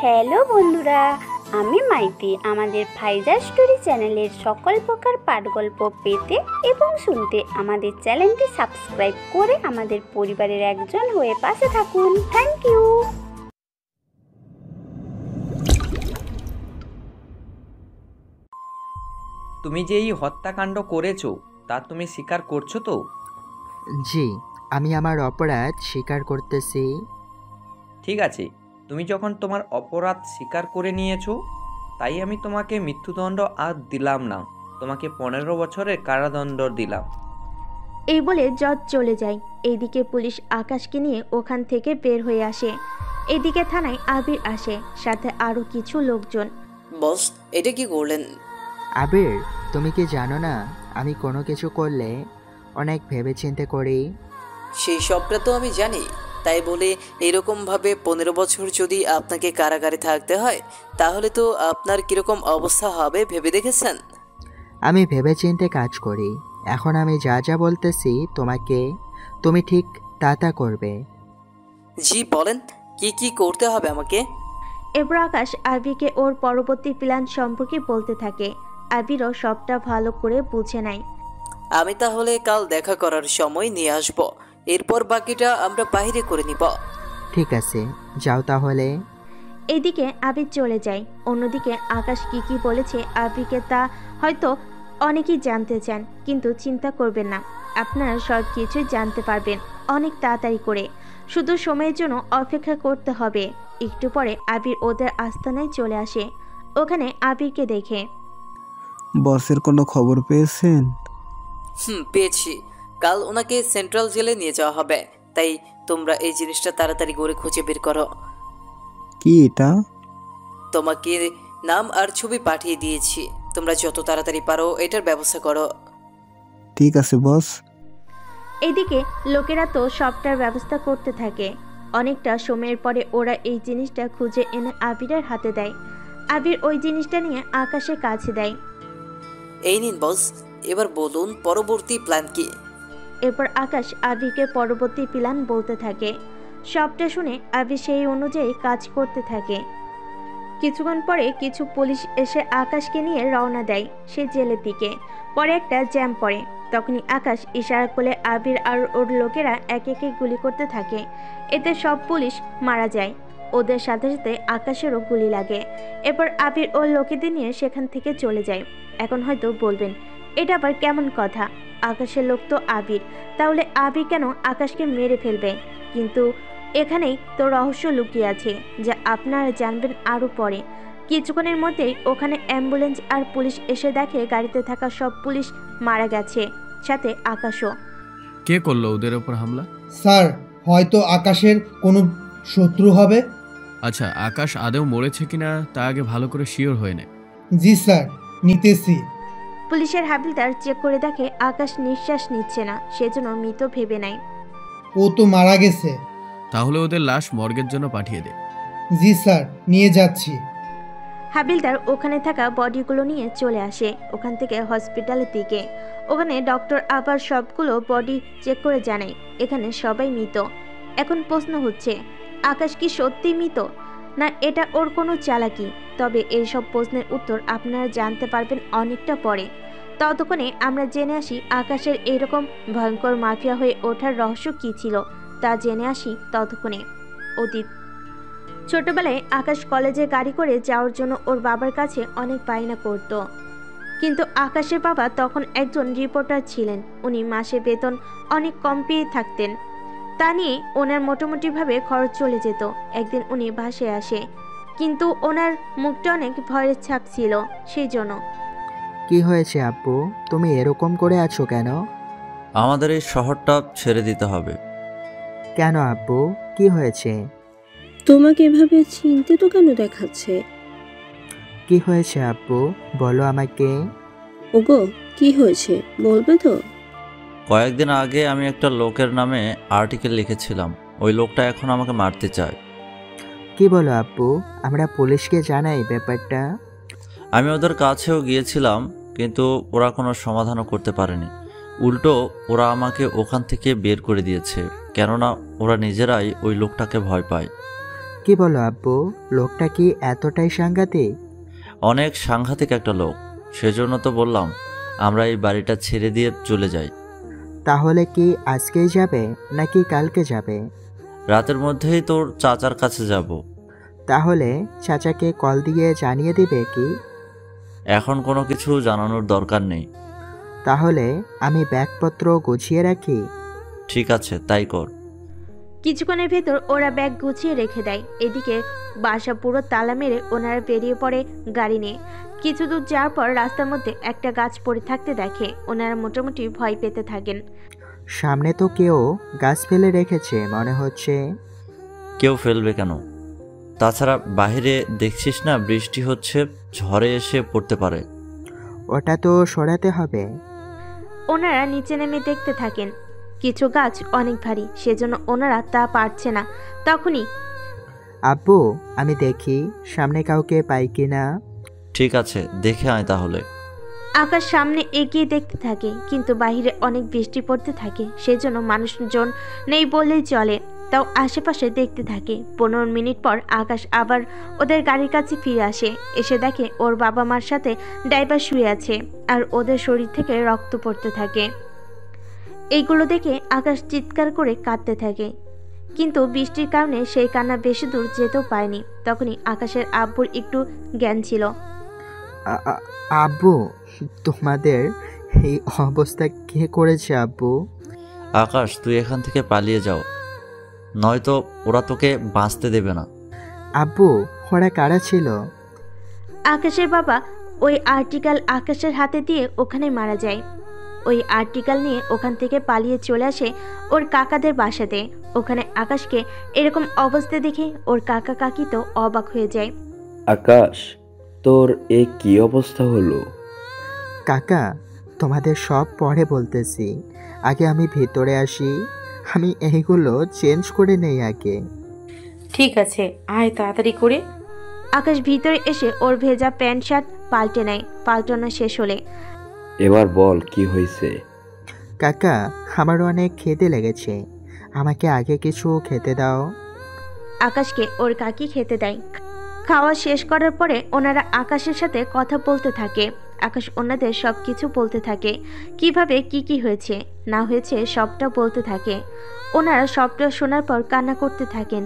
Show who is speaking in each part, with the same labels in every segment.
Speaker 1: Hello বন্ধুরা, আমি মাইতি। আমাদের ফাইজা স্টোরি চ্যানেলের সকল প্রকার পাঠগল্প পেতে এবং শুনতে আমাদের চ্যানেলটি সাবস্ক্রাইব করে আমাদের পরিবারের একজন হয়ে পাশে থাকুন। Thank you.
Speaker 2: তুমি যে এই হত্যাকাণ্ড করেছো তা তুমি স্বীকার করছো তো?
Speaker 3: জি, আমি আমার অপরাধ স্বীকার করতেছি।
Speaker 2: ঠিক আছে, তুমি যখন তোমার অপরাধ স্বীকার করে নিয়েছো, তাই আমি তোমাকে মৃত্যুদণ্ড আর দিলাম না, তোমাকে 15 বছরের কারাদণ্ড দিলাম।
Speaker 4: এই বলে জজ চলে যায়। এইদিকে পুলিশ আকাশকে নিয়ে ওখান থেকে বের হয়ে আসে। এদিকে থানায় আবির আসে, সাথে আরও কিছু লোকজন।
Speaker 5: বস, এটা কি করলেন?
Speaker 3: আবির, তুমি কি জানো না আমি কোনো কিছু করলে অনেক ভেবেচিন্তে করি?
Speaker 5: সেই সবটা তো আমি জানি, তাই বলে এরকমভাবে 15 বছর যদি আপনাকে কারাগারে থাকতে হয়, তাহলে তো আপনার কীরকম অবস্থা হবে ভেবে দেখেছেন?
Speaker 3: আমি ভেবেচিন্তে কাজ করি। এখন আমি যা যা বলতেছি তোমাকে, তুমি ঠিক তা করবে।
Speaker 5: জি বলেন, কি কি করতে হবে আমাকে?
Speaker 4: এবার আকাশ আবিরকে ওর পরবর্তী প্ল্যান সম্পর্কে বলতে থাকে। আবিরও সবটা ভালো করে বুঝে নেয়।
Speaker 5: আমি তাহলে কাল দেখা করার সময় নিয়ে আসব, এরপর বাকিটা আমরা বাইরে করে নিব।
Speaker 3: ঠিক আছে, যাও তাহলে।
Speaker 4: এদিকে আবির চলে যায়। অন্যদিকে আকাশ কি কি বলেছে আবিরকে তা হয়তো অনেকেই জানতে চান, কিন্তু চিন্তা করবেন না, আপনারা সব কিছুই জানতে পারবেন অনেক তাড়াতাড়ি করে। শুধু সময়ের জন্য অপেক্ষা করতে হবে। একটু পরে আবির ওদের আস্তানায় চলে আসে। ওখানে আবিরকে দেখে।
Speaker 6: বসের কোনো খবর পেয়েছেন?
Speaker 5: পেয়েছি। কাল ওনাকে সেন্ট্রাল জেলে নিয়ে যাওয়া হবে, তাই তোমরা এই জিনিসটা তাড়াতাড়ি করে খুঁজে বের করো।
Speaker 6: কি এটা?
Speaker 5: তোমাকে নাম আর ছবি পাঠিয়ে দিয়েছি, তোমরা যত তাড়াতাড়ি পারো এটার ব্যবস্থা করো।
Speaker 6: ঠিক আছে বস।
Speaker 4: এদিকে লোকেরা তো সবটার ব্যবস্থা করতে থাকে। অনেকটা সময়ের পরে ওরা এই জিনিসটা খুঁজে এনে আবিরের হাতে দেয়। আবির ওই জিনিসটা নিয়ে আকাশের কাছে দেয়।
Speaker 5: এই নিন বস, এবার বলুন পরবর্তী প্ল্যান কি?
Speaker 4: এরপর আকাশ আবিরকে পরবর্তী প্ল্যান বলতে থাকে। সবটা শুনে আবির সেই অনুযায়ী কাজ করতে থাকে। কিছুক্ষণ পরে কিছু পুলিশ এসে আকাশকে নিয়ে রওনা দেয় সে জেলের দিকে। পরে একটা জ্যাম পড়ে। তখনই আকাশ ইশারা করলে আবির আর ওর লোকেরা একে একে গুলি করতে থাকে। এতে সব পুলিশ মারা যায়। ওদের সাথে সাথে আকাশেরও গুলি লাগে। এরপর আবির ওর লোকেদের নিয়ে সেখান থেকে চলে যায়। এখন হয়তো বলবেন, এটা আবার কেমন কথা? আকাশের লোক তো আবির, তাহলে আবির কেন আকাশকে মেরে ফেলবে? কিন্তু এখানেই তো রহস্য লুকিয়ে আছে, যা আপনারা জানবেন আরও পরে। কিছুক্ষণের মধ্যেই ওখানে অ্যাম্বুলেন্স আর পুলিশ এসে দেখে গাড়িতে থাকা সব পুলিশ মারা গেছে, সাথে আকাশও।
Speaker 7: কে করলো ওদের ওপর হামলা?
Speaker 8: স্যার, হয়তো আকাশের কোনো শত্রু হবে।
Speaker 7: আচ্ছা, আকাশ আদেও মরেছে কিনা তা আগে ভালো করে শিওর হয়ে নেয়।
Speaker 8: জি স্যার, নিতেছি।
Speaker 4: পুলিশের হাবিলদার চেক করে দেখে আকাশ নিঃশ্বাস নিচ্ছে না, সেজন্য মৃত ভেবে নেয়।
Speaker 8: ও তো মারা গেছে।
Speaker 7: তাহলে ওদের লাশ মর্গের জন্য পাঠিয়ে দে।
Speaker 8: জি স্যার, নিয়ে যাচ্ছি।
Speaker 4: হাবিলদার ওখানে থাকা বডিগুলো নিয়ে চলে আসে ওখান থেকে হসপিটালের দিকে। ওখানে ডক্টর আবার সবগুলো বডি চেক করে জানায় এখানে সবাই মৃত। এখন প্রশ্ন হচ্ছে, আকাশ কি সত্যি মৃত, না এটা ওর কোনো চালাকি? তবে এইসব প্রশ্নের উত্তর আপনারা জানতে পারবেন অনেকটা পরে। ততক্ষণে আমরা জেনে আসি আকাশের এরকম ভয়ঙ্কর মাফিয়া হয়ে ওঠার রহস্য কী ছিল, তা জেনে আসি। ততক্ষণে অতীত। ছোটবেলায় আকাশ কলেজে গাড়ি করে যাওয়ার জন্য ওর বাবার কাছে অনেক বায়না করত। কিন্তু আকাশের বাবা তখন একজন রিপোর্টার ছিলেন। উনি মাসে বেতন অনেক কম পেয়ে থাকতেন। তা নিয়ে ওনার মোটামুটিভাবে খরচ চলে যেত। একদিন উনি বাসায় আসে, কিন্তু ওনার মুখটা অনেক ভয়ের ছাপ ছিল। সেই জন্য।
Speaker 3: কি হয়েছে আব্বু, তুমি এরকম করে আছো কেন?
Speaker 9: আমাদের এই শহরটা ছেড়ে দিতে হবে।
Speaker 3: কেন আব্বু, কি হয়েছে?
Speaker 10: তোমাকে এভাবে চিন্তিত কেন দেখাচ্ছে?
Speaker 3: কি হয়েছে আব্বু, বলো আমাকে।
Speaker 10: ওগো, কি হয়েছে বলবে তো?
Speaker 9: কয়েকদিন আগে আমি একটা লোকের নামে আর্টিকেল লিখেছিলাম, ওই লোকটা এখন আমাকে মারতে চায়।
Speaker 3: কি বলো আব্বু, আমরা পুলিশকে জানাই ব্যাপারটা?
Speaker 9: আমি ওদের কাছেও গিয়েছিলাম, কিন্তু ওরা কোনো সমাধানও করতে পারেনি। উল্টো ওরা আমাকে ওখান থেকে বের করে দিয়েছে। কেননা ওরা নিজেরাই ওই লোকটাকে ভয় পায়।
Speaker 3: কি বলো আব্বু, লোকটা কি এতটাই সাংঘাতিক?
Speaker 9: অনেক সাংঘাতিক একটা লোক, সেজন্য তো বললাম আমরা এই বাড়িটা ছেড়ে দিয়ে চলে যাই।
Speaker 3: তাহলে কি আজকেই যাবে নাকি কালকে যাবে?
Speaker 9: রাতের মধ্যেই তোর চাচার কাছে যাব।
Speaker 3: তাহলে চাচাকে কল দিয়ে জানিয়ে দিবে কি?
Speaker 9: এখন কোনো কিছু জানানোর দরকার নেই।
Speaker 3: তাহলে আমি ব্যাগপত্র গুছিয়ে রাখি।
Speaker 9: ঠিক আছে, তাই কর।
Speaker 4: কিছুক্ষণের ভেতর ওরা ব্যাগ গুছিয়ে রেখে দেয়। এদিকে বাসা পুরো তালা মেরে ওনারা বেরিয়ে পড়ে গাড়ি নিয়ে। কিছু দূর যাওয়ার পর রাস্তার মধ্যে একটা গাছ পড়ে থাকতে দেখে ওনারা মোটামুটি ভয় পেতে থাকেন।
Speaker 3: সামনে তো কেউ গাছ ফেলে রেখেছে মনে হচ্ছে।
Speaker 9: কেউ ফেলবে কেন? তাছাড়া বাইরে দেখছিস না বৃষ্টি হচ্ছে, ঝড়ে এসে পড়তে পারে।
Speaker 3: ওটা তো সরাতে হবে।
Speaker 4: ওনারা নিচে নেমে দেখতে থাকেন। কিছু গাছ অনেক ভারী, সেজন্য ওনারা তা পারছে না। তখনই
Speaker 3: আব্বু, আমি দেখি সামনে কাউকে পাই কিনা।
Speaker 9: ঠিক আছে, দেখে আয় তাহলে।
Speaker 4: আকাশ সামনে এগিয়ে দেখতে থাকে, কিন্তু বাইরে অনেক বৃষ্টি পড়তে থাকে, সেজন্য মানুষজন নেই বললেই চলে। তাও আশেপাশে দেখতে থাকে। 15 মিনিট পর আকাশ আবার ওদের গাড়ির কাছে ফিরে আসে। এসে দেখে ওর বাবা মার সাথে ড্রাইভার শুয়ে আছে আর ওদের শরীর থেকে রক্ত পড়তে থাকে। এইগুলো দেখে আকাশ চিৎকার করে কাঁদতে থাকে, কিন্তু বৃষ্টির কারণে সেই কান্না বেশি দূর যেতেও পায়নি। তখনই আকাশের আব্বুর একটু জ্ঞান ছিল।
Speaker 3: আব্বু, তোমাদের এই অবস্থা কে করেছে আব্বু?
Speaker 9: আকাশ, তুই এখান থেকে পালিয়ে যাও, নয়তো ওরা তোকে বাঁচতে দেবে না।
Speaker 3: আব্বু, ওরা কারা ছিল?
Speaker 4: আকাশের বাবা ওই আর্টিকেল আকাশের হাতে দিয়ে ওখানে মারা যায়। ওই আর্টিকেল নিয়ে ওখান থেকে পালিয়ে চলে আসে ওর কাকাদের বাসাতে। ওখানে আকাশকে এরকম অবস্থা দেখে ওর কাকা কাকি তো অবাক হয়ে যায়।
Speaker 11: আকাশ, তোর এ কি অবস্থা হলো?
Speaker 3: কাকা, তোমাদের সব পরে বলতেছি, আগে আমি ভেতরে আসি। আমি এইগুলো চেঞ্জ করে নেই আগে।
Speaker 12: ঠিক আছে, আয় তাড়াতাড়ি করে।
Speaker 4: আকাশ ভিতরে এসে ওর ভেজা প্যান্ট শার্ট পাল্টে নেয়। পাল্টানো শেষ হলে
Speaker 11: এবার বল কি হয়েছে?
Speaker 3: কাকা, আমারও অনেক খেতে লেগেছে, আমাকে আগে কিছু খেতে দাও।
Speaker 4: আকাশকে ওর কাকি খেতে দেয়। খাওয়া শেষ করার পরে ওনারা আকাশের সাথে কথা বলতে থাকে। আকাশ ওনাদের সব কিছু বলতে থাকে, কিভাবে কি হয়েছে না হয়েছে সবটা বলতে থাকে। ওনারা সবটা শোনার পর কান্না করতে থাকেন,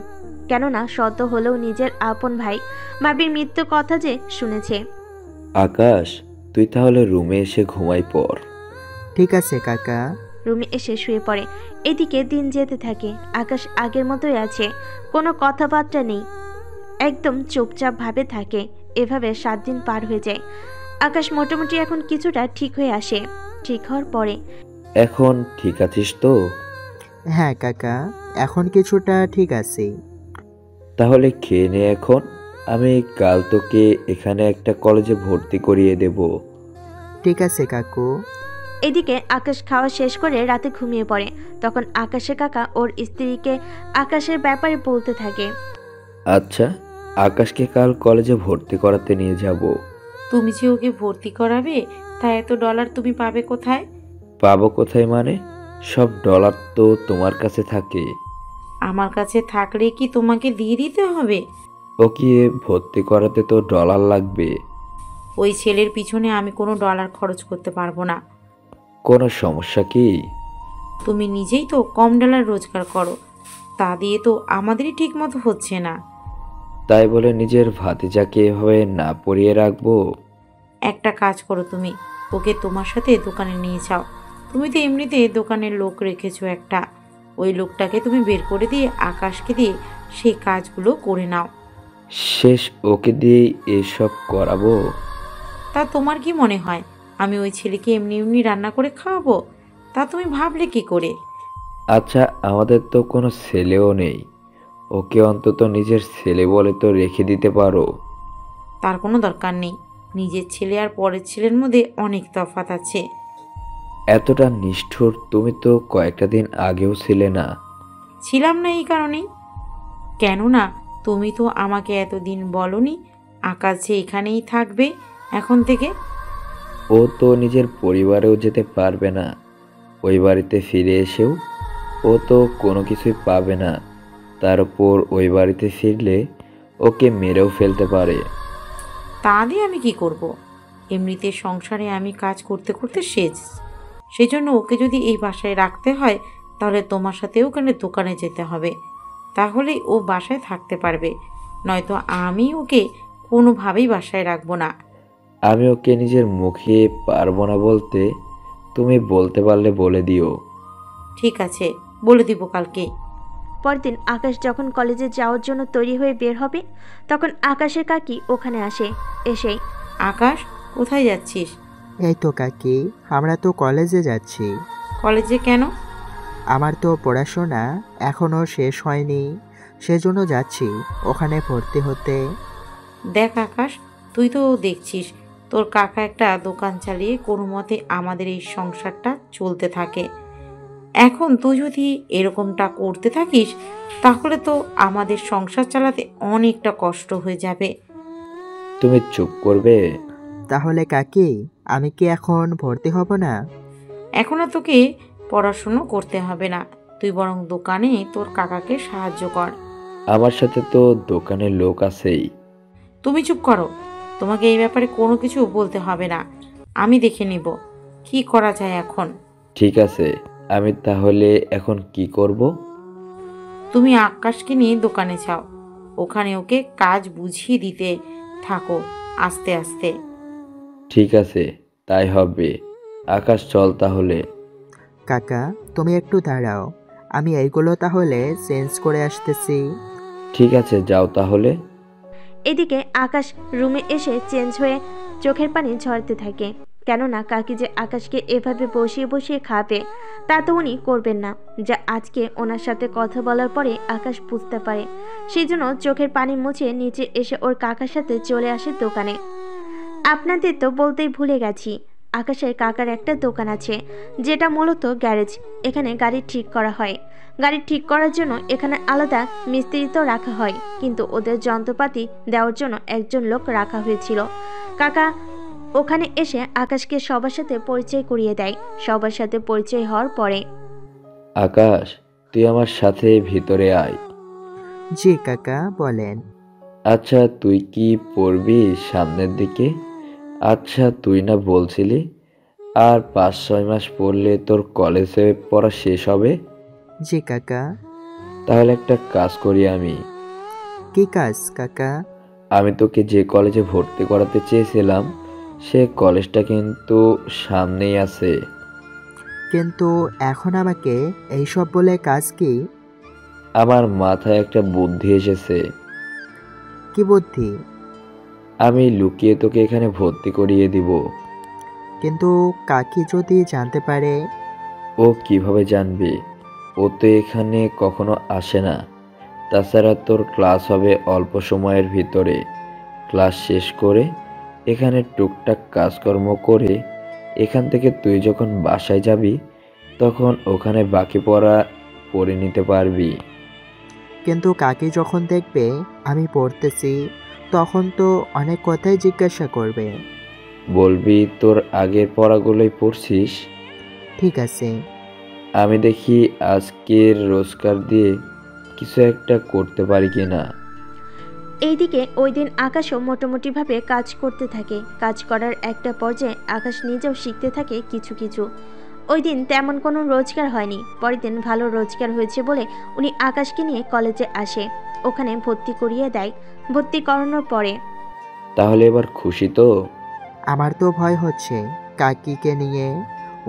Speaker 4: কেননা সদ্য হলেও নিজের আপন ভাই ভাবির মৃত্যু কথা যে শুনেছে।
Speaker 11: আকাশ, তুই তাহলে রুমে এসে ঘুমাই পড়।
Speaker 3: ঠিক আছে কাকা।
Speaker 4: রুমে এসে শুয়ে পড়ে। এদিকে দিন যেতে থাকে। আকাশ আগের মতোই আছে, কোনো কথাবার্তা নেই, একদম চুপচাপ ভাবে থাকে। এভাবে 7 দিন পার হয়ে যায়। আকাশ মোটামুটি এখন কিছুটা ঠিক হয়ে আসে। ঠিক হওয়ার পরে
Speaker 11: এখন ঠিক আছিস তো?
Speaker 3: হ্যাঁ কাকা, এখন কিছুটা ঠিক আছে।
Speaker 11: তাহলে খেয়ে নে এখন, আমি কাল তোকে এখানে একটা কলেজে ভর্তি করিয়ে দেব।
Speaker 3: ঠিক আছে কাকু।
Speaker 4: এদিকে আকাশ খাওয়া শেষ করে রাতে ঘুমিয়ে পড়ে। তখন আকাশের কাকা ওর স্ত্রীকে আকাশের ব্যাপারে বলতে থাকে।
Speaker 11: আচ্ছা, আকাশকে কাল কলেজে ভর্তি করাতে নিয়ে যাব।
Speaker 12: তুমি যে ওকে ভর্তি করাবে, তা এত ডলার তুমি পাবে কোথায়?
Speaker 11: পাবো কোথায় মানে? সব ডলার তো তোমার কাছে থাকে।
Speaker 12: আমার কাছে থাকলে কি তোমাকে দিয়ে দিতে হবে?
Speaker 11: ওকে ভর্তি করাতে তো ডলার লাগবে।
Speaker 12: ওই ছেলের পিছনে আমি কোনো ডলার খরচ করতে পারবো না।
Speaker 11: কোনো সমস্যা কি?
Speaker 12: তুমি নিজেই তো কম ডলার রোজগার করো, তা দিয়ে তো আমাদেরই ঠিক মতো হচ্ছে না।
Speaker 11: তাই বলে নিজের ভাতিজাকে এভাবে না পরিয়ে রাখবো?
Speaker 12: একটা কাজ করো, তুমি ওকে তোমার সাথে দোকানে নিয়ে যাও। তুমি তো এমনিতে দোকানের লোক রেখেছো একটা, ওই লোকটাকে তুমি বের করে দিয়ে আকাশকে দিয়ে সেই কাজগুলো করে নাও।
Speaker 11: শেষ ওকে দিয়ে এসব করাবো?
Speaker 12: তা তোমার কি মনে হয় আমি ওই ছেলেকে এমনি এমনি রান্না করে খাওয়াবো? তা তুমি ভাবলে কি করে?
Speaker 11: আচ্ছা, আমাদের তো কোনো ছেলেও নেই, ওকে অন্তত নিজের ছেলে বলে তো রেখে দিতে পারো।
Speaker 12: তার কোনো দরকার নেই, নিজের ছেলে আর পরের ছেলের মধ্যে অনেক তফাৎ আছে।
Speaker 11: এতটা নিষ্ঠুর তুমি তো কয়েকটা দিন আগেও ছিলে না।
Speaker 12: ছিলাম না এই কারণেই। কেননা তুমি তো আমাকে এতদিন বলনি আকাশ যে এখানেই থাকবে এখন থেকে।
Speaker 11: ও তো নিজের পরিবারেও যেতে পারবে না, ওই বাড়িতে ফিরে এসেও। ও তো কোনো কিছুই পাবে না, তার উপর ওই বাড়িতে ফিরলে ওকে মেরেও ফেলতে পারে।
Speaker 12: তা দিয়ে আমি কি করব? এমনিতে সংসারে আমি কাজ করতে করতে শেষ। সেই জন্য ওকে যদি এই বাসায় রাখতে হয় তাহলে তোমার সাথেও ওখানে দোকানে যেতে হবে, তাহলেই ও বাসায় থাকতে পারবে, নয়তো আমি ওকে কোনোভাবেই বাসায় রাখবো না।
Speaker 11: আমি ওকে নিজের মুখে পারবো না বলতে, তুমি বলতে পারলে বলে দিও।
Speaker 12: ঠিক আছে, বলে দিব কালকে।
Speaker 4: পরদিন আকাশ যখন কলেজে যাওয়ার জন্য তৈরি হয়ে বের হবে তখন আকাশের কাকি ওখানে আসে। এসেই,
Speaker 12: আকাশ, কোথায় যাচ্ছিস?
Speaker 3: এই তো কাকি, আমরা তো কলেজে যাচ্ছি।
Speaker 12: কলেজে কেন?
Speaker 3: আমার তো পড়াশোনা এখনো শেষ হয়নি, সেজন্য যাচ্ছি ওখানে ভর্তি হতে।
Speaker 12: দেখ আকাশ, তুই তো দেখছিস তোর কাকা একটা দোকান চালিয়ে কোনো মতে আমাদের এই সংসারটা চলতে থাকে। এখন তুই যদি এরকমটা করতে থাকিস তাহলে তো আমাদের সংসার চালাতে অনেকটা কষ্ট হয়ে যাবে।
Speaker 11: তুমি চুপ করবে?
Speaker 3: তাহলে কাকি, আমি কি এখন ভর্তি হব না?
Speaker 12: এখন আর তোকে পড়াশুনো করতে হবে না, তুই বরং দোকানে তোর কাকাকে সাহায্য কর।
Speaker 11: আমার সাথে তো দোকানের লোক আছেই।
Speaker 12: তুমি চুপ করো, তোমাকে এই ব্যাপারে কোনো কিছু বলতে হবে না, আমি দেখে নিব কি করা যায় এখন।
Speaker 11: ঠিক আছে, আমি তাহলে এখন কি করব?
Speaker 12: তুমি আকাশকে নিয়ে দোকানে যাও, ওখানে ওকে কাজ বুঝিয়ে দিতে থাকো আস্তে আস্তে।
Speaker 11: ঠিক আছে, তাই হবে। আকাশ, চল তাহলে।
Speaker 3: কাকা, তুমি একটু দাঁড়াও, আমি এইগুলো তাহলে চেঞ্জ করে আসতেছি।
Speaker 11: ঠিক আছে, যাও তাহলে।
Speaker 4: এদিকে আকাশ রুমে এসে চেঞ্জ হয়ে চোখের পানি ঝরতে থাকে, কেননা কাকি যে আকাশকে এভাবে বসিয়ে বসিয়ে খাবে তা তো উনি করবেন না, যা আজকে ওনার সাথে কথা বলার পরে আকাশ বুঝতে পারে। সেই জন্য চোখের পানি মুছে নিচে এসে ওর কাকার সাথে চলে আসে দোকানে। আপনাদের তো বলতেই ভুলে গেছি, আকাশের কাকার একটা দোকান আছে যেটা মূলত গ্যারেজ। এখানে গাড়ি ঠিক করা হয়। গাড়ি ঠিক করার জন্য এখানে আলাদা মিস্ত্রি তো রাখা হয়, কিন্তু ওদের যন্ত্রপাতি দেওয়ার জন্য একজন লোক রাখা হয়েছিল। কাকা ওখানে এসে আকাশকে সবার সাথে পরিচয় করিয়ে দেয়। সবার সাথে পরিচয় হওয়ার পরে,
Speaker 11: আকাশ, তুই আমার সাথে ভিতরে আয়।
Speaker 3: জি কাকা, বলেন।
Speaker 11: আচ্ছা, তুই কি পড়বি সামনের দিকে? আচ্ছা, তুই না বলছিলি আর 5-6 মাস পড়লে তোর কলেজে পড়া শেষ হবে?
Speaker 3: জি কাকা।
Speaker 11: তাহলে একটা কাজ করি আমি।
Speaker 3: কি কাজ কাকা?
Speaker 11: আমি তোকে যে কলেজে ভর্তি করাতে চেয়েছিলাম সে কলেজটা কিন্তু সামনেই আছে।
Speaker 3: কিন্তু এখন আমাকে এইসব বলে কাজ কি?
Speaker 11: আমার মাথায় একটা বুদ্ধি এসেছে।
Speaker 3: কি বুদ্ধি?
Speaker 11: আমি লুকিয়ে তোকে এখানে ভর্তি করিয়ে দিব।
Speaker 3: কিন্তু কাকি যদি জানতে পারে?
Speaker 11: ও কিভাবে জানবে? ও তো এখানে কখনো আসে না। তাছাড়া তোর ক্লাস হবে অল্প সময়ের ভিতরে। ক্লাস শেষ করে এখানে টুকটাক কাজকর্ম করে এখান থেকে তুই যখন বাসায় যাবি তখন ওখানে বাকি পড়া পড়ে নিতে পারবি।
Speaker 3: কিন্তু কাকি যখন দেখবে আমি পড়তেছি তখন তো অনেক কথাই জিজ্ঞাসা করবে।
Speaker 11: বলবি তোর আগের পড়াগুলোই পড়ছিস।
Speaker 3: ঠিক আছে।
Speaker 11: আমি দেখি আজকের রোজগার দিয়ে কিছু একটা করতে পারি কিনা।
Speaker 4: এইদিকে ওই দিন আকাশও মোটামুটিভাবে কাজ করতে থাকে। কাজ করার একটা পর্যায়ে আকাশ নিজেও শিখতে থাকে কিছু কিছু। ওই দিন তেমন কোনো রোজগার হয়নি। পরের দিন ভালো রোজগার হয়েছে বলে উনি আকাশকে নিয়ে কলেজে আসে, ওখানে ভর্তি করিয়ে দেয়। ভর্তি করানোর পরে,
Speaker 11: তাহলে এবার খুশি তো?
Speaker 3: আমার তো ভয় হচ্ছে কাকিকে নিয়ে,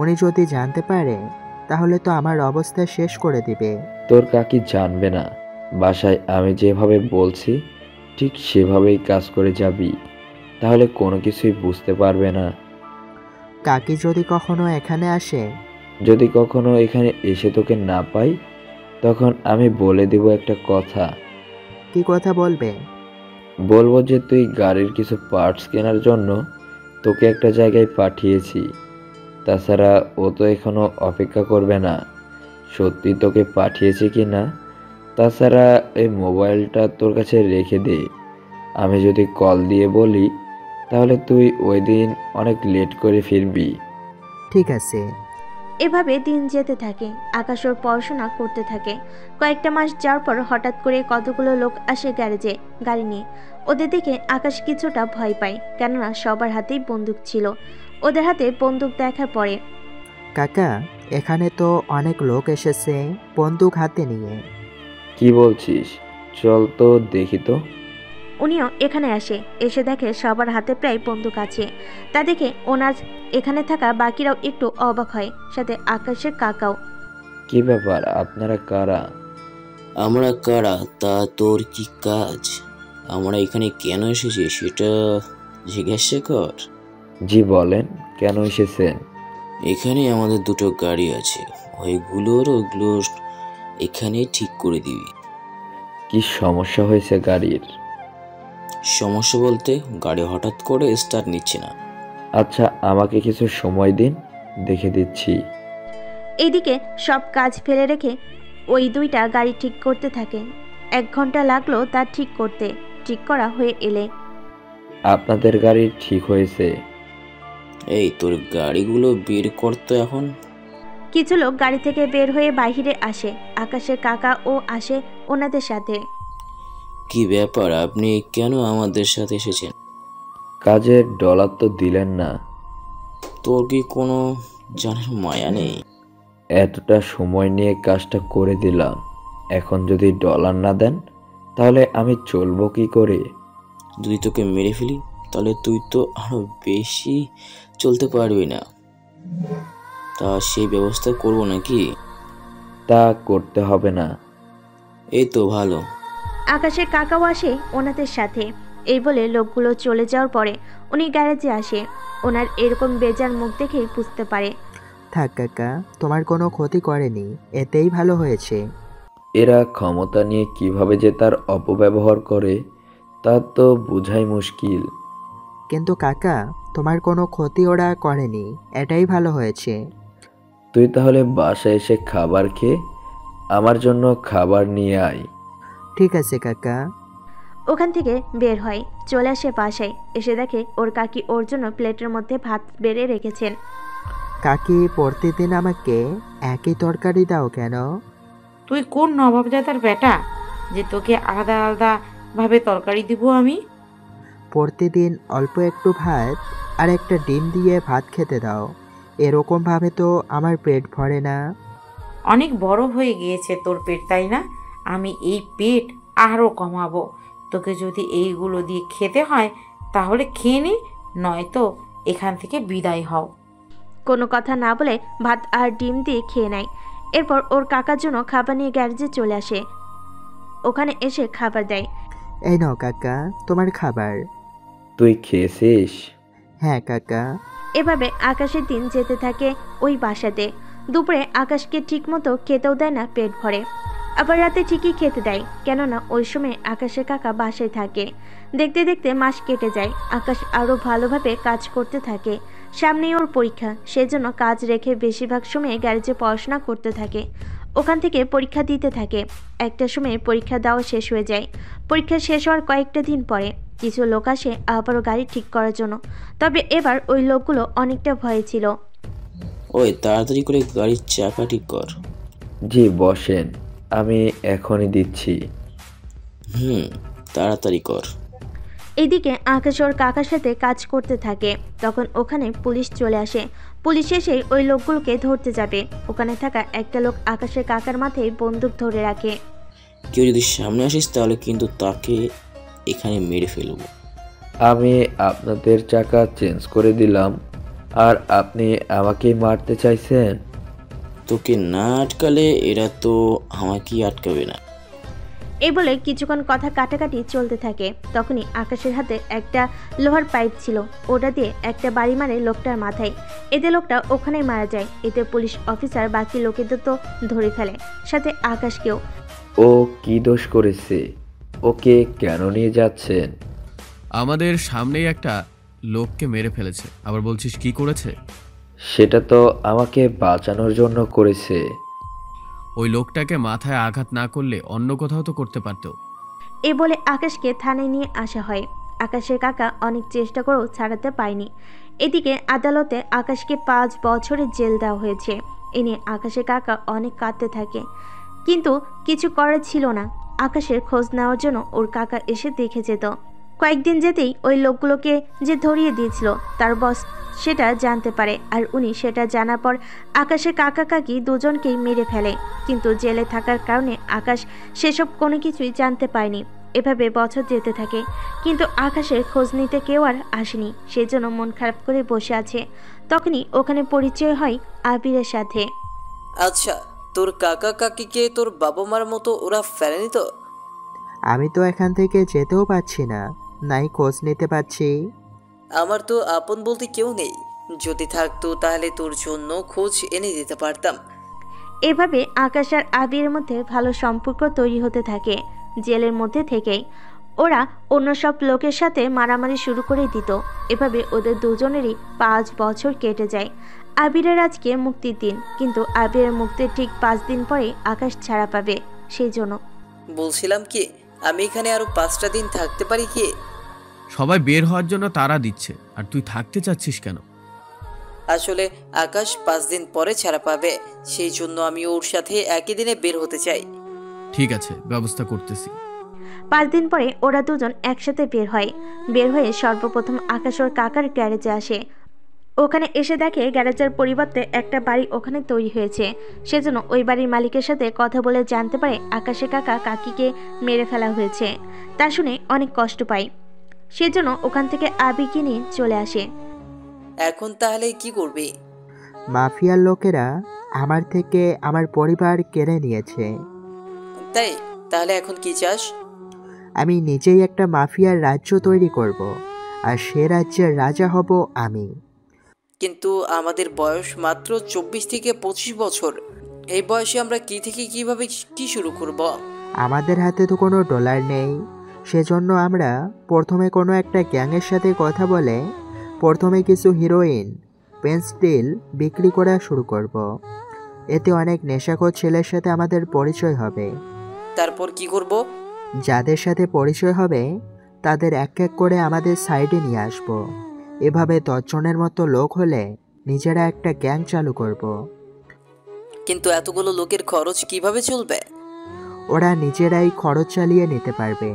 Speaker 3: উনি যদি জানতে পারে তাহলে তো আমার অবস্থা শেষ করে দিবে।
Speaker 11: তোর কাকি জানবে না। বাসায় আমি যেভাবে বলছি ঠিক সেভাবেই কাজ করে যাবি, তাহলে কোনো কিছুই বুঝতে পারবে না।
Speaker 3: কাকি যদি কখনো এখানে আসে?
Speaker 11: যদি কখনো এখানে এসে তোকে না পাই তখন আমি বলে দিব একটা কথা।
Speaker 3: কি কথা বলবে?
Speaker 11: বলবো যে তুই গাড়ির কিছু পার্টস কেনার জন্য তোকে একটা জায়গায় পাঠিয়েছি। তাছাড়া ও তো এখনো অপেক্ষা করবে না সত্যি তোকে পাঠিয়েছি কি না। তাছাড়া এই মোবাইলটা তোর কাছে রেখে দে। আমি যদি কল দিয়ে বলি তাহলে তুই ওই দিন অনেক লেট করে ফিরবি।
Speaker 3: ঠিক আছে।
Speaker 4: এভাবে দিন যেতে থাকে। আকাশ ওর পড়াশোনা করতে থাকে। কয়েকটা মাস যাওয়ার পর হঠাৎ করে কতগুলো লোক আসে গ্যারেজে গাড়ি নিয়ে। ওদের দেখে আকাশ কিছুটা ভয় পায়, কেননা সবার হাতেই বন্দুক ছিল। ওদের হাতে বন্দুক দেখার পরে,
Speaker 3: কাকা, এখানে তো অনেক লোক এসেছে বন্দুক হাতে নিয়ে।
Speaker 11: কি বলছিস? চল তো দেখি তো।
Speaker 4: উনিও এখানে আসে। এসে দেখে সবার হাতে প্রায় বন্দুক আছে। তা দেখে ওনার এখানে থাকা বাকিরাও একটু অবাক হয়, সাথে আকাশের কাকাও।
Speaker 11: কি ব্যাপার, আপনারা কারা?
Speaker 13: আমরা কারা তা তোর কি কাজ? আমরা এখানে কেন এসেছি সেটা জিজ্ঞাসা কর।
Speaker 11: জি বলেন, কেন এসেছেন?
Speaker 13: এখানে আমাদের দুটো গাড়ি আছে, ওইগুলোর এখানে ঠিক করে দিবি।
Speaker 11: কি সমস্যা হয়েছে গাড়ির?
Speaker 13: সমস্যা বলতে গাড়ি হঠাৎ করে স্টার্ট নিচ্ছে না।
Speaker 11: আচ্ছা, আমাকে কিছু সময় দিন, দেখে দিচ্ছি।
Speaker 4: এইদিকে সব কাজ ফেলে রেখে ওই দুইটা গাড়ি ঠিক করতে থাকে। 1 ঘন্টা লাগলো তা ঠিক করতে। ঠিক করা হয়ে এলে,
Speaker 11: আপনাদের গাড়ি ঠিক হয়েছে?
Speaker 13: এই তোর গাড়িগুলো বের করতো এখন।
Speaker 4: কিছু লোক গাড়ি থেকে বের হয়ে বাইরে আসে। আকাশের কাকা ও আসে ওনাদের সাথে।
Speaker 13: কি ব্যাপার, আপনি কেন আমাদের সাথে এসেছেন?
Speaker 11: কাজের ডলার তো দিলেন না।
Speaker 13: তোর কি কোনো জানার মায়া নেই?
Speaker 11: এতটা সময় নিয়ে কাজটা করে দিলাম, এখন যদি ডলার না দেন তাহলে আমি চলবো কি করে?
Speaker 13: যদি তোকে মেরে ফেলি তাহলে তুই তো আরো বেশি চলতে পারবি না। তা সেই ব্যবস্থা করব নাকি?
Speaker 11: তা করতে হবে না।
Speaker 13: এই তো ভালো।
Speaker 4: আকাশের কাকাও আসে ওনাদের সাথে। এই বলে লোকগুলো চলে যাওয়ার পরে উনি গ্যারেজে আসে। ওনার এরকম বেজার মুখ দেখেই বুঝতে পারে।
Speaker 3: থাক কাকা, তোমার কোনো ক্ষতি করেনি, এতেই ভালো হয়েছে।
Speaker 11: এরা ক্ষমতা নিয়ে কিভাবে যে তার অপব্যবহার করে তা তো বোঝাই মুশকিল।
Speaker 3: কিন্তু কাকা, তোমার কোনো ক্ষতি ওরা করেনি, এটাই ভালো হয়েছে।
Speaker 11: তুই তাহলে বাসায় এসে খাবার খেয়ে আমার জন্য খাবার নিয়ে আয়।
Speaker 3: ঠিক আছে কাকা।
Speaker 4: ওখান থেকে বের হয়, চলে আসে বাসায়। এসে দেখে ওর কাকি ওর জন্য প্লেটের মধ্যে ভাত বেড়ে রেখেছেন।
Speaker 3: কাকি, প্রতিদিন আমাকে একই তরকারি দাও কেন?
Speaker 12: তুই কোন নবাবজাদার বেটা যে তোকে আলাদা আলাদা ভাবে তরকারি দিব আমি?
Speaker 3: প্রতিদিন অল্প একটু ভাত আর একটা ডিম দিয়ে ভাত খেতে দাও। এরকমভাবে তো আমার পেট ভরে না।
Speaker 12: অনেক বড় হয়ে গিয়েছে তোর পেট, তাই না? আমি এই পেট আরও কমাবো। তোকে যদি এইগুলো দিয়ে খেতে হয় তাহলে খেয়ে নে, নয়তো এখান থেকে বিদায় হও।
Speaker 4: কোনো কথা না বলে ভাত আর ডিম দিয়ে খেয়ে নেয়। এরপর ওর কাকার জন্য খাবার নিয়ে গ্যারেজে চলে আসে। ওখানে এসে খাবার দেয়।
Speaker 3: এই নাও কাকা, তোমার খাবার।
Speaker 11: তুই খেয়েছিস?
Speaker 3: হ্যাঁ কাকা।
Speaker 4: এভাবে আকাশের দিন যেতে থাকে ওই বাসাতে। দুপুরে আকাশকে ঠিকমতো খেতেও দেয় না পেট ভরে, আবার রাতে ঠিকই খেতে দেয়, কেননা ওই সময় আকাশের কাকা বাসায় থাকে। দেখতে দেখতে মাস কেটে যায়। আকাশ আরও ভালোভাবে কাজ করতে থাকে। সামনেই ওর পরীক্ষা, সেজন্য কাজ রেখে বেশিরভাগ সময় গ্যারেজে পড়াশোনা করতে থাকে। ওখান থেকে পরীক্ষা দিতে থাকে। একটা সময় পরীক্ষা দেওয়া শেষ হয়ে যায়। পরীক্ষা শেষ হওয়ার কয়েকটা দিন পরে কিছু লোক আসে আবারও গাড়ি ঠিক করার জন্য। তবে এবার ওই লোকগুলো অনেকটা ভয়ে ছিল।
Speaker 13: ওই তাড়াতাড়ি করে গাড়ির চাকা ঠিক কর।
Speaker 11: জি বসেন, আমি এখনই দিচ্ছি।
Speaker 13: তাড়াতাড়ি কর।
Speaker 4: এদিকে আকাশ ওর কাকার সাথে কাজ করতে থাকে। তখন ওখানে পুলিশ চলে আসে। পুলিশ এসে ওই লোকগুলোকে ধরতে যাবে। ওখানে থাকা একটা লোক আকাশের কাকার মাথায় বন্দুক ধরে রাখে।
Speaker 13: কেউ যদি সামনে আসিস তাহলে কিন্তু তাকে এখানে মেরে ফেলবো।
Speaker 11: আমি আপনাদের চাকা চেঞ্জ করে দিলাম আর আপনি আমাকেই মারতে চাইছেন?
Speaker 13: তোকে না আটকালে এরা তো আমাকেই আটকাবে না।
Speaker 4: এই বলে কিছুক্ষণ কথা কাটাকাটি চলতে থাকে। তখনই আকাশের হাতে একটা লোহার পাইপ ছিল, ওটা দিয়ে একটা বাড়ি মারে লোকটার মাথায়। এতে লোকটা ওখানেই মারা যায়। এতে পুলিশ অফিসার বাকি লোকেদের তো ধরে ফেলে, সাথে আকাশকেও।
Speaker 11: ও কি দোষ করেছে? ওকে কেন নিয়ে যাচ্ছেন?
Speaker 7: আমাদের সামনেই একটা লোককে মেরে ফেলেছে, আবার বলছিস কি করেছে?
Speaker 11: সেটা তো আমাকে বাঁচানোর জন্য করেছে।
Speaker 7: ওই লোকটাকে মাথায় আঘাত না করলে অন্য কোথাও তো করতে পারতো।
Speaker 4: এই বলে আকাশকে থানায় নিয়ে আসা হয়। আকাশের কাকা অনেক চেষ্টা করেও ছাড়াতে পায়নি। এদিকে আদালতে আকাশকে 5 বছরের জেল দেওয়া হয়েছে। এ নিয়ে আকাশের কাকা অনেক কাঁদতে থাকে, কিন্তু কিছু করার ছিল না। আকাশের খোঁজ নেওয়ার জন্য ওর কাকা এসে দেখে যেত। কয়েকদিন যেতেই ওই লোকগুলোকে যে ধরিয়ে দিয়েছিল তার বস সেটা জানতে পারে, আর উনি সেটা জানার পর আকাশের কাকা কাকি দুজনকেই মেরে ফেলে। কিন্তু জেলে থাকার কারণে আকাশ সেসব কোনো কিছুই জানতে পায়নি। এভাবে বছর যেতে থাকে, কিন্তু আকাশের খোঁজ নিতে কেউ আর আসেনি। সেই জন্য মন খারাপ করে বসে আছে। তখনই ওখানে পরিচয় হয় আবিরের সাথে।
Speaker 5: আচ্ছা, তোর কাকা কাকিকে তোর বাবা মার মতো ওরা ফেলেনি তো?
Speaker 3: আমি তো এখান থেকে যেতেও পারছি না, নাই খোঁজ নিতে পারছি।
Speaker 5: আমার তো আপন বলতে কেউ নেই, যদি থাকতো তাহলে তোর জন্য খোঁজ এনে দিতে পারতাম।
Speaker 4: এভাবে আকাশ আর আবিরের মধ্যে ভালো সম্পর্ক তৈরি হতে থাকে জেলের মধ্যে থেকেই। ওরা অন্য সব লোকের সাথে মারামারি শুরু করে দিত। এভাবে ওদের দুজনেরই 5 বছর কেটে যায়। আবিরের আজকে মুক্তির দিন, কিন্তু আবিরের মুক্তির ঠিক 5 দিন পরে আকাশ ছাড়া পাবে। সেই জন্য
Speaker 5: বলছিলাম কি, আমি এখানে আরো 5টা দিন থাকতে পারি কি?
Speaker 7: সবাই বের হওয়ার জন্য তাড়া দিচ্ছে, আর তুই থাকতে চাচ্ছিস কেন?
Speaker 5: আসলে আকাশ 5 দিন পরে ছাড়া পাবে, সেই জন্য আমি ওর সাথে একই দিনে বের হতে চাই।
Speaker 7: ঠিক আছে, ব্যবস্থা করতেছি।
Speaker 4: 5 দিন পরে ওরা দুজন একসাথে বের হয়। বের হয়ে সর্বপ্রথম আকাশ ওর কাকার গ্যারেজে আসে। ওখানে এসে দেখে গ্যারেজের পরিবর্তে একটা বাড়ি ওখানে তৈরি হয়েছে। সেজন্য ওই বাড়ির মালিকের সাথে কথা বলে জানতে পারে আকাশের কাকা কাকিকে মেরে ফেলা হয়েছে। তা শুনে অনেক কষ্ট পায়। সেজন্য ওখান থেকে আবিরকে নিয়ে চলে আসে।
Speaker 5: এখন তাহলে কি করবি?
Speaker 3: মাফিয়ার লোকেরা আমার থেকে আমার পরিবার কেড়ে নিয়েছে।
Speaker 5: তাই তাহলে এখন কি চাস?
Speaker 3: আমি নিজেই একটা মাফিয়ার রাজ্য তৈরি করব, আর সে রাজ্যের রাজা হব আমি।
Speaker 5: কিন্তু আমাদের বয়স মাত্র 24 থেকে 25 বছর। এই বয়সে আমরা কি থেকে কিভাবে কি শুরু করব?
Speaker 3: আমাদের হাতে তো কোনো ডলার নেই। সেজন্য আমরা প্রথমে কোনো একটা গ্যাংয়ের সাথে কথা বলে প্রথমে কিছু হিরোইন, পেনস্টিল বিক্রি করা শুরু করব। এতে অনেক নেশাখোর ছেলের সাথে আমাদের পরিচয় হবে।
Speaker 5: তারপর কি করব?
Speaker 3: যাদের সাথে পরিচয় হবে তাদের এক এক করে আমাদের সাইডে নিয়ে আসব। এভাবে 10 জনের মতো লোক হলে নিজেরা একটা গ্যাং চালু করব।
Speaker 5: কিন্তু এতগুলো লোকের খরচ কিভাবে চলবে?
Speaker 3: ওরা নিজেরাই খরচ চালিয়ে নিতে পারবে।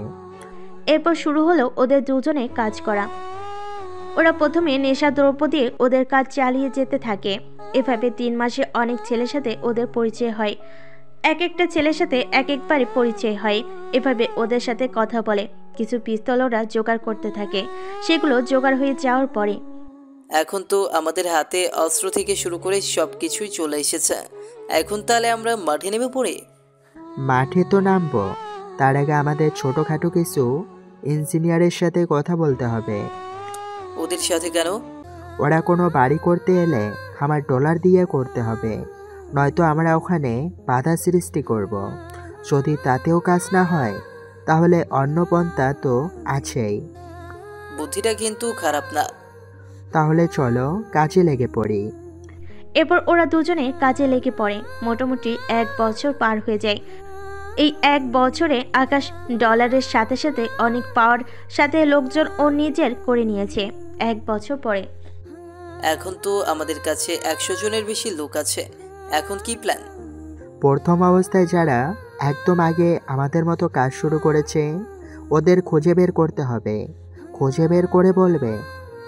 Speaker 4: এরপর শুরু হলো ওদের দুজনে কাজ করা। ওরা প্রথমে নেশা দ্রব্য দিয়ে ওদের কাজ চালিয়ে যেতে থাকে। এভাবে 3 মাসে অনেক ছেলের সাথে ওদের পরিচয় হয়। এক একটা ছেলের সাথে এক একবারে পরিচয় হয়। এভাবে ওদের সাথে কথা বলে কিছু পিস্তল ওরা জোগাড় করতে থাকে। সেগুলো জোগাড় হয়ে যাওয়ার পরে
Speaker 5: এখন তো আমাদের হাতে অস্ত্র থেকে শুরু করে সব কিছুই চলে এসেছে। এখন তাহলে আমরা মাঠে নেমে পড়ি।
Speaker 3: মাঠে তো নামবো, তার আগে আমাদের ছোটোখাটো কিছু ইঞ্জিনিয়ারের সাথে কথা বলতে হবে।
Speaker 5: ওদের সাথে কেন?
Speaker 3: ওরা কোনো বাড়ি করতে এলে আমার ডলার দিয়ে করতে হবে, নয়তো আমরা ওখানে বাধা সৃষ্টি করব। যদি তাতেও কাজ না হয় তাহলে অন্য পন্থা তো আছেই।
Speaker 5: বুদ্ধিটা কিন্তু খারাপ না।
Speaker 3: তাহলে চলো কাজে লেগে পড়ি।
Speaker 4: এরপর ওরা দুজনে কাজে লেগে পড়ে। মোটামুটি 1 বছর পার হয়ে যায়। এই 1 বছরে আকাশ ডলারের সাথে সাথে অনেক পাওয়ার সাথে লোকজন ও নিজের করে নিয়েছে। 1 বছর পরে
Speaker 5: এখন তো আমাদের কাছে 100 জনের বেশি লোক আছে। এখন কি প্ল্যান?
Speaker 3: প্রথম অবস্থায় যারা একদম আগে আমাদের মতো কাজ শুরু করেছে ওদের খুঁজে বের করতে হবে। খুঁজে বের করে বলবে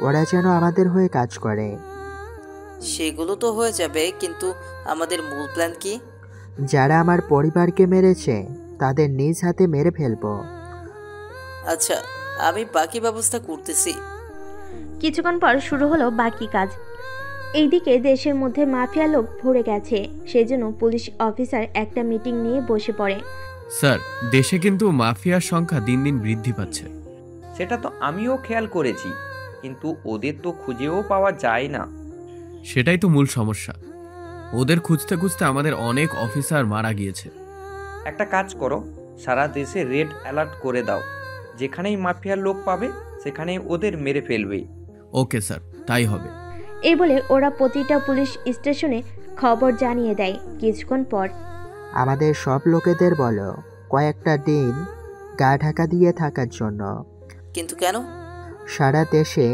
Speaker 3: ওরা যেন আমাদের হয়ে কাজ করে।
Speaker 5: সেগুলো তো হয়ে যাবে, কিন্তু আমাদের মূল প্ল্যান কি?
Speaker 3: যারা আমার পরিবারকে মেরেছে তাদের নিজ হাতে মেরে ফেলবো।
Speaker 5: আচ্ছা, আমি বাকি ব্যবস্থা করতেছি।
Speaker 4: কিছুক্ষণ পর শুরু হলো বাকি কাজ। এইদিকে দেশের মধ্যে মাফিয়া লোক ভরে গেছে। সেজন্য পুলিশ অফিসার একটা মিটিং নিয়ে বসে পড়ে।
Speaker 7: স্যার, দেশে কিন্তু মাফিয়ার সংখ্যা দিন দিন বৃদ্ধি পাচ্ছে।
Speaker 2: সেটা তো আমিও খেয়াল করেছি, কিন্তু ওদের তো খুঁজেও পাওয়া যায় না।
Speaker 7: সেটাই তো মূল সমস্যা। ওদের খুঁজতে খুঁজতে আমাদের অনেক অফিসার মারা গিয়েছে।
Speaker 2: একটা কাজ করো, সারা দেশে রেড অ্যালার্ট করে দাও। যেখানেই মাফিয়ার লোক পাবে সেখানেই ওদের মেরে ফেলবে।
Speaker 7: ওকে স্যার, তাই হবে।
Speaker 4: এই বলে ওরা প্রতিটা পুলিশ স্টেশনে খবর জানিয়ে দেয়। কিছুক্ষণ পর
Speaker 3: আমাদের সব লোকেদের বলো কয়েকটা দিন গা ঢাকা দিয়ে থাকার জন্য।
Speaker 5: কিন্তু কেন?
Speaker 3: সারা দেশে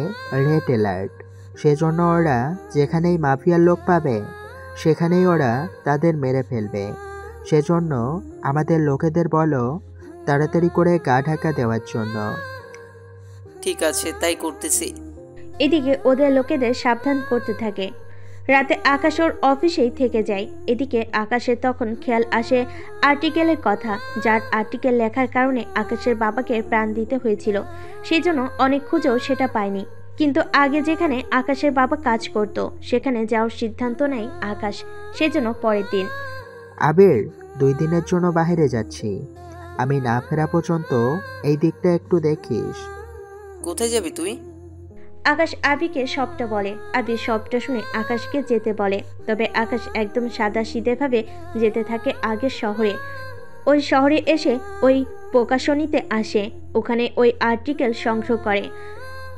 Speaker 3: রেড অ্যালার্ট, সেজন্য ওরা যেখানেই মাফিয়ার লোক পাবে সেখানেই ওরা তাদের মেরে ফেলবে। সেজন্য আমাদের লোকেদের বলো তাড়াতাড়ি করে গা ঢাকা দেওয়ার জন্য।
Speaker 5: ঠিক আছে, তাই করতেছি।
Speaker 4: এদিকে ওদের লোকেদের সাবধান করতে থাকে। রাতে আকাশ ওর অফিসেই থেকে যায়। এদিকে আকাশের তখন খেয়াল আসে আর্টিকেলের কথা, যার আর্টিকেল লেখার কারণে আকাশের বাবাকে প্রাণ দিতে হয়েছিল। সেই জন্য অনেক খুঁজেও সেটা পায়নি। কিন্তু আগে যেখানে আকাশের বাবা কাজ করত সেখানে যাওয়ার সিদ্ধান্ত নেয় আকাশ। সেজন্য পরের দিন,
Speaker 3: আবির 2 দিনের জন্য বাইরে যাচ্ছি, আমি না ফেরা পর্যন্ত এই দিকটা একটু দেখিস।
Speaker 5: কোথায় যাবি তুই?
Speaker 4: আকাশ আবিকে সবটা বলে। আবি সবটা শুনে আকাশকে যেতে বলে। তবে আকাশ একদম সাদাসিধেভাবে যেতে থাকে আগের শহরে। ওই শহরে এসে ওই প্রকাশনীতে আসে, ওখানে ওই আর্টিকেল সংগ্রহ করে।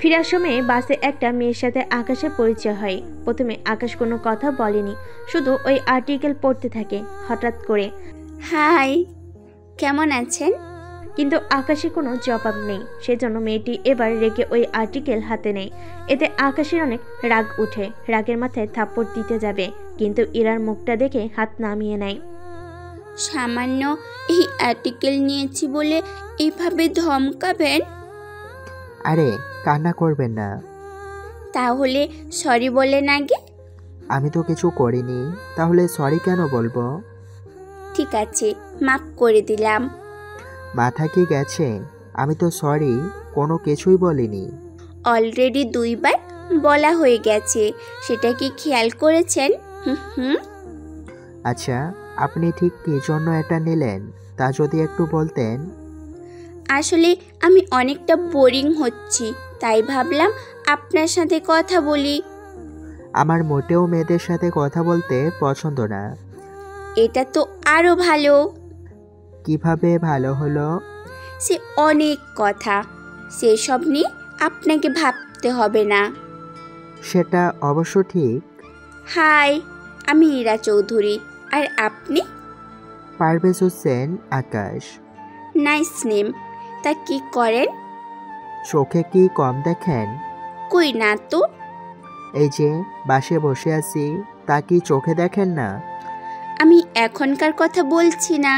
Speaker 4: ফেরার সময় বাসে একটা মেয়ের সাথে আকাশের পরিচয় হয়। প্রথমে আকাশ কোনো কথা বলেনি, শুধু ওই আর্টিকেল পড়তে থাকে। হঠাৎ করে
Speaker 1: হাই, কেমন আছেন?
Speaker 4: কিন্তু আকাশের কোনো জবাব নেই। সেজন্য মেয়েটি এবার রেগে ওই আর্টিকেল হাতে নেয়। এতে আকাশের অনেক রাগ উঠে, রাগের মাথায় থাপ্পড় দিতে যাবে, কিন্তু ইরার মুখটা দেখে হাত নামিয়ে নেয়।
Speaker 1: সামান্য এই আর্টিকেল নিয়েছি বলে এভাবে ধমকাবেন?
Speaker 3: আরে কান্না করবেন না।
Speaker 1: তাহলে সরি বলেন আগে।
Speaker 3: আমি তো কিছু করিনি, তাহলে সরি কেন বলবো?
Speaker 1: ঠিক আছে, মাফ করে দিলাম।
Speaker 3: মাথা কি গেছে? আমি তো সরি কোনো কিছুই বলিনি।
Speaker 1: অলরেডি 2 বার বলা হয়ে গেছে, সেটা কি খেয়াল করেছেন? হুম।
Speaker 3: আচ্ছা, আপনি ঠিক কী জন্য এটা নিলেন তা যদি একটু বলতেন।
Speaker 1: আসলে আমি অনেকটা বোরিং হচ্ছি, তাই ভাবলাম আপনার সাথে কথা বলি।
Speaker 3: আমার মোটেও মেয়েদের সাথে কথা বলতে পছন্দ না।
Speaker 1: এটা তো আরো ভালো।
Speaker 3: কিভাবে ভালো হলো?
Speaker 1: সে অনেক কথা, সেসব নিয়ে আপনাকে ভাবতে হবে না।
Speaker 3: সেটা অবশ্য ঠিক।
Speaker 1: হাই, আমি ইরা চৌধুরী। আর আপনি?
Speaker 3: পারভেজ হোসেন আকাশ।
Speaker 1: Nice name. তা কি করেন?
Speaker 3: চোখে কি কম দেখেন?
Speaker 1: কই না তো।
Speaker 3: এই যে বাসে বসে আছি, তা কি চোখে দেখেন না?
Speaker 1: আমি এখনকার কথা বলছি না।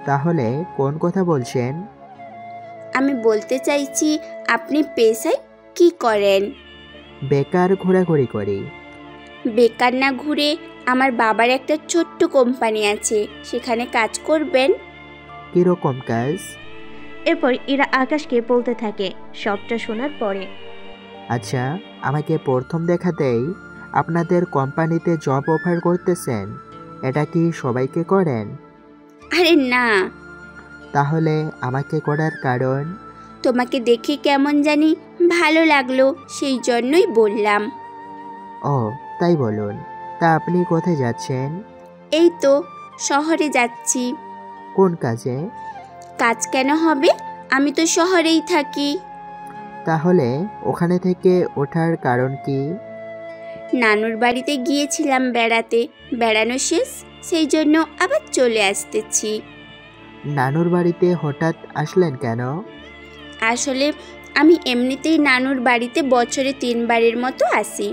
Speaker 3: তাহলে কোন কথা বলছেন?
Speaker 1: আমি বলতে চাইছি আপনি পেশায় কি করেন?
Speaker 3: বেকার ঘোরাঘুরি করি।
Speaker 1: বেকার না ঘুরে আমার বাবার একটা ছোট্ট কোম্পানি আছে, সেখানে কাজ করবেন।
Speaker 3: কিরকম কাজ?
Speaker 4: এরপর ইরা আকাশকে বলতে থাকে। সবটা শোনার পরে,
Speaker 3: আচ্ছা, আমাকে প্রথম দেখাতেই আপনাদের কোম্পানিতে জব অফার করতেছেন, এটা কি সবাইকে করেন?
Speaker 1: আরে না।
Speaker 3: তাহলে আমাকে করার কারণ?
Speaker 1: তোমাকে দেখে কেমন জানি ভালো লাগলো, সেই জন্যই বললাম।
Speaker 3: ও তাই বলুন। তা আপনি কোথায় যাচ্ছেন?
Speaker 1: এই তো শহরে যাচ্ছি।
Speaker 3: কোন কাজে?
Speaker 1: কাজ কেন হবে, আমি তো শহরেই থাকি।
Speaker 3: তাহলে ওখানে থেকে ওঠার কারণ কি?
Speaker 1: নানুর বাড়িতে গিয়েছিলাম বেড়াতে, বেড়ানো শেষ, সেই জন্য আবার চলে আসতেছি।
Speaker 3: নানুর বাড়িতে হঠাৎ আসলেন কেন?
Speaker 1: আসলে আমি এমনিতেই নানুর বাড়িতে বছরে 3 বারের মতো আসি,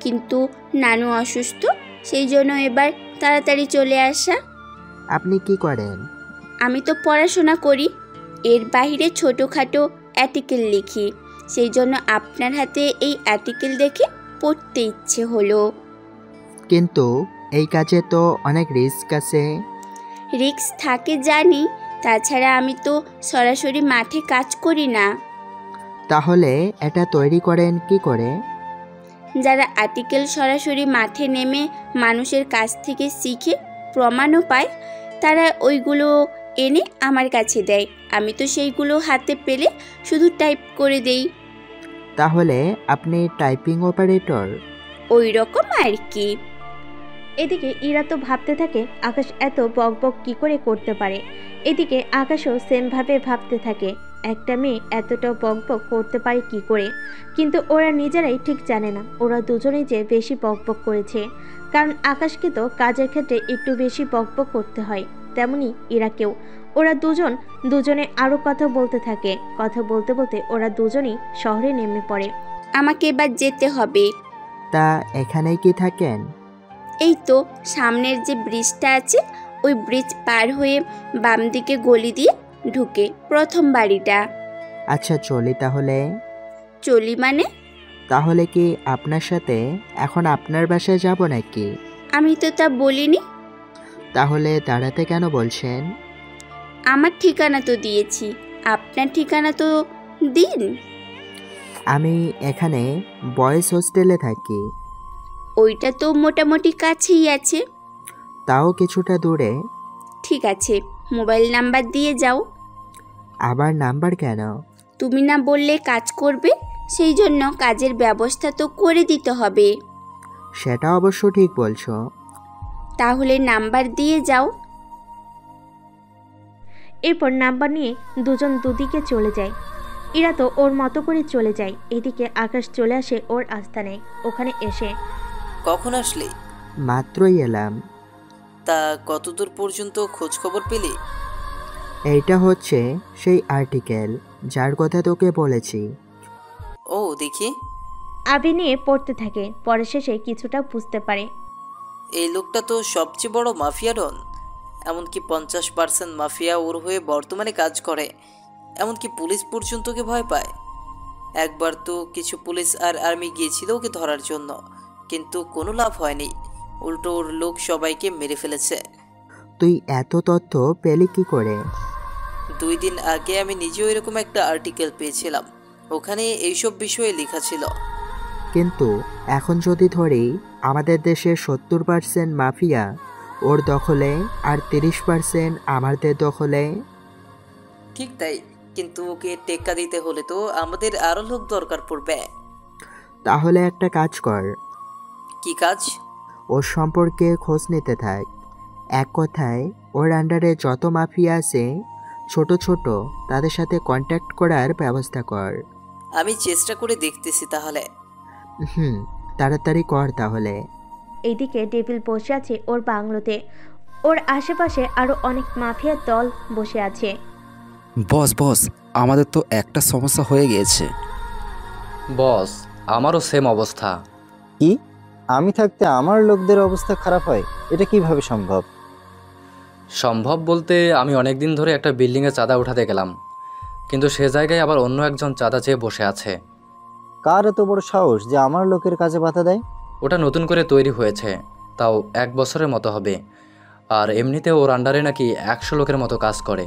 Speaker 1: কিন্তু নানু অসুস্থ, সেই জন্য এবার তাড়াতাড়ি চলে আসা।
Speaker 3: আপনি কি করেন?
Speaker 1: আমি তো পড়াশোনা করি, এর বাইরে ছোটোখাটো আর্টিকেল লিখি, সেই জন্য আপনার হাতে এই আর্টিকেল দেখে পড়তে ইচ্ছে হলো।
Speaker 3: কিন্তু এই কাজে তো অনেক রিস্ক আছে।
Speaker 1: রিস্ক থাকে জানি, তাছাড়া আমি তো সরাসরি মাঠে কাজ করি না।
Speaker 3: তাহলে এটা তৈরি করেন কি করে?
Speaker 1: যারা আর্টিকেল সরাসরি মাঠে নেমে মানুষের কাছ থেকে শিখে প্রমাণও পায়, তারা ওইগুলো এনে আমার কাছে দেয়। আমি তো সেইগুলো হাতে পেলে শুধু টাইপ করে দেই।
Speaker 3: তাহলে আপনি টাইপিং অপারেটর?
Speaker 1: ওই রকম আর কি।
Speaker 4: এদিকে ইরা তো ভাবতে থাকে আকাশ এত বকবক কি করে করতে পারে। এদিকে আকাশও সেমভাবে ভাবতে থাকে একটা মেয়ে এতটা বকবক করতে পারে কি করে। কিন্তু ওরা নিজেরাই ঠিক জানে না ওরা দুজনেই যে বেশি বকবক করেছে, কারণ আকাশকে তো কাজের ক্ষেত্রে একটু বেশি বকবক করতে হয়, তেমনি ইরাকেও। ওরা দুজনে আরও কথা বলতে থাকে। কথা বলতে বলতে ওরা দুজনেই শহরে নেমে পড়ে।
Speaker 1: আমাকে এবার যেতে হবে।
Speaker 3: তা এখানেই কি থাকেন?
Speaker 1: এই তো সামনের যে ব্রিজটা আছে ওই ব্রিজ পার হয়ে বাম দিকে গলি দিয়ে ঢুকে প্রথম বাড়িটা।
Speaker 3: আচ্ছা চলি তাহলে।
Speaker 1: চলি মানে?
Speaker 3: তাহলে কি আপনার সাথে এখন আপনার বাসায় যাব নাকি?
Speaker 1: আমি তো তা বলিনি।
Speaker 3: তাহলে দাঁড়াতে কেন বলছেন?
Speaker 1: আমার ঠিকানা তো দিয়েছি, আপনার ঠিকানা তো দিন।
Speaker 3: আমি এখানে বয়েজ হোস্টেলে থাকি।
Speaker 1: ওইটা তো মোটামুটি কাছেই আছে।
Speaker 3: তাও কিছুটা দূরে।
Speaker 1: ঠিক আছে, মোবাইল নাম্বার দিয়ে যাও।
Speaker 3: আবার নাম্বার কেন?
Speaker 1: তুমি না বললে কাজ করবে, সেই জন্য কাজের ব্যবস্থা তো করে দিতে হবে।
Speaker 3: সেটা অবশ্য ঠিক বলছো।
Speaker 1: তাহলে নাম্বার দিয়ে যাও।
Speaker 4: এরপর নাম্বার নিয়ে দুজন দুদিকে চলে যায়। ইরা তো ওর মতো করে চলে যায়। এদিকে আকাশ চলে আসে ওর আস্তানে। ওখানে এসে,
Speaker 5: কখন আসলি?
Speaker 3: মাত্রই এলাম।
Speaker 5: তা কতদূর পর্যন্ত খোঁজ খবর পেলি?
Speaker 3: এইটা হচ্ছে সেই আর্টিকেল যার কথা তোকে বলেছি।
Speaker 5: ও দেখি।
Speaker 4: আবি নিয়ে পড়তে থাকে। পরে শেষে কিছুটা বুঝতে পারে।
Speaker 5: এই লোকটা তো সবচেয়ে বড় মাফিয়া ডন। এমনকি 50% মাফিয়া ওর হয়ে বর্তমানে কাজ করে। এমনকি পুলিশ পর্যন্ত ওকে ভয় পায়। একবার তো কিছু পুলিশ আর আর্মি গিয়েছিল ওকে ধরার জন্য, কিন্তু কোনো লাভ হয়নি। উল্টো ওর লোক সবাইকে মেরে ফেলেছে।
Speaker 3: তুই এত তথ্য পেলি কি করে?
Speaker 5: 2 দিন আগে আমি নিজেও এরকম একটা আর্টিকেল পেয়েছিলাম, ওখানে এইসব বিষয়ে লেখা ছিল।
Speaker 3: কিন্তু এখন যদি ধরি আমাদের দেশের 70% মাফিয়া ওর দখলে আর 30% আমাদের দখলে।
Speaker 5: ঠিক তাই, কিন্তু ওকে টেক্কা দিতে হলে তো আমাদের আরো লোক দরকার পড়বে।
Speaker 3: তাহলে একটা কাজ কর।
Speaker 5: কি কাজ?
Speaker 3: ওর সম্পর্কে খোঁজ নিতে থাক। এক কথায় ওর আন্ডারে যত মাফিয়া আছে ছোট ছোট, তাদের সাথে কন্ট্যাক্ট করার ব্যবস্থা কর।
Speaker 5: আমি চেষ্টা করে দেখতেছি তাহলে।
Speaker 3: তাড়াতাড়ি কর তাহলে।
Speaker 4: এইদিকে ডেভিল বসে আছে ওর বাংলোতে। ওর আশেপাশে আরো অনেক মাফিয়ার দল বসে আছে।
Speaker 14: বস বস, আমাদের তো একটা সমস্যা হয়ে গিয়েছে।
Speaker 15: বস, আমারও সেম অবস্থা।
Speaker 16: কি? আমি থাকতে আমার লোকদের অবস্থা খারাপ হয়? এটা কিভাবে সম্ভব?
Speaker 15: সম্ভব বলতে, আমি অনেক দিন ধরে একটা বিল্ডিংয়ে চাঁদা উঠাতে গেলাম, কিন্তু সে জায়গায় আবার অন্য একজন চাঁদা চেয়ে বসে আছে।
Speaker 16: কার এত বড় সাহস যে আমার লোকের কাজে বাধা দেয়?
Speaker 15: ওটা নতুন করে তৈরি হয়েছে, তাও 1 বছরের মতো হবে। আর এমনিতে ওর আন্ডারে নাকি 100 লোকের মতো কাজ করে।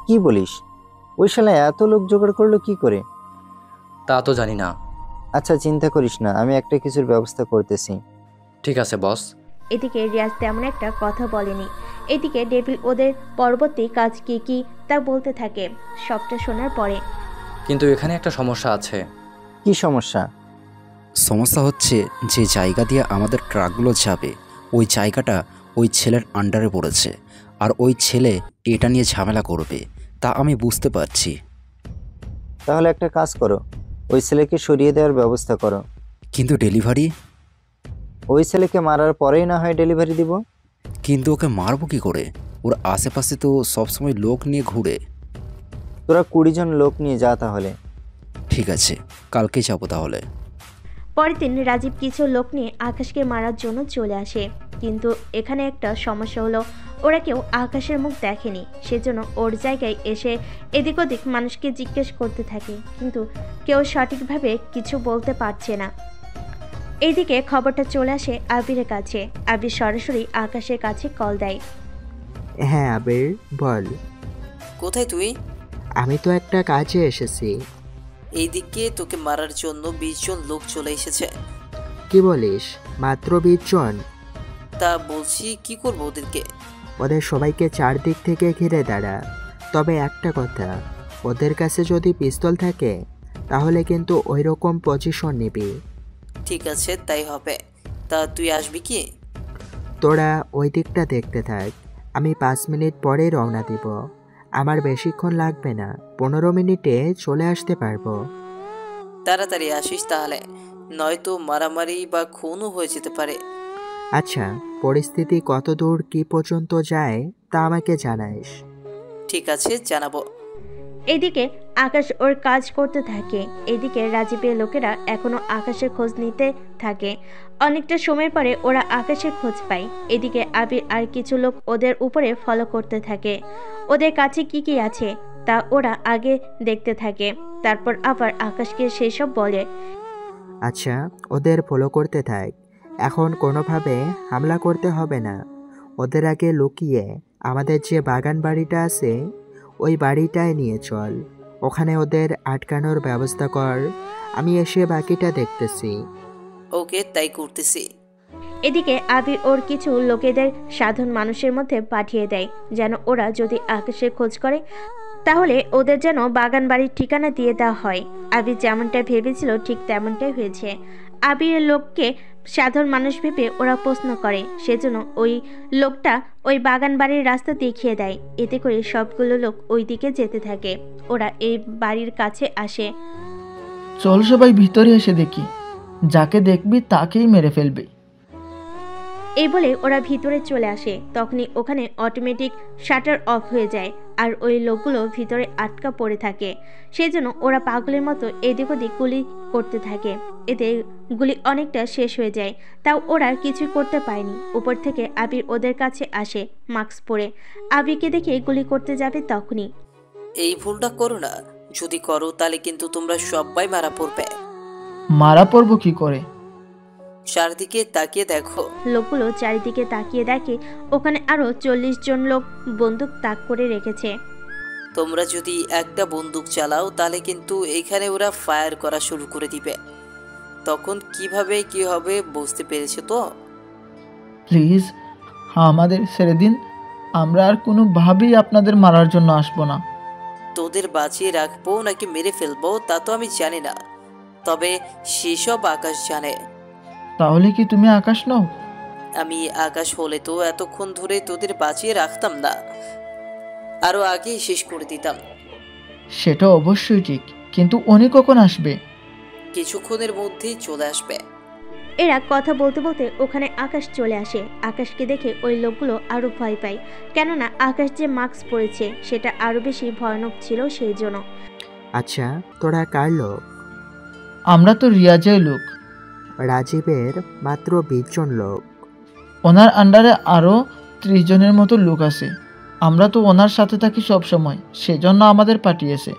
Speaker 16: কি বলিস? ওই শালা এত লোক জোগাড় করলো কি করে?
Speaker 15: তা তো জানি না।
Speaker 16: আচ্ছা চিন্তা করিস না, আমি একটা কিছুর ব্যবস্থা করতেছি।
Speaker 15: ঠিক আছে বস।
Speaker 4: এদিকে রিয়াজ তেমন একটা কথা বলেনি। এদিকে ডেভিল ওদের পরবর্তী কাজ কি কি তা বলতে থাকে। সবটা শোনার পরে,
Speaker 15: কিন্তু এখানে একটা সমস্যা আছে।
Speaker 16: কি সমস্যা?
Speaker 14: সমস্যা হচ্ছে যে জায়গা দিয়ে আমাদের ট্রাকগুলো যাবে, ওই জায়গাটা ওই ছেলের আন্ডারে পড়েছে, আর ওই ছেলে এটা নিয়ে ঝামেলা করবে, তা আমি বুঝতে পারছি।
Speaker 16: তাহলে একটা কাজ করো, ওই ছেলেকে সরিয়ে দেওয়ার ব্যবস্থা করো।
Speaker 14: কিন্তু ডেলিভারি?
Speaker 16: ওই ছেলেকে মারার পরেই না হয় ডেলিভারি দিব।
Speaker 14: কিন্তু ওকে মারবো কি করে? ওর আশেপাশে তো সবসময় লোক নিয়ে ঘুরে।
Speaker 16: তোরা 20 জন লোক নিয়ে যা তাহলে।
Speaker 14: ঠিক আছে, কালকে যাবো তাহলে।
Speaker 4: পরের দিন রাজীব কিছু লোক নিয়ে আকাশকে মারার জন্য চলে আসে। কিন্তু এখানে একটা সমস্যা হলো, ওরা কেউ আকাশের মুখ দেখেনি। সেজন্য ওর জায়গায় এসে এদিক ওদিক মানুষকে জিজ্ঞেস করতে থাকে, কিন্তু কেউ সঠিকভাবে কিছু বলতে পারছে না। এইদিকে খবরটা চলে আসে আবিরের কাছে। আবির সরাসরি আকাশের কাছে কল দেয়।
Speaker 3: হ্যাঁ আবির, বল।
Speaker 5: কোথায় তুই?
Speaker 3: আমি তো একটা কাজে এসেছি।
Speaker 5: এইদিকে তোকে মারার জন্য 20 জন লোক চলে এসেছে।
Speaker 3: কি বলিস? মাত্র 20 জন?
Speaker 5: তা বলছি কি করবো ওদেরকে?
Speaker 3: ওদের সবাইকে চারদিক থেকে ঘিরে দাঁড়া। তবে একটা কথা, ওদের কাছে যদি পিস্তল থাকে তাহলে কিন্তু ওই রকম পজিশন নিবি।
Speaker 5: ঠিক আছে, তাই হবে। তা তুই আসবি কি?
Speaker 3: তোরা ওই দিকটা দেখতে থাক, আমি 5 মিনিট পরে রওনা দিব। আমার বেশিক্ষণ লাগবে না, 15 মিনিটে চলে আসতে পারবো।
Speaker 5: তাড়াতাড়ি আসিস তাহলে, নয়তো মারামারি বা খুনও হয়ে যেতে পারে।
Speaker 3: আচ্ছা, পরিস্থিতি কত দূর কি পর্যন্ত যায় তা আমাকে জানাইস।
Speaker 5: ঠিক আছে, জানাবো।
Speaker 4: এদিকে আকাশ ওর কাজ করতে থাকে। এদিকে রাজীবের লোকেরা এখনো আকাশের খোঁজ নিতে থাকে। অনেকটা সময় পরে ওরা আকাশের খোঁজ পায়। এদিকে আবির আর কিছু লোক ওদের উপরে ফলো করতে থাকে। ওদের কাছে কি কি আছে তা ওরা আগে দেখতে থাকে, তারপর আবার আকাশকে সেসব বলে।
Speaker 3: আচ্ছা, ওদের ফলো করতে থাক। এখন কোনোভাবে হামলা করতে হবে না। ওদের আগে লুকিয়ে আমাদের যে বাগান বাড়িটা আছে ওই বাড়িটায় নিয়ে চল। ওখানে ওদের আটকানোর ব্যবস্থা কর। আমি এসে বাকিটা দেখতেছি।
Speaker 5: ওকে, তাই করতেছি।
Speaker 4: এদিকে আবির ওর কিছু লোকেদের সাধারণ মানুষের মধ্যে পাঠিয়ে দেয়, যেন ওরা যদি আকাশের খোঁজ করে তাহলে ওদের যেন বাগান বাড়ির ঠিকানা দিয়ে দেওয়া হয়। আবির যেমনটা ভেবেছিল ঠিক তেমনটাই হয়েছে। আবিরের লোককে সাধারণ মানুষ ভেবে ওরা প্রশ্ন করে, সেজন্য ওই লোকটা ওই বাগান বাড়ির রাস্তা দেখিয়ে দেয়। এতে করে সবগুলো লোক ওই দিকে যেতে থাকে। ওরা এই বাড়ির কাছে আসে।
Speaker 17: চল সবাই ভিতরে এসে দেখি, যাকে দেখবি তাকেই মেরে ফেলবে।
Speaker 4: এই বলে ওরা ভিতরে চলে আসে। তখনই ওখানে অটোমেটিক শাটার অফ হয়ে যায় আর ওই লোকগুলো ভিতরে আটকা পড়ে থাকে। সেজন্য ওরা পাগলের মতো এদিক ওদিক গুলি করতে থাকে। এতে গুলি অনেকটা শেষ হয়ে যায়, তাও ওরা কিছু করতে পারেনি। উপর থেকে আবির ওদের কাছে আসে মাস্ক পরে। আবিরকে দেখে গুলি করতে যাবে তখনই,
Speaker 5: এই ভুলটা করো না। যদি করো তাহলে কিন্তু তোমরা সবাই মারা পড়বে।
Speaker 17: মারা পড়বো কি করে?
Speaker 5: চারদিকে তাকিয়ে দেখো।
Speaker 4: লোকগুলো চারিদিকে তাকিয়ে দেখে ওখানে আরো 40 জন লোক বন্দুক তাক করে রেখেছে।
Speaker 5: তোমরা যদি একটা বন্দুক চালাও তাহলে কিন্তু এখানে ওরা ফায়ার করা শুরু করে দিবে। তখন কিভাবে কি হবে বুঝতে পেরেছো তো?
Speaker 17: প্লিজ আমাদের ছেড়ে দিন, আমরা আর কোনোভাবেই আপনাদের মারার জন্য আসবো না।
Speaker 5: তোদের বাঁচিয়ে রাখবো নাকি মেরে ফেলবো তা তো আমি জানি না, তবে সেসব আকাশ জানে।
Speaker 17: তাহলে কি তুমি আকাশ নও?
Speaker 5: আমি আকাশ হলে তো এতক্ষণ ধরে তোদের বাঁচিয়ে রাখতাম না, আরো আগেই শেষ করে দিতাম।
Speaker 17: সেটা অবশ্যই ঠিক, কিন্তু উনি কখন আসবে?
Speaker 5: কিছুক্ষণের মধ্যেই চলে আসবে।
Speaker 4: এরা কথা বলতে বলতে ওখানে আকাশ চলে আসে। আকাশকে দেখে ওই লোকগুলো আরো ভয় পায়, কেননা আকাশ যে মাস্ক পরেছে সেটা আরো বেশি ভয়ানক ছিল সেই জন্য।
Speaker 3: আচ্ছা, তোরা কার লোক?
Speaker 17: আমরা তো রিয়াজের লোক।
Speaker 3: রাজীবের মাত্র 20 জন লোক।
Speaker 17: ওনার আন্ডারে আরো 30 জনের মতো লোক আছে। আমরা তো ওনার সাথে থাকি সব সময়, সেজন্য আমাদের পাঠিয়েছে।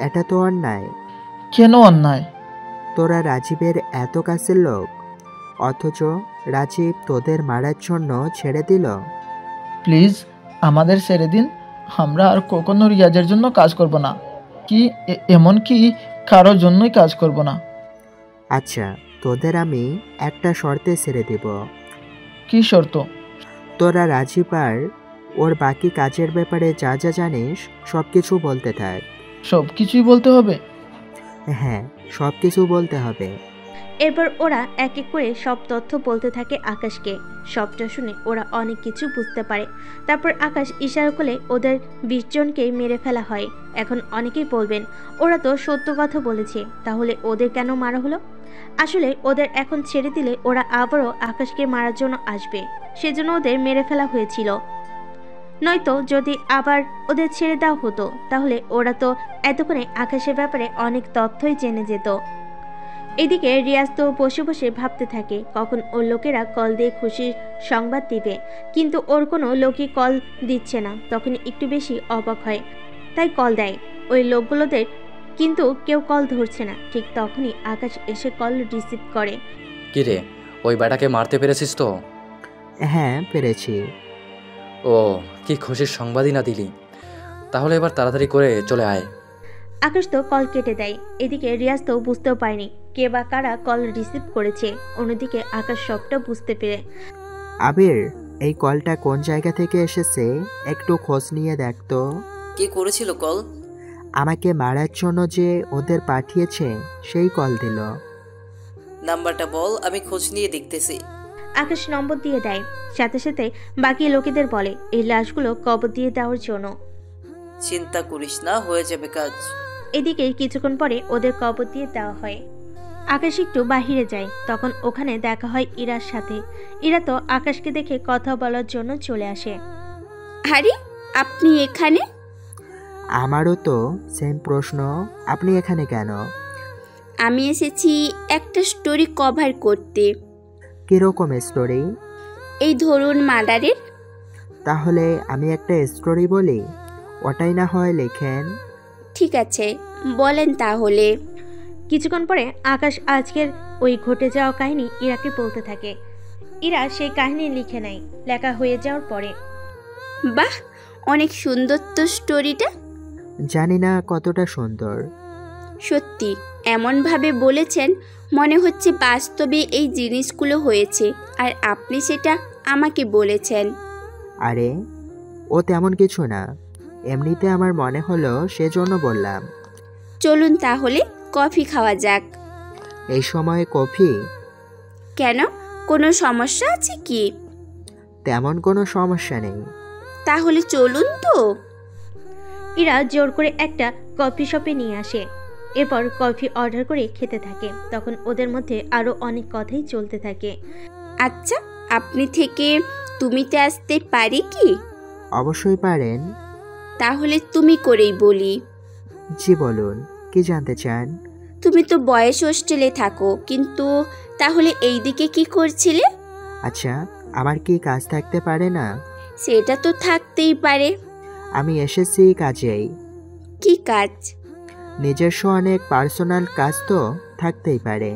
Speaker 3: এটা তো অন্যায়।
Speaker 17: কেন অন্যায়?
Speaker 3: তোরা রাজীবের এত কাছের লোক, অথচ রাজীব তোদের মারার জন্য ছেড়ে দিল।
Speaker 17: প্লিজ আমাদের ছেড়ে দিন, আমরা আর কখনো রিয়াজের জন্য কাজ করব না, কি এমনকি কারোর জন্যই কাজ করব না।
Speaker 3: আচ্ছা, তোদের আমি একটা শর্তে ছেড়ে দেব।
Speaker 17: কি শর্ত?
Speaker 3: তোরা রাজীব আর ওর বাকি কাজের ব্যাপারে যা যা জানিস সব কিছু বলতে থাক।
Speaker 17: সব কিছুই বলতে হবে?
Speaker 3: হ্যাঁ, সব কিছু বলতে হবে।
Speaker 4: এরপর ওরা এক এক করে সব তথ্য বলতে থাকে আকাশকে। সবটা শুনে ওরা অনেক কিছু বুঝতে পারে। তারপর আকাশ ইশারা করে ওদের 20 জনকে মেরে ফেলা হয়। এখন অনেকেই বলবেন, ওরা তো সত্য কথা বলেছে, তাহলে ওদের কেন মারা হলো? আসলে ওদের এখন ছেড়ে দিলে ওরা আবারও আকাশকে মারার জন্য আসবে, সেজন্য ওদের মেরে ফেলা হয়েছিল। নয়তো যদি আবার ওদের ছেড়ে দেওয়া হতো তাহলে ওরা তো এতক্ষণে আকাশের ব্যাপারে অনেক তথ্যই জেনে যেত। এদিকে রিয়াজ তো বসে বসে ভাবতে থাকে কখন ওর লোকেরা কল দিয়ে খুশির সংবাদ দিবে, কিন্তু ওর কোনো লোকই কল দিচ্ছে না। তখন একটু বেশি অবাক হয়, তাই কল দেয় ওই লোকগুলোদের, কিন্তু কেউ কল ধরছে না। ঠিক তখনই আকাশ এসে কল রিসিভ করে।
Speaker 15: কি রে, ওই বেটাকে মারতে পেরেছিস তো?
Speaker 3: হ্যাঁ, পেরেছি।
Speaker 15: ও, কি খুশির সংবাদই না দিলি। তাহলে এবার তাড়াতাড়ি করে চলে আয়।
Speaker 4: আকাশ তো কল কেটে দেয়। এদিকে রিয়াজ তো বুঝতেও পারেনি কে বা কারা কল রিসিভ করেছে। অন্যদিকে আকাশ সবটা বুঝতে পেরে,
Speaker 3: আবির, এই কলটা কোন জায়গা থেকে এসেছে একটু খোঁজ নিয়ে দেখতো।
Speaker 5: কে করেছিল কল?
Speaker 3: আমাকে মারার জন্য যে ওদের পাঠিয়েছে সেই কল দিল।
Speaker 5: নাম্বারটা বল, আমি খোঁজ নিয়ে দেখতেছি।
Speaker 4: আকাশ নম্বর দিয়ে দেয়, সাথে সাথে বাকি লোকেদের বলে এই লাশগুলো কবর দিয়ে দেওয়ার জন্য।
Speaker 5: চিন্তা করিস না, হয়ে যাবে কাজ।
Speaker 4: এদিকে কিছুক্ষণ পরে ওদের কবর দিয়ে দেওয়া হয়। আকাশ একটু বাহিরে যায়, তখন ওখানে দেখা হয় ইরার সাথে। ইরা তো আকাশকে দেখে কথা বলার জন্য চলে আসে।
Speaker 1: আরে, আপনি এখানে?
Speaker 3: আমারও তো সেম প্রশ্ন। আপনি এখানে কেন?
Speaker 1: আমি এসেছি একটা স্টোরি কভার করতে।
Speaker 3: কীরকম স্টোরি?
Speaker 1: এই ধরুন মার্ডারের।
Speaker 3: তাহলে আমি একটা স্টোরি বলি, ওটাই না হয় লেখেন।
Speaker 1: ঠিক আছে, বলেন তাহলে।
Speaker 4: কিছুক্ষণ পরে আকাশ আজকের ওই ঘটে যাওয়া কাহিনী ইরাকে বলতে থাকে। ইরা সেই কাহিনী লিখে নেয় লেখা হয়ে যাওয়ার পরে।
Speaker 1: বাহ, অনেক সুন্দর তো স্টোরিটা।
Speaker 3: জানি না কতটা সুন্দর।
Speaker 1: সত্যি এমনভাবে বলেছেন মনে হচ্ছে বাস্তবে এই জিনিসগুলো হয়েছে, আর আপনি সেটা আমাকে বলেছেন।
Speaker 3: আরে ও তেমন কিছু না, এমনিতে আমার মনে হলো সেজন্য বললাম।
Speaker 1: চলুন তাহলে কফি খাওয়া যাক।
Speaker 3: এই সময় কফি?
Speaker 1: কেন, কোনো সমস্যা আছে কি?
Speaker 3: তেমন কোনো সমস্যা নেই।
Speaker 1: তাহলে চলুন তো।
Speaker 4: ইরা জোর করে একটা কফি শপে নিয়ে আসে। এরপর কফি অর্ডার করে খেতে থাকে। তখন ওদের মধ্যে আরও অনেক কথাই চলতে থাকে।
Speaker 1: আচ্ছা, আপনি থেকে তুমিতে আসতে পারি কি?
Speaker 3: অবশ্যই পারেন।
Speaker 1: তাহলে তুমি করেই বলি।
Speaker 3: জি বলুন, কি জানতে চান?
Speaker 1: তুমি তো বয়েজ হোস্টেলে থাকো, কিন্তু তাহলে এই দিকে কি করছিলে?
Speaker 3: আচ্ছা, আমার কি কাজ থাকতে পারে না?
Speaker 1: সেটা তো থাকতেই পারে।
Speaker 3: আমি এসেছি কাজেই।
Speaker 1: কি কাজ?
Speaker 3: নিজস্ব অনেক পার্সোনাল কাজ তো থাকতেই পারে।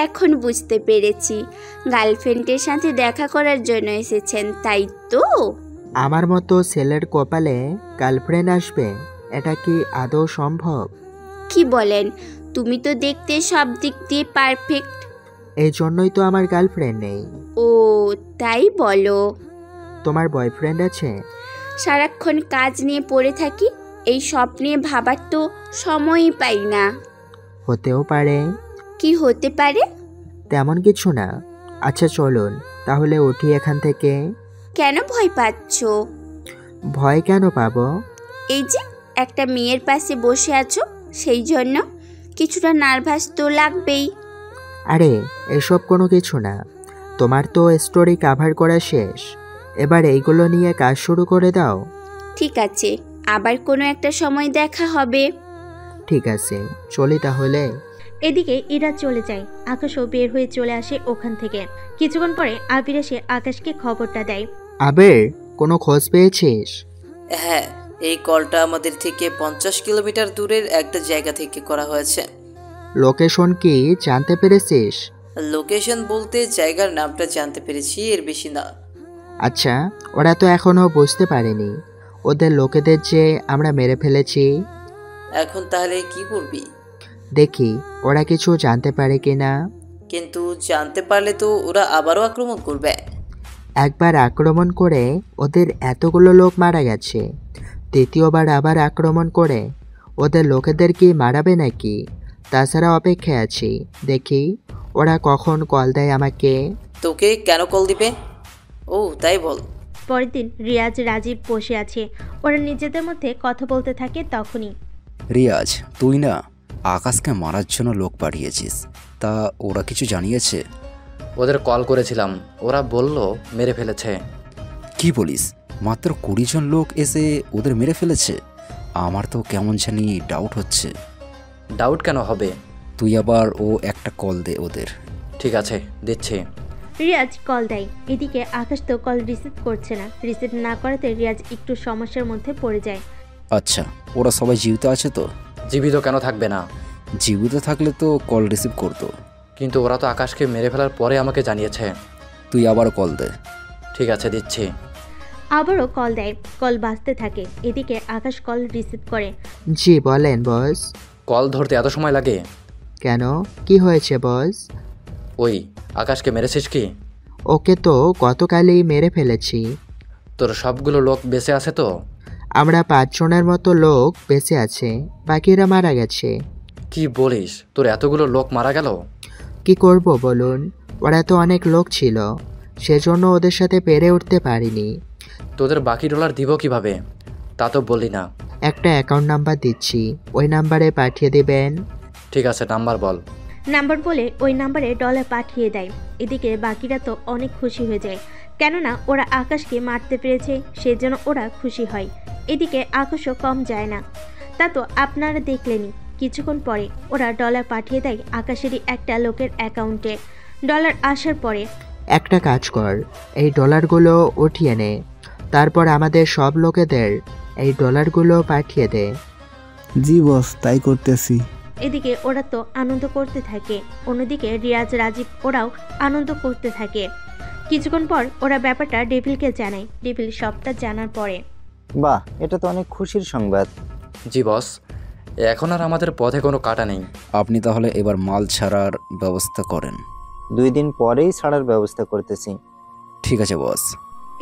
Speaker 1: এখন বুঝতে পেরেছি, গার্লফ্রেন্ডের সাথে দেখা করার জন্য এসেছেন, তাই তো?
Speaker 3: আমার মতো ছেলের কপালে গার্লফ্রেন্ড আসবে, এটা কি আদৌ সম্ভব?
Speaker 1: কি বলেন? তুমি তো দেখতে সব দিক দিয়ে পারফেক্ট।
Speaker 3: এই জন্যই তো আমার গার্লফ্রেন্ড নেই।
Speaker 1: ও তাই বলো?
Speaker 3: তোমার বয়ফ্রেন্ড আছে?
Speaker 1: সারাক্ষণ কাজ নিয়ে পড়ে থাকি, এই সব নিয়ে ভাবার তো সময়ই পাই না।
Speaker 3: হতেও পারে।
Speaker 1: কি হতে পারে?
Speaker 3: তেমন কিছু না। আচ্ছা চলুন তাহলে উঠি এখান থেকে।
Speaker 1: কেন ভয় পাচ্ছ?
Speaker 3: ভয় কেন পাবো?
Speaker 1: এই যে একটা মেয়ের পাশে বসে আছো, সেই জন্য কিছুটা নার্ভাস তো লাগবেই।
Speaker 3: আরে এসব কোনো কিছু না, তোমার তো স্টোরি কভার করা শেষ, এবার এইগুলো নিয়ে কাজ শুরু করে দাও।
Speaker 1: ঠিক আছে, আবার কোনো একটা সময় দেখা হবে।
Speaker 3: ঠিক আছে, চলি তাহলে।
Speaker 4: এদিকে ইরা চলে যায়। আকাশও বের হয়ে চলে আসে ওখান থেকে। কিছুক্ষণ পরে আবির এসে আকাশকে খবরটা দেয়।
Speaker 3: আবির, কোনো খোঁজ পেয়েছিস?
Speaker 5: হ্যাঁ, এই কলটা আমাদের থেকে 50 কিলোমিটার দূরের একটা জায়গা থেকে করা হয়েছে।
Speaker 3: লোকেশন কি জানতে পেরেছিস?
Speaker 5: লোকেশন বলতে জায়গার নামটা জানতে পেরেছি, এর বেশি না।
Speaker 3: আচ্ছা, ওরা তো এখনো বুঝতে পারেনি ওদের লোকেদের যে আমরা মেরে ফেলেছি।
Speaker 5: এখন তাহলে কি করবি?
Speaker 3: দেখি ওরা কিছু জানতে পারে কিনা।
Speaker 5: কিন্তু জানতে পারলে তো ওরা আবারও আক্রমণ করবে।
Speaker 3: একবার আক্রমণ করে ওদের এতগুলো লোক মারা গেছে, দ্বিতীয়বার আবার আক্রমণ করে ওদের লোকেদের কি মারাবে নাকি? তাছাড়া অপেক্ষায় আছি, দেখি ওরা কখন কল দেয় আমাকে।
Speaker 5: তোকে কেন কল দিবে? ও তাই বল।
Speaker 4: পরের দিন রিয়াজ রাজীব বসে আছে। ওরা নিজেদের মধ্যে কথা বলতে থাকে। তখনই
Speaker 14: রিয়াজ, তুই না আকাশকে মারার জন্য লোক পাঠিয়েছিস, তা ওরা কিছু জানিয়েছে?
Speaker 15: ওদের কল করেছিলাম, ওরা বলল মেরে ফেলেছে।
Speaker 14: কি বলিস? মাত্র 20 জন লোক এসে ওদের মেরে ফেলেছে? আমার তো কেমন জানি ডাউট হচ্ছে।
Speaker 15: ডাউট কেন হবে?
Speaker 14: তুই আবার একটা কল দে ওদের।
Speaker 15: ঠিক আছে, দিচ্ছি।
Speaker 4: রিয়াজ কল দেয়। এদিকে আকাশ তো কল রিসিভ করছে না। রিসিভ না করাতে রিয়াজ একটু সমস্যার মধ্যে পড়ে যায়।
Speaker 14: আচ্ছা, ওরা সবাই জীবিত আছে তো?
Speaker 15: জীবিত কেন থাকবে না?
Speaker 14: জীবিত থাকলে তো কল রিসিভ করতো।
Speaker 15: কিন্তু ওরা তো আকাশকে মেরে ফেলার পরে আমাকে জানিয়েছে।
Speaker 14: তুই আবার কল দে।
Speaker 15: ঠিক আছে, দিচ্ছি।
Speaker 4: আবারও কল দেয়। কল বাজতে থাকে। এদিকে আকাশ কল রিসিভ করে।
Speaker 3: জি বলেন বস।
Speaker 15: কল ধরতে এত সময় লাগে
Speaker 3: কেন, কি হয়েছে বস?
Speaker 15: ওই আকাশকে মেরেছিস কি?
Speaker 3: ওকে তো গতকালই মেরে ফেলেছি।
Speaker 15: তোর সবগুলো লোক বেঁচে আছে তো?
Speaker 3: আমরা 5 জনের মতো লোক বেঁচে আছে, বাকিরা মারা গেছে।
Speaker 15: কি বলিস? তোর এতগুলো লোক মারা গেল?
Speaker 3: কি করব বলুন, ওরা তো অনেক লোক ছিল, সেজন্য ওদের সাথে পেরে উঠতে পারিনি।
Speaker 15: তোদের বাকি ডলার দিব কিভাবে? তা তো বললি না।
Speaker 3: একটা অ্যাকাউন্ট নাম্বার দিচ্ছি, ওই নাম্বারে পাঠিয়ে দেবেন।
Speaker 15: ঠিক আছে, নাম্বার বল।
Speaker 4: নাম্বার বলে ওই নাম্বারে ডলার পাঠিয়ে দেয়। এদিকে বাকিরা তো অনেক খুশি হয়ে যায়, কেননা ওরা আকাশকে মারতে পেরেছে, সেজন্য ওরা খুশি হয়। এদিকে আকাশও কম যায় না। তা তো আপনারা দেখলেনই। কিছুক্ষণ পরে ওরা ডলার পাঠিয়ে দেয় আকাশেরই একটা লোকের অ্যাকাউন্টে। ডলার আসার পরে
Speaker 3: একটা কাজ কর, এই ডলারগুলো উঠিয়ে নে, তারপর আমাদের সব লোকেদের এই ডলারগুলো পাঠিয়ে দে।
Speaker 6: জি বস, তাই করতেছি।
Speaker 4: এদিকে ওরা তো আনন্দ করতে থাকে, অন্যদিকে রিয়াজ, রাজীব ওরাও আনন্দ করতে থাকে। কিছুক্ষণ পর ওরা ব্যাপারটা ডেভিলকে জানায়। ডেভিল সবটা জানার পরে
Speaker 16: বাহ, এটা তো অনেক খুশির সংবাদ।
Speaker 15: জি বস, এখন আর আমাদের পথে কোনো কাটা নেই।
Speaker 14: আপনি তাহলে এবার মাল ছাড়ার ব্যবস্থা করেন।
Speaker 16: 2 দিন পরেই ছাড়ার ব্যবস্থা করতেছি।
Speaker 14: ঠিক আছে বস।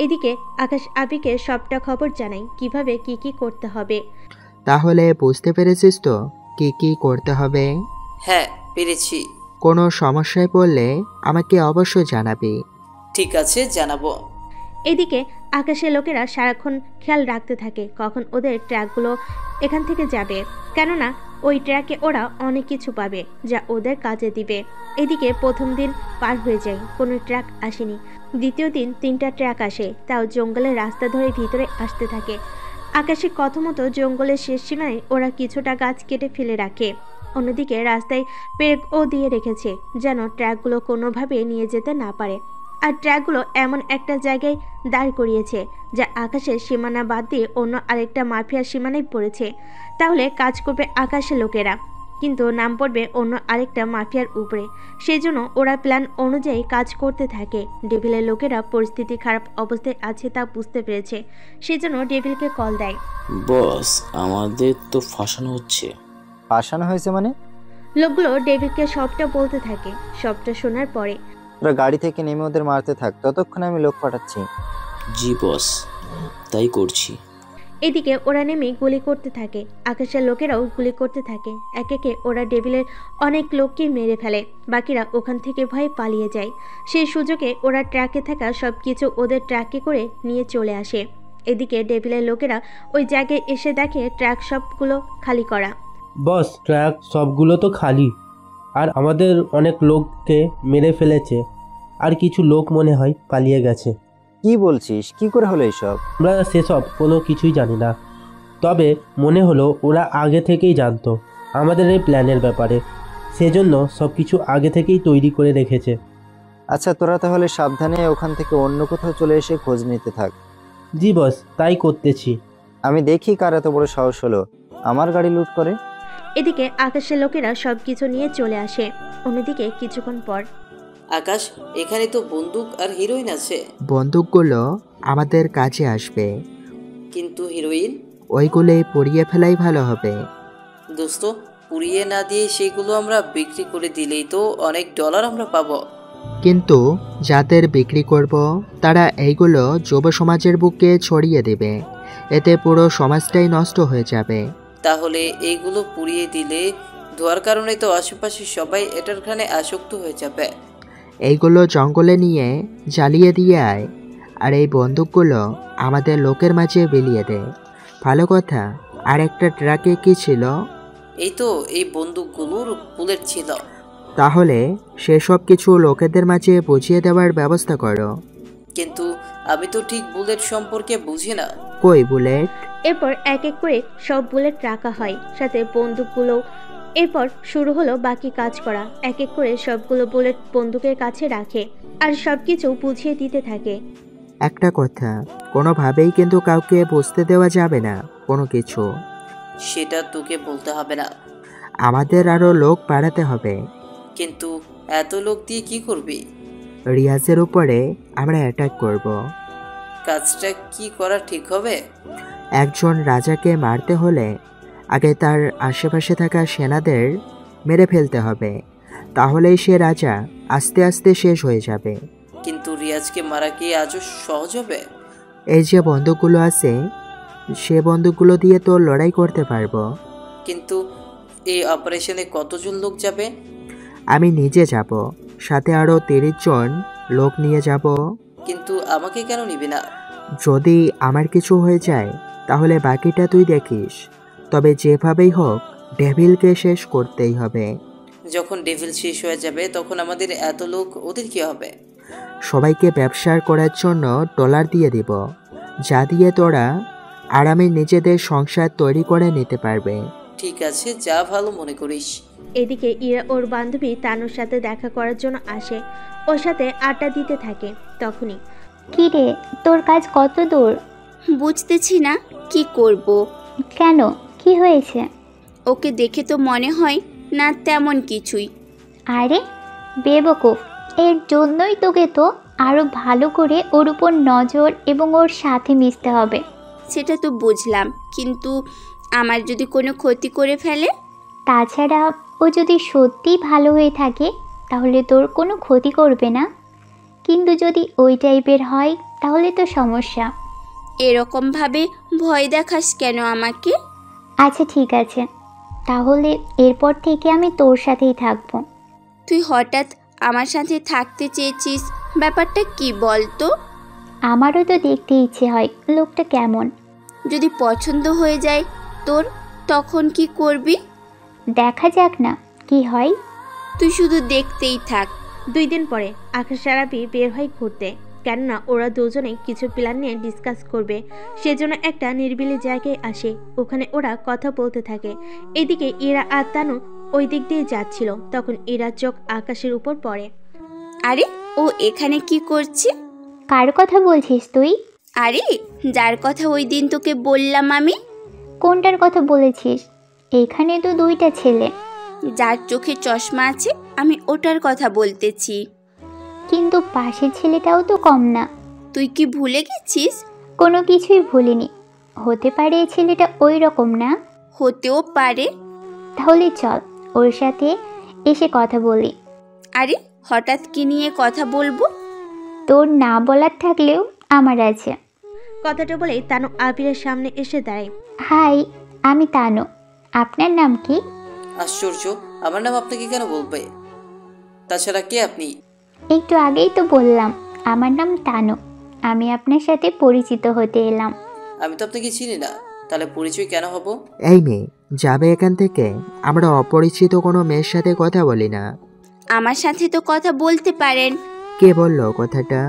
Speaker 4: এদিকে আকাশ আবিকে সবটা খবর জানায়, কিভাবে কি কি করতে হবে।
Speaker 3: তাহলে বুঝতে পেরেছিস তো কি কি করতে হবে?
Speaker 5: হ্যাঁ, পেরেছি।
Speaker 3: কোনো সমস্যায় পড়লে আমাকে অবশ্যই জানাবি।
Speaker 5: ঠিক আছে, জানাবো।
Speaker 4: এদিকে আকাশের লোকেরা সারাক্ষণ খেয়াল রাখতে থাকে কখন ওদের ট্রাকগুলো এখান থেকে যাবে, কেননা ওই ট্রাকে ওরা অনেক কিছু পাবে যা ওদের কাজে দিবে। এদিকে প্রথম দিন পার হয়ে যায়, কোনো ট্রাক আসেনি। দ্বিতীয় দিন 3টা ট্রাক আসে, তাও জঙ্গলের রাস্তা ধরে ভিতরে আসতে থাকে। আকাশের কথা মতো জঙ্গলের শেষ সীমায় ওরা কিছুটা গাছ কেটে ফেলে রাখে। অন্যদিকে রাস্তায় পেরেকও দিয়ে রেখেছে যেন ট্রাকগুলো কোনোভাবে নিয়ে যেতে না পারে। আর ট্রাকগুলো এমন একটা জায়গায় দাঁড় করিয়েছে যা আকাশের সীমানা বাদ দিয়ে অন্য আরেকটা মাফিয়ার সীমানায় পড়েছে। তাহলে কাজ করবে আকাশের লোকেরা, কিন্তু নাম পড়বে অন্য আরেকটা মাফিয়ার উপরে। সেই জন্য ওরা প্ল্যান অনুযায়ী কাজ করতে থাকে। ডেভিলের লোকেরা পরিস্থিতি খারাপ অবস্থায় আছে তা বুঝতে পেরেছে, সেই জন্য ডেভিলকে কল দেয়।
Speaker 13: বস, আমাদের তো ফাঁসানো হচ্ছে।
Speaker 16: ফাঁসানো হয়েছে মানে?
Speaker 4: লোকগুলো ডেভিলকে সবটা বলতে থাকে। সবটা শোনার পরে
Speaker 16: ওরা গাড়ি থেকে নেমে ওদের মারতে থাক, ততক্ষণে আমি লোক পাঠাচ্ছি।
Speaker 13: জি বস, তাই করছি।
Speaker 4: এদিকে ওরা নেমে গুলি করতে থাকে। আকাশের লোকেরাও গুলি করতে থাকে। একে একে ওরা ডেভিলের অনেক লোককে মেরে ফেলে। বাকিরা ওখান থেকে ভয়ে পালিয়ে যায়। সেই সুযোগে ওরা ট্রাকে থাকা সব কিছু ওদের ট্রাকে করে নিয়ে চলে আসে। এদিকে ডেভিলের লোকেরা ওই জায়গায় এসে দেখে ট্রাক সবগুলো খালি করা।
Speaker 18: বস, ট্রাক সবগুলো তো খালি, আর আমাদের অনেক লোককে মেরে ফেলেছে, আর কিছু লোক মনে হয় পালিয়ে গেছে।
Speaker 16: কি বলছিস? কি করে হলো এইসব?
Speaker 18: আমরা সেসব কোনো কিছুই জানি না, তবে মনে হলো ওরা আগে থেকেই জানতো আমাদের এই প্ল্যানের ব্যাপারে, সেজন্য সব কিছু আগে থেকেই তৈরি করে রেখেছে।
Speaker 16: আচ্ছা, তোরা তাহলে সাবধানে ওখান থেকে অন্য কোথাও চলে এসে খোঁজ নিতে থাক।
Speaker 18: জি বস, তাই করতেছি।
Speaker 16: আমি দেখি কার এত বড় সাহস হলো আমার গাড়ি লুট করে।
Speaker 4: এদিকে আকাশের লোকেরা সবকিছু নিয়ে চলে আসে। অন্যদিকে কিছুক্ষণ পর
Speaker 5: আকাশ, এখানে তো বন্দুক আর হিরোইন আছে।
Speaker 3: বন্দুকগুলো আমাদের কাজে আসবে,
Speaker 5: কিন্তু হিরোইন?
Speaker 3: ওইগুলোই পুড়িয়ে ফেলাই ভালো হবে।
Speaker 5: দোস্ত, পুড়িয়ে না দিয়ে সেগুলো আমরা বিক্রি করে দিলেই তো অনেক ডলার আমরা পাবো।
Speaker 3: কিন্তু যাদের বিক্রি করব তারা এইগুলো যুব সমাজের বুকে ছড়িয়ে দেবে, এতে পুরো সমাজটাই নষ্ট হয়ে যাবে।
Speaker 5: তাহলে এইগুলো পুড়িয়ে দিলে ধোয়ার কারণে তো আশেপাশে সবাই এটার খানে আসক্ত হয়ে যাবে।
Speaker 3: এইগুলো জঙ্গলে নিয়ে জ্বালিয়ে দিয়ে আয়, আর এই বন্দুকগুলো আমাদের লোকের মাঝে বিলিয়ে দে। ভালো কথা। আর একটা ট্রাকে কি ছিল?
Speaker 5: এই তো, এই বন্দুকগুলোর বুলেট ছিল।
Speaker 3: তাহলে সেসব কিছু লোকেদের মাঝে বুঝিয়ে দেওয়ার ব্যবস্থা করো।
Speaker 5: কিন্তু আমি তো ঠিক বুলেট সম্পর্কে বুঝি না।
Speaker 3: কই বুলেট?
Speaker 4: এরপর এক এক করে সব বুলেট রাখা হয়, সাথে বন্দুকগুলো। এরপর শুরু হলো বাকি কাজ করা। এক এক করে সবগুলো বুলেট বন্দুকের কাছে রাখে আর সবকিছু বুঝিয়ে দিতে থাকে।
Speaker 3: একটা কথা, কোনোভাবেই কিন্তু কাউকে বুঝতে দেওয়া যাবে না কোনো কিছু।
Speaker 5: সেটা তোকে বলতে হবে না।
Speaker 3: আমাদের আরো লোক বাড়াতে হবে।
Speaker 5: কিন্তু এত লোক দিয়ে কি করবি?
Speaker 3: রিয়াজের উপরে আমরা অ্যাটাক করব।
Speaker 5: কাজটা কি করা ঠিক হবে?
Speaker 3: একজন রাজাকে মারতে হলে আগে তার আশেপাশে থাকা সেনাদের মেরে ফেলতে হবে, তাহলেই সে রাজা আস্তে আস্তে শেষ হয়ে যাবে।
Speaker 5: কিন্তু রিয়াজকে মারা কি আজও সহজ হবে?
Speaker 3: এই যে বন্দুকগুলো আছে, সে বন্দুকগুলো দিয়ে তো লড়াই করতে পারবো।
Speaker 5: কিন্তু এই অপারেশনে কতজন লোক যাবে?
Speaker 3: আমি নিজে যাব, সাথে আরো 30 জন লোক নিয়ে যাব।
Speaker 5: কিন্তু আমাকে কেন নিবি না?
Speaker 3: যদি আমার কিছু হয়ে যায় তাহলে বাকিটা তুই দেখিস, তবে যেভাবেই হোক ডেভিলকে শেষ করতেই হবে।
Speaker 5: যখন ডেভিল শেষ হয়ে যাবে তখন আমাদের এত লোক, ওদের কি হবে?
Speaker 3: সবাইকে ব্যবসা করার জন্য ডলার দিয়ে দিব, যা দিয়ে তোরা আর আমি নিজেদের সংসার তৈরি করে নিতে পারবে।
Speaker 5: ঠিক আছে, যা ভালো মনে করিস।
Speaker 4: এদিকে ইরা ওর বান্ধবী তানুর সাথে দেখা করার জন্য আসে, ওর সাথে আড্ডা দিতে থাকে। তখনই,
Speaker 1: কি রে, তোর কাজ কত দূর? বুঝতেছি না কি করব। কেন, কি হয়েছে? ওকে দেখে তো মনে হয় না তেমন কিছুই। আরে বেবকুফ, এর জন্যই তোকে তো আরো ভালো করে ওর উপর নজর এবং ওর সাথে মিশতে হবে। সেটা তো বুঝলাম, কিন্তু আমার যদি কোনো ক্ষতি করে ফেলে? তাছাড়া ও যদি সত্যিই ভালো হয়ে থাকে তাহলে তোর কোনো ক্ষতি করবে না, কিন্তু যদি ওই টাইপের হয় তাহলে তো সমস্যা। এরকমভাবে ভয় দেখাস কেন আমাকে? আচ্ছা ঠিক আছে, তাহলে এরপর থেকে আমি তোর সাথেই থাকবো। তুই হঠাৎ আমার সাথে থাকতে চেয়েছিস, ব্যাপারটা কি বল তো? আমারও তো দেখতে ইচ্ছে হয় লোকটা কেমন। যদি পছন্দ হয়ে যায় তোর, তখন কি করবি? দেখা যাক না কি হয়। তুই শুধু দেখতেই থাক।
Speaker 4: 2 দিন পরে আকাশ আর আবি বের হয় ঘুরতে, কেননা ওরা দুজনেই কিছু প্ল্যান নিয়ে ডিসকাস করবে। সেজন্য একটা নিরিবিলি জায়গায় আসে, ওখানে ওরা কথা বলতে থাকে। এদিকে ইরা আর তানু ওই দিক দিয়ে যাচ্ছিল, তখন ইরার চোখ আকাশের উপর পড়ে।
Speaker 1: আরে ও এখানে কি করছে? কার কথা বলছিস তুই? আরে যার কথা ওই দিন তোকে বললাম আমি। কোনটার কথা বলেছিস? এখানে তো 2টা ছেলে। যার চোখে চশমা আছে আমি ওটার কথা বলতেছি। কিন্তু পাশের ছেলেটাও তো কম না। তুই কি ভুলে গেছিস? কোনো কিছুই ভুলিনি। হতে পারে এই ছেলেটা ওই রকম না। হতেও পারে। তাহলে চল ওর সাথে এসে কথা বলি। আরে হঠাৎ কি নিয়ে কথা বলবো? তোর না বলার থাকলেও আমার আছে।
Speaker 4: কথাটা বলে তানু আবিরের সামনে এসে দাঁড়ায়।
Speaker 1: হাই, আমি তানু। আপনার নাম কি?
Speaker 5: আশ্চর্য, আমার নাম আপনাকে কেন বলবে? তাছাড়া কে আপনি?
Speaker 1: একটু আগেই তো বললাম আমার নাম তানু। আমি আপনার সাথে পরিচিত হতে এলাম।
Speaker 5: আমি তো আপনাকে চিনি না, তাহলে পরিচয় কেন হব?
Speaker 3: এই মেয়ে, যাবে এখান থেকে। আমরা অপরিচিত কোনো মেয়ের সাথে কথা বলি না।
Speaker 1: আমার সাথে তো কথা বলতে পারেন।
Speaker 3: কে বললো কথাটা?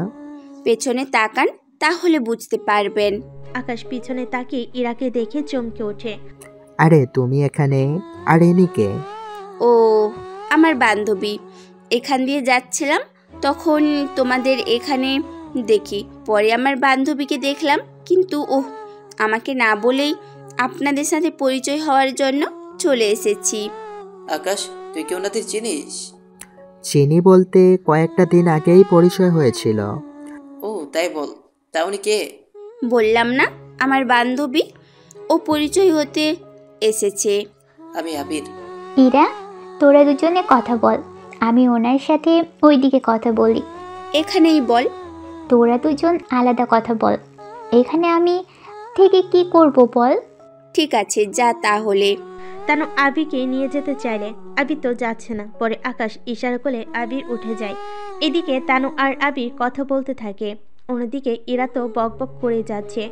Speaker 1: পেছনে তাকান, তাহলে বুঝতে পারবেন।
Speaker 4: আকাশ পিছনে তাকিয়ে ইরাকে দেখে চমকে ওঠে।
Speaker 3: আরে তুমি এখানে? আর ইনি কে?
Speaker 1: ও আমার বান্ধবী। এখান দিয়ে যাচ্ছিলাম, তখন তোমাদের এখানে দেখি। পরে আমার বান্ধবীকে দেখলাম, কিন্তু ওহ, আমাকে না বলেই আপনাদের সাথে পরিচয় হওয়ার জন্য চলে এসেছি।
Speaker 5: আকাশ, তুই কি ওনাদের চিনিস?
Speaker 3: চিনি বলতে কয়েকটা দিন আগেই পরিচয় হয়েছিল।
Speaker 5: ও তাই বল, তা উনি কে?
Speaker 1: বললাম না আমার বান্ধবী, ও পরিচয় হতে এসেছে।
Speaker 5: আমি আবির।
Speaker 1: ইরা, তোরা দুজনে কথা বল, আমি ওনার সাথে ওইদিকে কথা বলি। এখানেই বল। তোরা দুজন আলাদা কথা বল। এখানে আমি থেকে কি করব বল? ঠিক আছে, যা তাহলে।
Speaker 4: তানু আবিকে নিয়ে যেতে চাইলে আবি তো যাচ্ছে না। পরে আকাশ ইশারা করে আবির উঠে যায়। এদিকে তানু আর আবির কথা বলতে থাকে, অন্যদিকে ইরা তো বকবক করে যাচ্ছে।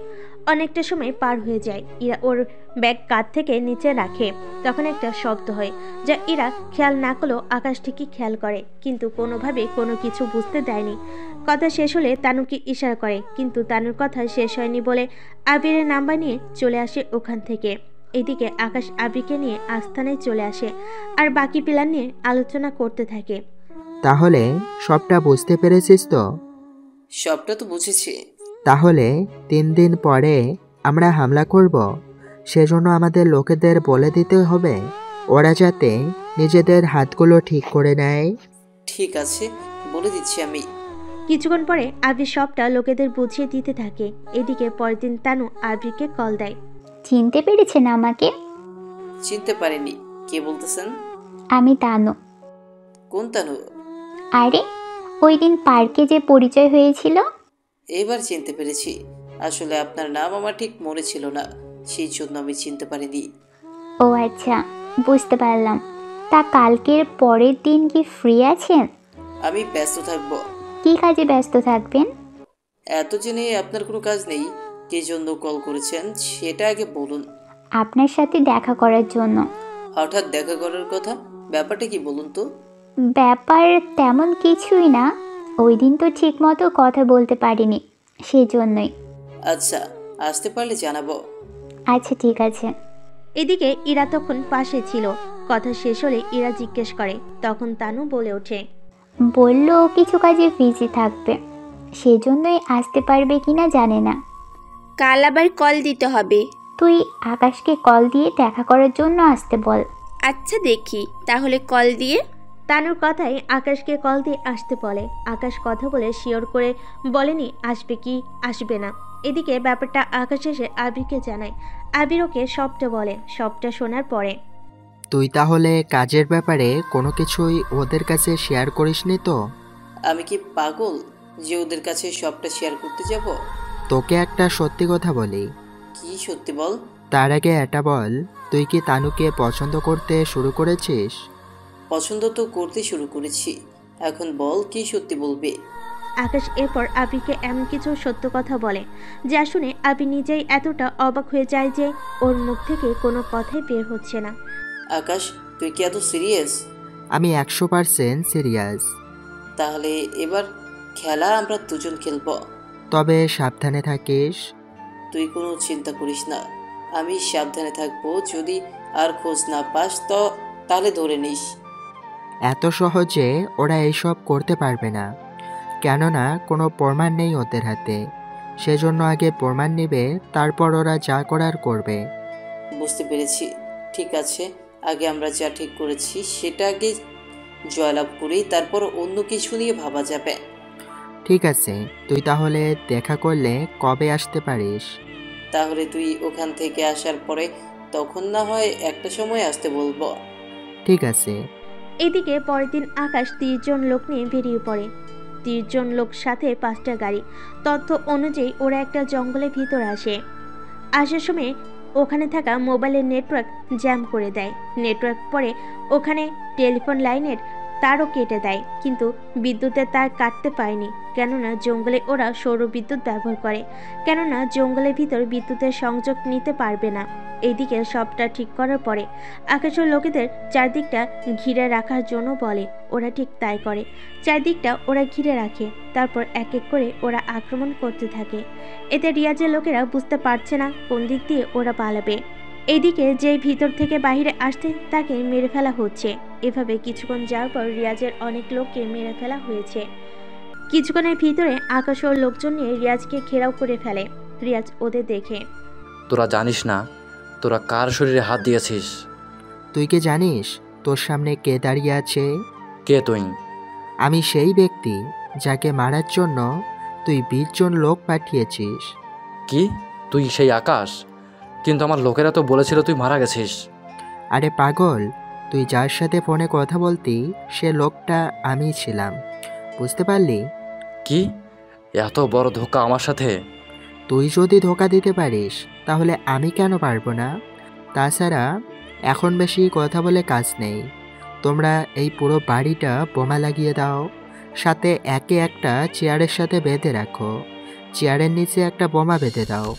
Speaker 4: অনেকটা সময় পার হয়ে যায়। ইরা ওর ব্যাগ কাঁধ থেকে নিচে রাখে, তখন একটা শব্দ হয়, যা ইরা খেয়াল না করলেও আকাশ ঠিকই খেয়াল করে, কিন্তু কোনোভাবে কোনো কিছু বুঝতে দেয়নি। কথা শেষ হলে তানুকে ইশারা করে, কিন্তু তানুর কথা শেষ হয়নি বলে আবিরের নাম্বার নিয়ে চলে আসে ওখান থেকে। এদিকে আকাশ আবিকে নিয়ে আস্থানায় চলে আসে আর বাকি প্ল্যান নিয়ে আলোচনা করতে থাকে।
Speaker 3: তাহলে সবটা বুঝতে পেরেছিস তো?
Speaker 5: সবটা তো বুঝেছি।
Speaker 3: তাহলে 3 দিন পরে আমরা হামলা করব। সেজন্য আমাদের লোকেদের বলে দিতে হবে ওরা যাতে নিজেদের হাতগুলো ঠিক করে নেয়।
Speaker 5: ঠিক আছে, বলে দিচ্ছি আমি।
Speaker 4: কিছুক্ষণ পরে আবির সবটা লোকেদের বুঝিয়ে দিতে থাকে। এদিকে পরের দিন তানু আবিরকে কল দেয়।
Speaker 1: চিনতে পেরেছেন আমাকে?
Speaker 5: চিনতে পারিনি, কে বলতেছেন?
Speaker 1: আমি তানু।
Speaker 5: কোন তানু?
Speaker 1: আরে ওই দিন পার্কে যে পরিচয় হয়েছিল।
Speaker 5: এবার চিনতে পেরেছি। আসলে আপনার নাম আমার ঠিক মনে ছিল না, সেই জন্য আমি চিনতে পারিনি।
Speaker 1: ও আচ্ছা, বুঝতে পারলাম। তা কালকের পরের দিন কি ফ্রি আছেন?
Speaker 5: আমি ব্যস্ত থাকব।
Speaker 1: কি কাজে ব্যস্ত থাকবেন?
Speaker 5: এত জেনে আপনার কোনো কাজ নেই, কে জন্য কল করেছেন সেটা আগে বলুন।
Speaker 1: আপনার সাথে দেখা করার জন্য।
Speaker 5: হঠাৎ দেখা করার কথা, ব্যাপারটা কি বলুন তো?
Speaker 1: ব্যাপার তেমন কিছুই না, ওই দিন তো ঠিক মতো কথা বলতে পারিনি, সেই জন্যই।
Speaker 5: আচ্ছা, আসতে পারলে জানাবো।
Speaker 19: আচ্ছা ঠিক আছে।
Speaker 4: এদিকে ইরা তখন পাশে ছিল। কথা শেষ হলে ইরা জিজ্ঞেস করে, তখন তানু বলে ওঠে,
Speaker 19: বলল কিছু কাজে বিজি থাকবে, সেজন্যই আসতে পারবে কিনা জানে না।
Speaker 1: কাল আবার কল দিতে হবে।
Speaker 19: তুই আকাশকে কল দিয়ে দেখা করার জন্য আসতে বল।
Speaker 1: আচ্ছা দেখি তাহলে কল দিয়ে।
Speaker 4: তানুর কথাই আকাশকে কল দিয়ে আসতে বলে। আকাশ কথা বলে শিওর করে বলেনি আসবে কি আসবে না। এদিকে ব্যাপারটা আকাশ এসে আবিরকে জানায়। আবির ওকে সবটা বলে। সবটা শোনার পরে,
Speaker 3: তুই তাহলে কাজের ব্যাপারে কোনো কিছুই ওদের কাছে শেয়ার করিসনি তো?
Speaker 5: আমি কি পাগল যে ওদের কাছে সবটা শেয়ার করতে যাব?
Speaker 3: তোকে একটা সত্যি কথা বলি।
Speaker 5: কি সত্যি বল?
Speaker 3: তার আগে এটা বল, তুই কি তানুকে পছন্দ করতে শুরু করেছিস?
Speaker 5: পছন্দ তো করতে শুরু করেছি, এখন বল কি সত্যি বলবে।
Speaker 4: আকাশ এরপর আবিরকে এমন কিছু সত্য কথা বলে যা শুনে আবির নিজেই এতটা অবাক হয়ে যায় যে ওর মুখ থেকে কোনো কথাই বের হচ্ছে না।
Speaker 5: আকাশ, তুই কি এত সিরিয়াস?
Speaker 3: আমি 100% সিরিয়াস।
Speaker 5: তাহলে এবার খেলা আমরা দুজন খেলবো।
Speaker 3: তবে সাবধানে থাকিস।
Speaker 5: তুই কোনো চিন্তা করিস না, আমি সাবধানে থাকবো। যদি আর খোঁজ না পাস তো তাহলে ধরে নিস।
Speaker 3: এত সহজে ওরা এইসব করতে পারবে না, কেননা কোনো প্রমাণ নেই ওদের হাতে। সেজন্য আগে প্রমাণ নেবে, তারপর ওরা যা করার করবে।
Speaker 5: বুঝতে পেরেছি, ঠিক আছে। আগে আমরা যা ঠিক করেছি সেটা আগে জয়লাভ করি, তারপর অন্য কিছু নিয়ে ভাবা যাবে।
Speaker 3: ঠিক আছে, তুই তাহলে দেখা করলে কবে আসতে পারিস?
Speaker 5: তাহলে তুই ওখান থেকে আসার পরে তখন না হয় একটা সময় আসতে বলবো।
Speaker 3: ঠিক আছে।
Speaker 4: এদিকে পরের দিন আকাশ 30 জন লোক নিয়ে বেরিয়ে পড়ে। 30 জন লোক সাথে 5টা গাড়ি। তথ্য অনুযায়ী ওরা একটা জঙ্গলের ভিতর আসে। আসার সময় ওখানে থাকা মোবাইলের নেটওয়ার্ক জ্যাম করে দেয়। নেটওয়ার্ক পরে ওখানে টেলিফোন লাইনের তারও কেটে দেয়, কিন্তু বিদ্যুতের তার কাটতে পারেনি, কেননা জঙ্গলে ওরা সৌর বিদ্যুৎ ব্যবহার করে, কেননা জঙ্গলের ভিতর বিদ্যুতের সংযোগ নিতে পারবে না। এইদিকে সবটা ঠিক করার পরে আকাশের লোকেদের চারদিকটা ঘিরে রাখার জন্য বলে। ওরা ঠিক তাই করে। চারদিকটা ওরা ঘিরে রাখে। তারপর এক এক করে ওরা আক্রমণ করতে থাকে। এতে রিয়াজের লোকেরা বুঝতে পারছে না কোন দিক দিয়ে ওরা পালাবে। এইদিকে যেই ভিতর থেকে বাইরে আসতে তাকে মেরে ফেলা হচ্ছে। এভাবে কিছুক্ষণ যাওয়ার পর রিয়াজের অনেক লোককে মেরে ফেলা হয়েছে। কিছুক্ষণের ভিতরে আকাশ ও লোকজন নিয়ে রিয়াজকে ঘেরাও করে ফেলে। রিয়াজ ওদের দেখে,
Speaker 15: তোরা জানিস না তোরা কার শরীরে হাত দিয়েছিস?
Speaker 3: তুই কি জানিস তোর সামনে কে দাঁড়িয়ে আছে?
Speaker 15: কে তুই?
Speaker 3: আমি সেই ব্যক্তি যাকে মারার জন্য তুই 20 জন লোক পাঠিয়েছিস।
Speaker 15: কি? তুই সেই আকাশ? কিন্তু আমার লোকেরা তো বলেছিল তুই মারা গেছিস।
Speaker 3: আরে পাগল, তুই যার সাথে ফোনে কথা বলতি সে লোকটা আমি ছিলাম, বুঝতে পারলি?
Speaker 15: কি এত বড় ধোঁকা আমার সাথে?
Speaker 3: তুই যদি ধোঁকা দিতে পারিস তাহলে আমি কেন পারবো না? তাছাড়া এখন বেশি কথা বলে কাজ নেই। তোমরা এই পুরো বাড়িটা বোমা লাগিয়ে দাও, সাথে একে একটা চেয়ারের সাথে বেঁধে রাখো। চেয়ারের নিচে একটা বোমা বেঁধে দাও।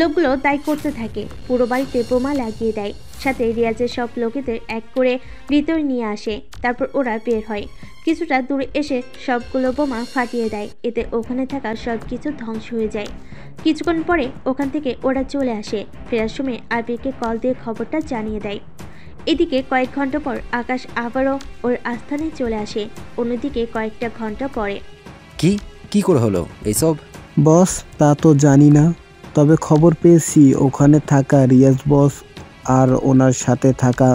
Speaker 4: লোকগুলো তাই করতে থাকে। পুরো বাড়িতে বোমা লাগিয়ে দেয়। সাথে রিয়াজের সব লোকেদের এক করে ভিতর নিয়ে আসে। তারপর ওরা বের হয়। কিছুটা দূরে এসে সবগুলো বোমা ফাটিয়ে দেয়। এতে ওখানে থাকা সব কিছু ধ্বংস হয়ে যায়। কিছুক্ষণ পরে ওখান থেকে ওরা চলে আসে। ফেরার সময় আবিরকে কল দিয়ে খবরটা জানিয়ে দেয়। এদিকে কয়েক ঘন্টা পর আকাশ আবারও ওর আস্থানে চলে আসে। অন্যদিকে কয়েকটা ঘন্টা পরে,
Speaker 14: কি করে হলো এইসব?
Speaker 6: বস, তা তো জানি না, তবে খবর পেয়েছি ওখানে থাকা রিয়াজ বস আর ওনার সাথে থাকা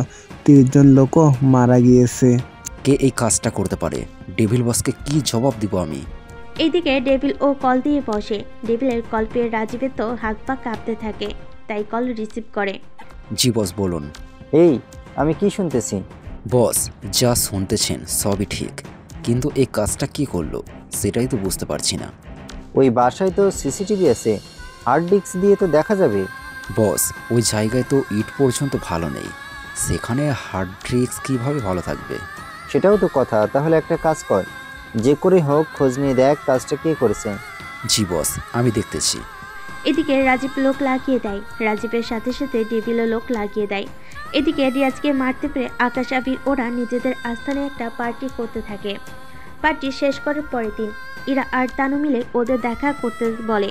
Speaker 6: 30 জন লোকও মারা গিয়েছে।
Speaker 14: কে এই কাজটা করতে পারে? ডেভিল বসকে কি জবাব দিব আমি?
Speaker 4: এইদিকে ডেভিল ও কল দিয়ে বসে। ডেভিলের কল পেয়ে রাজীবের তো হাত পা কাঁপতে থাকে, তাই কল রিসিভ করে।
Speaker 14: জি বস, বলুন।
Speaker 16: এই আমি কি শুনতেছি?
Speaker 14: বস, যা শুনতেছেন সবই ঠিক, কিন্তু এই কাজটা কি করলো সেটাই তো বুঝতে পারছি না।
Speaker 16: ওই বাসায় তো সিসিটিভি আছে, হার্ড ডিস্ক দিয়ে তো দেখা যাবে।
Speaker 14: বস, ওই জায়গায় তো ইট পর্যন্ত ভালো নেই, সেখানে হার্ড ডিস্ক কীভাবে ভালো থাকবে?
Speaker 16: সেটাও তো কথা। তাহলে একটা কাজ কর, যে করে হোক খোঁজ নিয়ে দেখ কাজটা কে করেছে।
Speaker 14: জি বস, আমি দেখতেছি।
Speaker 4: এদিকে রাজীব লোক লাগিয়ে দেয়। রাজীবের সাথে সাথে ডেভিলও লোক লাগিয়ে দেয়। এদিকে রিয়াজকে মারতে পেরে আকাশ আবির ওরা নিজেদের আস্থানে একটা পার্টি করতে থাকে। পার্টি শেষ করার পরের দিন ইরা আর তানু মিলে ওদের দেখা করতে বলে।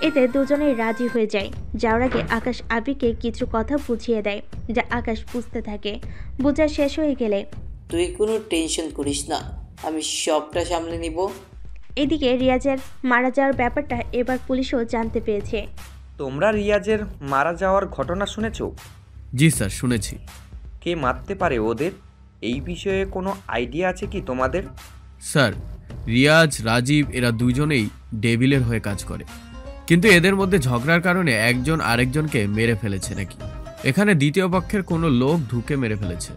Speaker 4: এতে দুজনেই রাজি হয়ে যায়। যাওয়ার আগে আকাশ আবিকে কিছু কথা বুঝিয়ে দেয়, যা আকাশ বুঝতে থাকে। বোঝা শেষ হয়ে গেলে,
Speaker 5: তুই কোনো টেনশন করিস না, আমি সবটা সামলে নিব।
Speaker 4: এদিকে রিয়াজের মারা যাওয়ার ব্যাপারটা এবার পুলিশও জানতে পেরেছে।
Speaker 2: তোমরা রিয়াজের মারা যাওয়ার ঘটনা শুনেছো?
Speaker 7: জি স্যার, শুনেছি।
Speaker 2: কে মারতে পারে ওদের, এই বিষয়ে কোনো আইডিয়া আছে কি তোমাদের?
Speaker 7: স্যার, রিয়াজ, রাজীব এরা দুজনেই ডেভিলের হয়ে কাজ করে, কিন্তু এদের মধ্যে ঝগড়ার কারণে একজন আরেকজনকে মেরে ফেলেছে নাকি। এখানে দ্বিতীয় পক্ষের কোনো লোক ঢুকে মেরে ফেলেছে।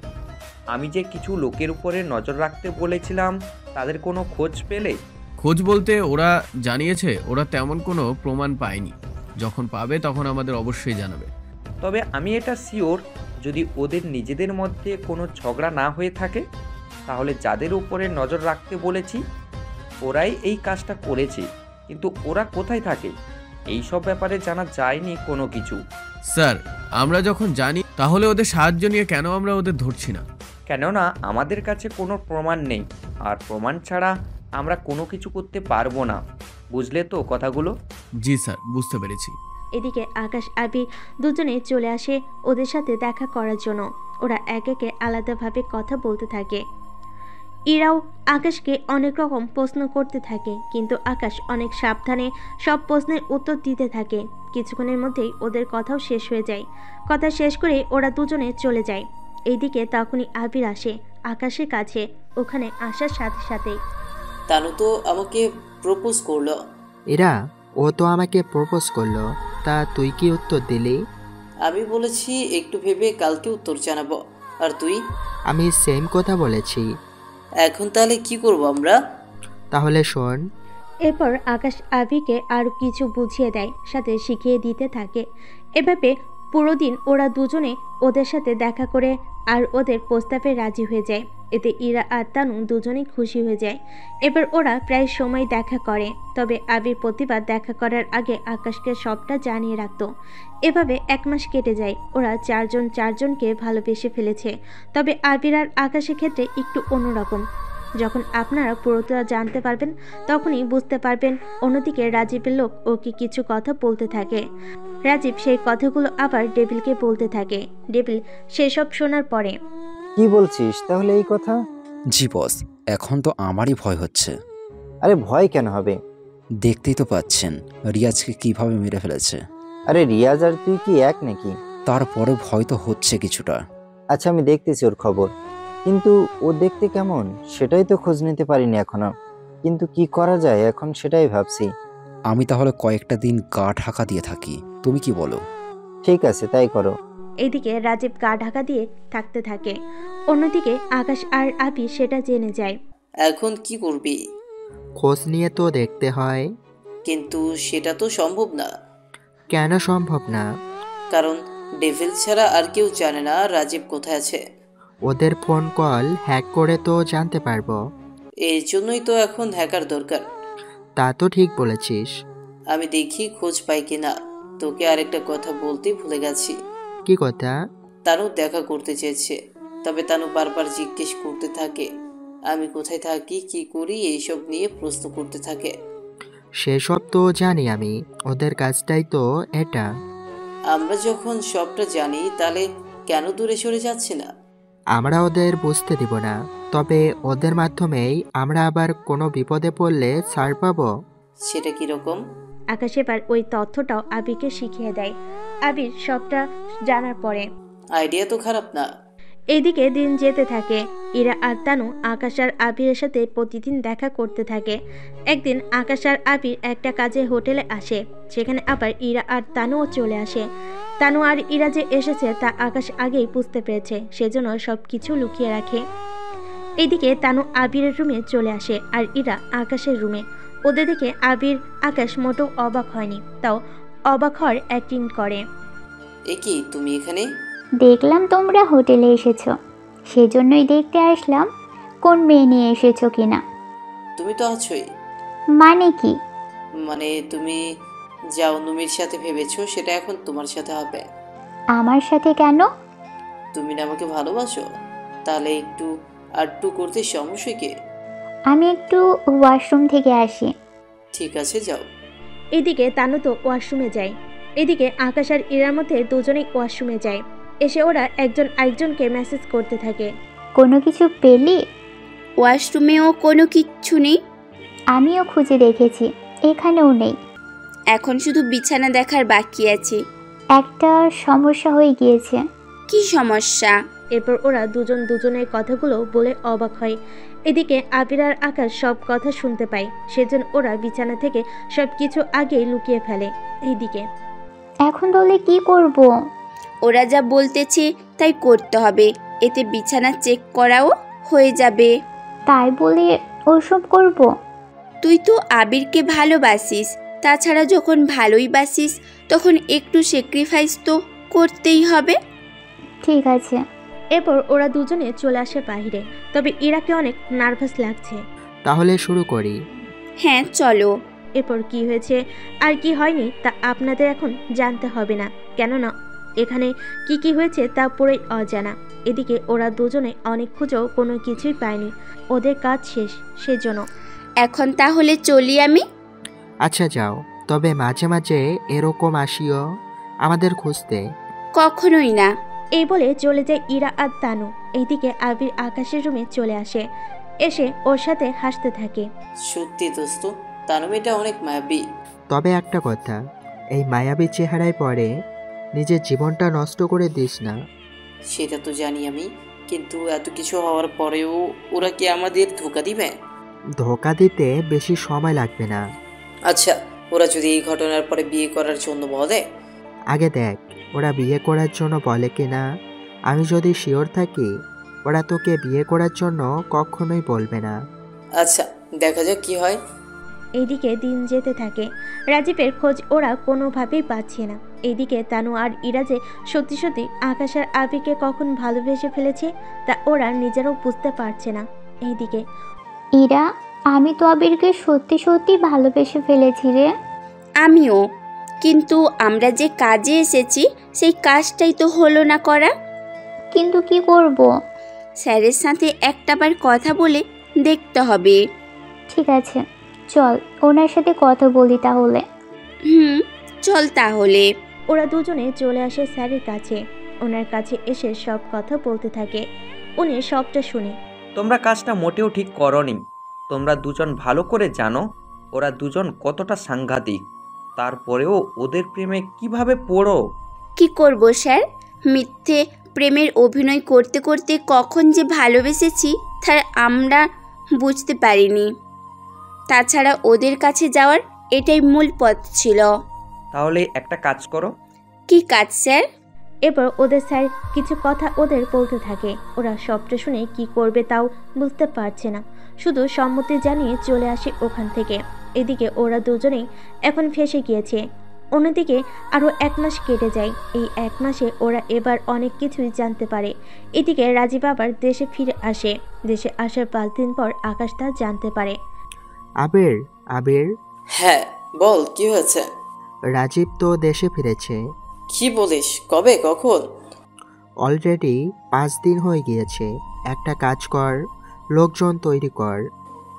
Speaker 2: আমি যে কিছু লোকের উপরে নজর রাখতে বলেছিলাম, তাদের কোনো খোঁজ পেলে?
Speaker 7: খোঁজ বলতে ওরা জানিয়েছে ওরা তেমন কোনো প্রমাণ পায়নি। যখন পাবে তখন আমাদের অবশ্যই জানাবে।
Speaker 2: তবে আমি এটা শিওর, যদি ওদের নিজেদের মধ্যে কোনো ঝগড়া না হয়ে থাকে, তাহলে যাদের উপরে নজর রাখতে বলেছি ওরাই এই কাজটা করেছে। কিন্তু ওরা কোথায় থাকে এই সব ব্যাপারে জানা যায়নি কোনো কিছু।
Speaker 7: স্যার, আমরা যখন জানি তাহলে ওদের সাহায্য নিয়ে কেন আমরা ওদের ধরছি না?
Speaker 2: কেননা আমাদের কাছে কোনো প্রমাণ নেই, আর প্রমাণ ছাড়া আমরা কোনো কিছু করতে পারবো না। বুঝলে তো কথাগুলো?
Speaker 7: জি স্যার, বুঝতে পেরেছি।
Speaker 4: এদিকে আকাশ আবি দুজনে চলে আসে ওদের সাথে দেখা করার জন্য। ওরা এক একে আলাদাভাবে কথা বলতে থাকে। ইরাও আকাশকে অনেক রকম প্রশ্ন করতে থাকে, কিন্তু আকাশ অনেক সাবধানে সব প্রশ্নের উত্তর দিতে থাকে। কিছুক্ষণের মধ্যেই ওদের কথাও শেষ হয়ে যায়। কথা শেষ করে ওরা দুজনে চলে যায়। এইদিকে তখনই আবির আসে আকাশের কাছে। ওখানে আসার সাথে সাথেই,
Speaker 5: তানু তো আমাকে প্রপোজ করলো।
Speaker 3: এরা ও তো আমাকে প্রপোজ করলো, তা তুই কি উত্তর দিলি?
Speaker 5: আমি বলেছি একটু ভেবে কালকে উত্তর জানাবো। আর তুই?
Speaker 3: আমি সেম কথা বলেছি।
Speaker 5: এখন তাহলে কি করব আমরা?
Speaker 3: তাহলে শোন।
Speaker 4: এরপর আকাশ আবিকে আরও কিছু বুঝিয়ে দেয়, সাথে শিখিয়ে দিতে থাকে। এভাবে পুরো দিন ওরা দুজনে ওদের সাথে দেখা করে আর ওদের প্রস্তাবে রাজি হয়ে যায়। এতে ইরা আর তানু দুজনেই খুশি হয়ে যায়। এবার ওরা প্রায় সময় দেখা করে। তবে আবির প্রতিবার দেখা করার আগে আকাশকে সবটা জানিয়ে রাখত। এভাবে 1 মাস কেটে যায়। ওরা চারজনকে ভালোবেসে ফেলেছে। তবে আবির আর আকাশের ক্ষেত্রে একটু অন্যরকম। যখন আপনারা পুরোটা জানতে পারবেন তখনই বুঝতে পারবেন। অন্যদিকে রাজীবের লোক ওকে কিছু কথা বলতে থাকে। রাজীব সেই কথাগুলো আবার ডেভিলকে বলতে থাকে। ডেভিল সেসব শোনার পরে,
Speaker 16: কি বলছিস তাহলে এই কথা?
Speaker 14: জি বস, এখন তো আমারই ভয় হচ্ছে।
Speaker 16: আরে ভয় কেন হবে?
Speaker 14: দেখতেই তো পাচ্ছেন রিয়াজকে কিভাবে মেরে ফেলেছে।
Speaker 16: আরে রিয়াজ আর তুই কি এক নাকি?
Speaker 14: তারপরে ভয় তো হচ্ছে কিছুটা।
Speaker 16: আচ্ছা, আমি দেখতেছি ওর খবর, কিন্তু ও দেখতে কেমন সেটাই তো খোঁজ নিতে পারিনি এখনো। কিন্তু কি করা যায় এখন সেটাই ভাবছি।
Speaker 14: আমি তাহলে কয়েকটা দিন গা ঢাকা দিয়ে থাকি, তুমি কি বলো?
Speaker 16: ঠিক আছে, তাই করো।
Speaker 4: এইদিকে রাজীব গা ঢাকা দিয়ে থাকতে থাকে। অন্যদিকে আকাশ আর আবি সেটা জেনে যায়।
Speaker 5: এখন কি করবি?
Speaker 3: খোঁজ নিয়ে তো দেখতে হয়।
Speaker 5: কিন্তু সেটা তো সম্ভব না।
Speaker 3: কেন সম্ভব না?
Speaker 5: কারণ ডেভিল ছাড়া আর কেউ জানে না রাজীব কোথায় আছে।
Speaker 3: ওদের ফোন কল হ্যাক করে তো জানতে পারবো।
Speaker 5: এর জন্যই তো এখন হ্যাকার দরকার।
Speaker 3: তা তো ঠিক বলেছিস।
Speaker 5: আমি দেখি খোঁজ পাই কিনা। তোকে আরেকটা কথা বলতে ভুলে গেছি।
Speaker 3: কি কথা?
Speaker 5: তানু দেখা করতে চেয়েছে, তবে তানু বারবার জিজ্ঞেস করতে থাকে আমি কোথায় থাকি, কি করি, এইসব নিয়ে প্রশ্ন করতে থাকে।
Speaker 3: সেসব তো জানি আমি, ওদের কাজটাই তো এটা।
Speaker 5: আমরা যখন সবটা জানি তাহলে কেন দূরে সরে যাচ্ছে না?
Speaker 3: আমরা ওদের বুঝতে দিব না, তবে ওদের মাধ্যমেই আমরা আবার কোনো বিপদে পড়লে ছাড় পাবো।
Speaker 5: সেটা কিরকম?
Speaker 4: আকাশ এবার ওই তথ্যটাও আবিরকে শিখিয়ে দেয়। আবির সবটা জানার পরে,
Speaker 5: আইডিয়া তো খারাপ না।
Speaker 4: এইদিকে দিন যেতে থাকে। ইরা আর তানু আকাশ আর আবিরের সাথে প্রতিদিন দেখা করতে থাকে। একদিন আকাশ আর আবির একটা কাজে হোটেলে আসে। সেখানে আবার ইরা আর তানুও চলে আসে। তানু আর ইরা যে এসেছে তা আকাশ আগেই বুঝতে পেরেছে, সেজন্য সব কিছু লুকিয়ে রাখে। এইদিকে তানু আবিরের রুমে চলে আসে আর ইরা আকাশের রুমে। ওদের দেখে আবির আকাশ মোটেও অবাক হয়নি, তাও অবাক হওয়ার অ্যাক্টিং করে।
Speaker 5: এ কি তুমি এখানে?
Speaker 19: দেখলাম তোমরা হোটেলে এসেছো, সেজন্যই দেখতে আসলাম কোন মেয়ে নিয়ে এসেছো কিনা।
Speaker 5: তুমি তো আছোই।
Speaker 19: মানে কি?
Speaker 5: মানে তুমি যা অনুমির সাথে ভেবেছো সেটা এখন তোমার সাথে হবে।
Speaker 19: আমার সাথে কেন?
Speaker 5: তুমি না আমাকে ভালোবাসো, তাহলে একটু আড্ডু করতে সমস্যা কি?
Speaker 19: আমি একটু ওয়াশরুম থেকে আসি।
Speaker 5: ঠিক আছে, যাও।
Speaker 4: এদিকে তানু তো ওয়াশরুমে যায়। এদিকে আকাশ আর ইরার মধ্যে দুজনেই ওয়াশরুমে যায়। এসে ওরা একজন আরেকজনকে মেসেজ করতে থাকে।
Speaker 19: কোনো কিছু পেলি?
Speaker 1: ওয়াশরুমেও কোনো কিচ্ছু নেই।
Speaker 19: আমিও খুঁজে দেখেছি, এখানেও নেই।
Speaker 1: এখন শুধু বিছানা দেখার বাকি আছে।
Speaker 19: একটা সমস্যা হয়ে গিয়েছে।
Speaker 1: কি সমস্যা?
Speaker 4: এরপর ওরা দুজন দুজনের কথাগুলো বলে অবাক হয়। এদিকে আবির আর আকাশ সব কথা শুনতে পায়, সেজন্য ওরা বিছানা থেকে সব কিছু আগেই লুকিয়ে ফেলে। এইদিকে
Speaker 19: এখন তাহলে কি করব?
Speaker 1: ওরা যা বলতেছে তাই করতে হবে, এতে বিছানা চেক করাও হয়ে যাবে।
Speaker 19: তাই বলে ওসব করব?
Speaker 1: তুই তো আবিরকে ভালোবাসিস, তাছাড়া যখন ভালোই বাসিস তখন একটু স্যাক্রিফাইস তো করতেই হবে।
Speaker 19: ঠিক আছে।
Speaker 4: এরপর ওরা দুজনে চলে আসে বাইরে, তবে ইরাকে অনেক নার্ভাস লাগছে।
Speaker 3: তাহলে শুরু করি।
Speaker 1: হ্যাঁ চলো।
Speaker 4: এরপর কি হয়েছে আর কি হয়নি তা আপনাদের এখন জানতে হবে না, কেননা এখানে কি কি হয়েছে তা পুরোই অজানা। এদিকে ওরা দুজনে অনেক খুঁজেও কোনো কিছুই পায়নি, ওদের কাজ শেষ, সেজন্য।
Speaker 1: এখন তাহলে চলি আমি।
Speaker 3: আচ্ছা যাও, তবে মাঝে মাঝে এরকম আসিও আমাদের খুঁজতে।
Speaker 1: কখনোই না।
Speaker 4: এই বলে চলে যায় ইরা আর তানু। এইদিকে আবির আকাশের রুমে চলে আসে, এসে ওর সাথে হাসতে থাকে।
Speaker 5: সত্যি দোস্ত, তানু মেয়েটা অনেক মায়াবী।
Speaker 3: তবে একটা কথা, এই মায়াবী চেহারায় পরে নিজের জীবনটা নষ্ট করে দিস না।
Speaker 5: সেটা তো জানি আমি, কিন্তু এত কিছু হওয়ার পরেও ওরা কি আমাদের ধোঁকা দিবে?
Speaker 3: ধোঁকা দিতে বেশি সময় লাগবে না।
Speaker 5: আচ্ছা, ওরা যদি এই ঘটনার পরে বিয়ে করার জন্য বলে?
Speaker 3: আগে দেখ ওরা বিয়ে করার জন্য বলে কিনা। আমি যদি শিওর থাকি ওরা তোকে বিয়ে করার জন্য কখনোই বলবে না।
Speaker 5: আচ্ছা, দেখা যাক কি হয়।
Speaker 4: এইদিকে দিন যেতে থাকে, রাজীবের খোঁজ ওরা কোনোভাবেই পাচ্ছে না। এইদিকে তানু আর ইরা যে সত্যি সত্যি আকাশ আর আবিরকে কখন ভালোবেসে ফেলেছে তা ওরা নিজেরাও বুঝতে পারছে না। এইদিকে
Speaker 19: ইরা, আমি তো আবিরকে সত্যি সত্যি ভালোবেসে ফেলেছি রে।
Speaker 1: আমিও, কিন্তু আমরা যে কাজে এসেছি সেই কাজটাই তো হলো না করা।
Speaker 19: কিন্তু কি করব?
Speaker 1: স্যারের সাথে একটাবার কথা বলে দেখতে হবে।
Speaker 19: ঠিক আছে চল ওনার সাথে কথা বলি তাহলে।
Speaker 1: চল তাহলে।
Speaker 4: ওরা দুজনে চলে আসে স্যারের কাছে। ওনার কাছে এসে সব কথা বলতে থাকে। উনি সবটা শুনে।
Speaker 2: তোমরা কাজটা মোটেও ঠিক করনি। তোমরা দুজন ভালো করে জানো ওরা দুজন কতটা সাংঘাতিক, তারপরেও ওদের প্রেমে কিভাবে পড়ো।
Speaker 1: কি করব স্যার, মিথ্যে প্রেমের অভিনয় করতে করতে কখন যে ভালোবেসেছি তা আমরা বুঝতে পারিনি। তাছাড়া ওদের কাছে যাওয়ার এটাই মূল পথ ছিল।
Speaker 2: তাহলে একটা কাজ করো।
Speaker 1: কি কাজ স্যার?
Speaker 4: এরপর ওদের স্যার কিছু কথা ওদের বলতে থাকে। ওরা সবটা শুনে কি করবে তাও বুঝতে পারছে না, শুধু সম্মতি জানিয়ে চলে আসে ওখান থেকে। এদিকে ওরা দুজনেই এখন ফেঁসে গিয়েছে। অন্যদিকে আরও 1 মাস কেটে যায়। এই 1 মাসে ওরা এবার অনেক কিছুই জানতে পারে। এদিকে রাজীব আবার দেশে ফিরে আসে। দেশে আসার 5 দিন পর আকাশ তা জানতে পারে।
Speaker 3: আবির, আবির।
Speaker 5: হ্যাঁ বল, কি হয়েছে?
Speaker 3: রাজীব তো দেশে ফিরেছে।
Speaker 5: কি বলিস? কবে, কখন?
Speaker 3: অলরেডি 5 দিন হয়ে গিয়েছে। একটা কাজ কর, লোকজন তৈরি কর।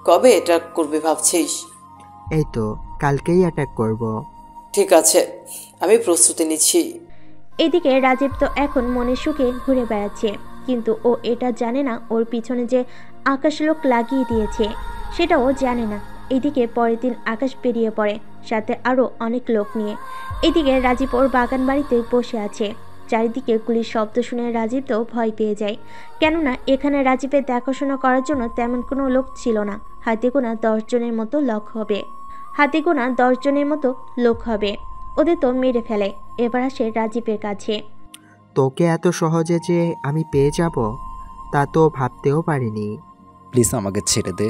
Speaker 5: কবে এটা করবে ভাবছিস?
Speaker 3: এই তো কালকেই অ্যাটাক করব।
Speaker 5: ঠিক আছে, আমি প্রস্তুতি নিচ্ছি।
Speaker 4: এদিকে রাজীব তো এখন মনে সুখে ঘুরে বেড়াচ্ছে, কিন্তু ও এটা জানে না ওর পিছনে যে আকাশ লোক লাগিয়ে দিয়েছে সেটাও জানে না। এদিকে পরের দিন আকাশ বেরিয়ে পড়ে, সাথে আরও অনেক লোক নিয়ে। এদিকে রাজীব ওর বাগান বাড়িতে বসে আছে। চারিদিকে গুলির শব্দ শুনে রাজীব তো ভয় পেয়ে যায়, কেননা এখানে রাজীবের দেখাশোনা করার জন্য তেমন কোনো লোক ছিল না। হাতে গোনা 10 জনের মতো লোক হবে। ওদের তো মেরে ফেলে। এবার আসে রাজীবের কাছে।
Speaker 3: তোকে এত সহজে যে আমি পেয়ে যাব তা তো ভাবতেও পারিনি।
Speaker 14: প্লিজ আমাকে ছেড়ে দে,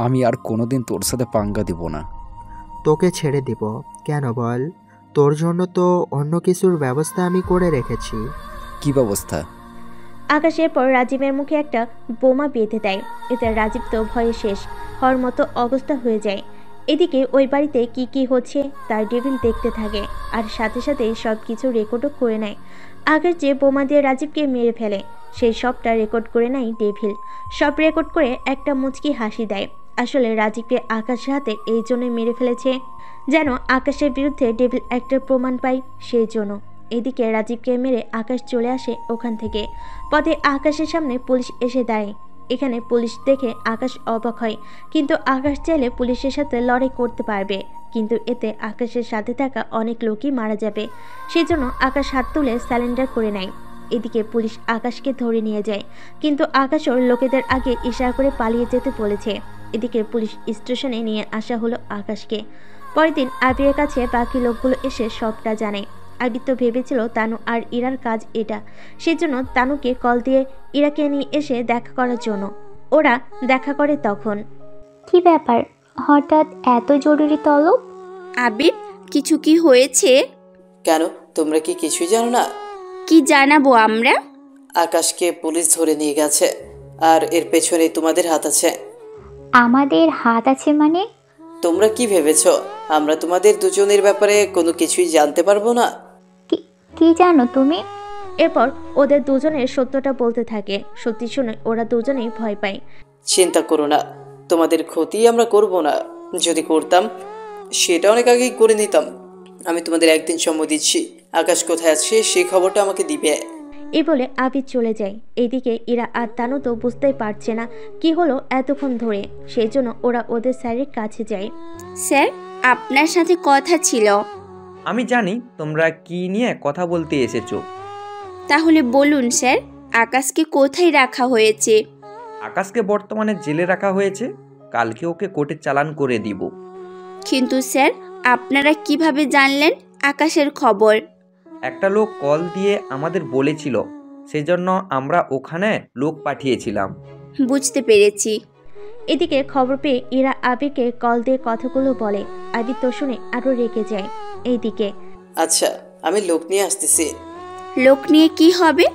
Speaker 14: আমি আর কোনোদিন তোর সাথে পাঙ্গা দিব না।
Speaker 3: তোকে ছেড়ে দিব কেন বল? তোর জন্য তো অন্য কিছুর ব্যবস্থা আমি করে রেখেছি।
Speaker 14: কি ব্যবস্থা?
Speaker 4: আকাশের পর রাজীবের মুখে একটা বোমা বেঁধে দেয়। এতে রাজীব তো ভয়ে শেষ হওয়ার মতো অবস্থা হয়ে যায়। এদিকে ওই বাড়িতে কি কি হচ্ছে তার ডেভিল দেখতে থাকে, আর সাথে সাথে সব কিছু রেকর্ডও করে নেয়। আকাশ যে বোমা দিয়ে রাজীবকে মেরে ফেলে সেই সবটা রেকর্ড করে নেয় ডেভিল। সব রেকর্ড করে একটা মুচকি হাসি দেয়। আসলে রাজীবকে আকাশের হাতে এই জন্যই মেরে ফেলেছে যেন আকাশের বিরুদ্ধে ডেভিল অ্যাক্টের প্রমাণ পায়, সেই জন্য। এদিকে রাজীবকে মেরে আকাশ চলে আসে ওখান থেকে। পথে আকাশের সামনে পুলিশ এসে দাঁড়ায়। এখানে পুলিশ দেখে আকাশ অবাক হয়, কিন্তু আকাশ চাইলে পুলিশের সাথে লড়াই করতে পারবে, কিন্তু এতে আকাশের সাথে থাকা অনেক লোকই মারা যাবে। সেজন্য আকাশ হাত তুলে স্যালেন্ডার করে নেয়। এদিকে পুলিশ আকাশকে ধরে নিয়ে যায়, কিন্তু আকাশও লোকেদের আগে ইশারা করে পালিয়ে যেতে বলেছে। এদিকে পুলিশ স্টেশনে নিয়ে আসা হলো আকাশকে। পরের দিন আবিরের কাছে বাকি লোকগুলো এসে সবটা জানে। আবির তো ভেবেছিল তানু আর ইরার কাজ এটা, সেজন্য তানুকে কল দিয়ে ইরাকে নিয়ে এসে দেখা করার জন্য। ওরা দেখা করে তখন।
Speaker 19: কি ব্যাপার, হঠাৎ এত জরুরি তলব?
Speaker 1: আবির, কিছু কি হয়েছে?
Speaker 5: কেন, তোমরা কি কিছুই জানো না?
Speaker 1: কি জানাবো আমরা?
Speaker 5: আকাশকে পুলিশ ধরে নিয়ে গেছে, আর এর পেছনে তোমাদের হাত আছে।
Speaker 19: আমাদের হাত আছে মানে?
Speaker 5: তোমরা কি ভেবেছ আমরা তোমাদের দুজনের ব্যাপারে কোনো কিছুই জানতে পারবো না?
Speaker 19: কি জানো তুমি?
Speaker 4: এরপর ওদের দুজনের সত্যটা বলতে থাকে। সত্যি শুনে ওরা দুজনেই ভয় পায়।
Speaker 5: চিন্তা করো না, তোমাদের ক্ষতি আমরা করব না। যদি করতাম সেটা অনেক আগেই করে নিতাম। আমি তোমাদের একদিন সময় দিচ্ছি, আকাশ কোথায় আছে সেই খবরটা আমাকে দিবে।
Speaker 4: এই বলে আবির চলে যায়। এইদিকে ইরা আর তানু তো বুঝতেই পারছে না কি হলো এতক্ষণ ধরে, সেই জন্য ওরা ওদের স্যারের কাছে যায়।
Speaker 1: স্যার, আপনার সাথে কথা ছিল।
Speaker 2: আমি জানি তোমরা কি নিয়ে কথা বলতে এসেছো।
Speaker 1: তাহলে বলুন স্যার, আকাশকে কোথায় রাখা হয়েছে?
Speaker 2: আকাশকে বর্তমানে জেলে রাখা হয়েছে, কালকে ওকে কোর্টে চালান করে দিব।
Speaker 1: কিন্তু স্যার, আপনারা কিভাবে জানলেন আকাশের খবর?
Speaker 2: একটা লোক কল দিয়ে আমাদের বলেছিল, সেজন্য আমরা ওখানে লোক পাঠিয়েছিলাম।
Speaker 1: বুঝতে পেরেছি।
Speaker 4: এদিকে খবর পেয়ে ইরা আবিরকে কল দিয়ে কথাগুলো বলে। আবির তো শুনে আরো রেগে যায়। এইদিকে,
Speaker 5: আচ্ছা, আমি লোক নিয়ে আসতেছি।
Speaker 1: লোক নিয়ে কি হবে?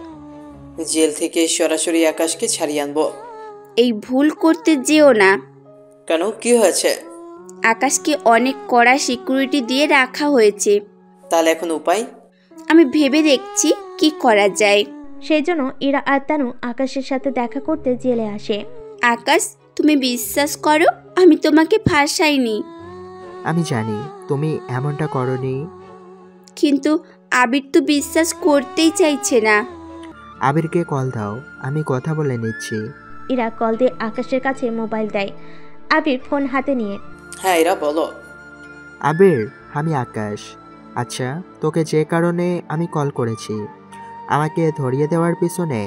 Speaker 5: জেল থেকে সরাসরি আকাশকে ছাড়িয়ে আনবো।
Speaker 1: এই ভুল করতে যেও না।
Speaker 5: কেন, কি হয়েছে?
Speaker 1: আকাশকে অনেক কড়া সিকিউরিটি দিয়ে রাখা হয়েছে।
Speaker 5: তাহলে এখন উপায়?
Speaker 1: আমি ভেবে দেখছি কি করা যায়।
Speaker 4: সেই জন্য ইরা আর তানু আকাশের সাথে দেখা করতে জেলে আসে।
Speaker 1: আকাশ, তুমি বিশ্বাস করো আমি তোমাকে ফাঁসাইনি।
Speaker 3: আমি জানি তুমি এমনটা করনি।
Speaker 1: কিন্তু আবির তো বিশ্বাস করতেই চাইছে না।
Speaker 3: আবিরকে কল দাও, আমি কথা বলে নিচ্ছি।
Speaker 4: ইরা কল দিয়ে আকাশের কাছে মোবাইল দেয়। আবির ফোন হাতে নিয়ে,
Speaker 5: হ্যাঁ ইরা বলো।
Speaker 3: আবির, আমি আকাশ। আচ্ছা, তোকে যে কারণে আমি কল করেছি, আমাকে ধরিয়ে দেওয়ার পিছনে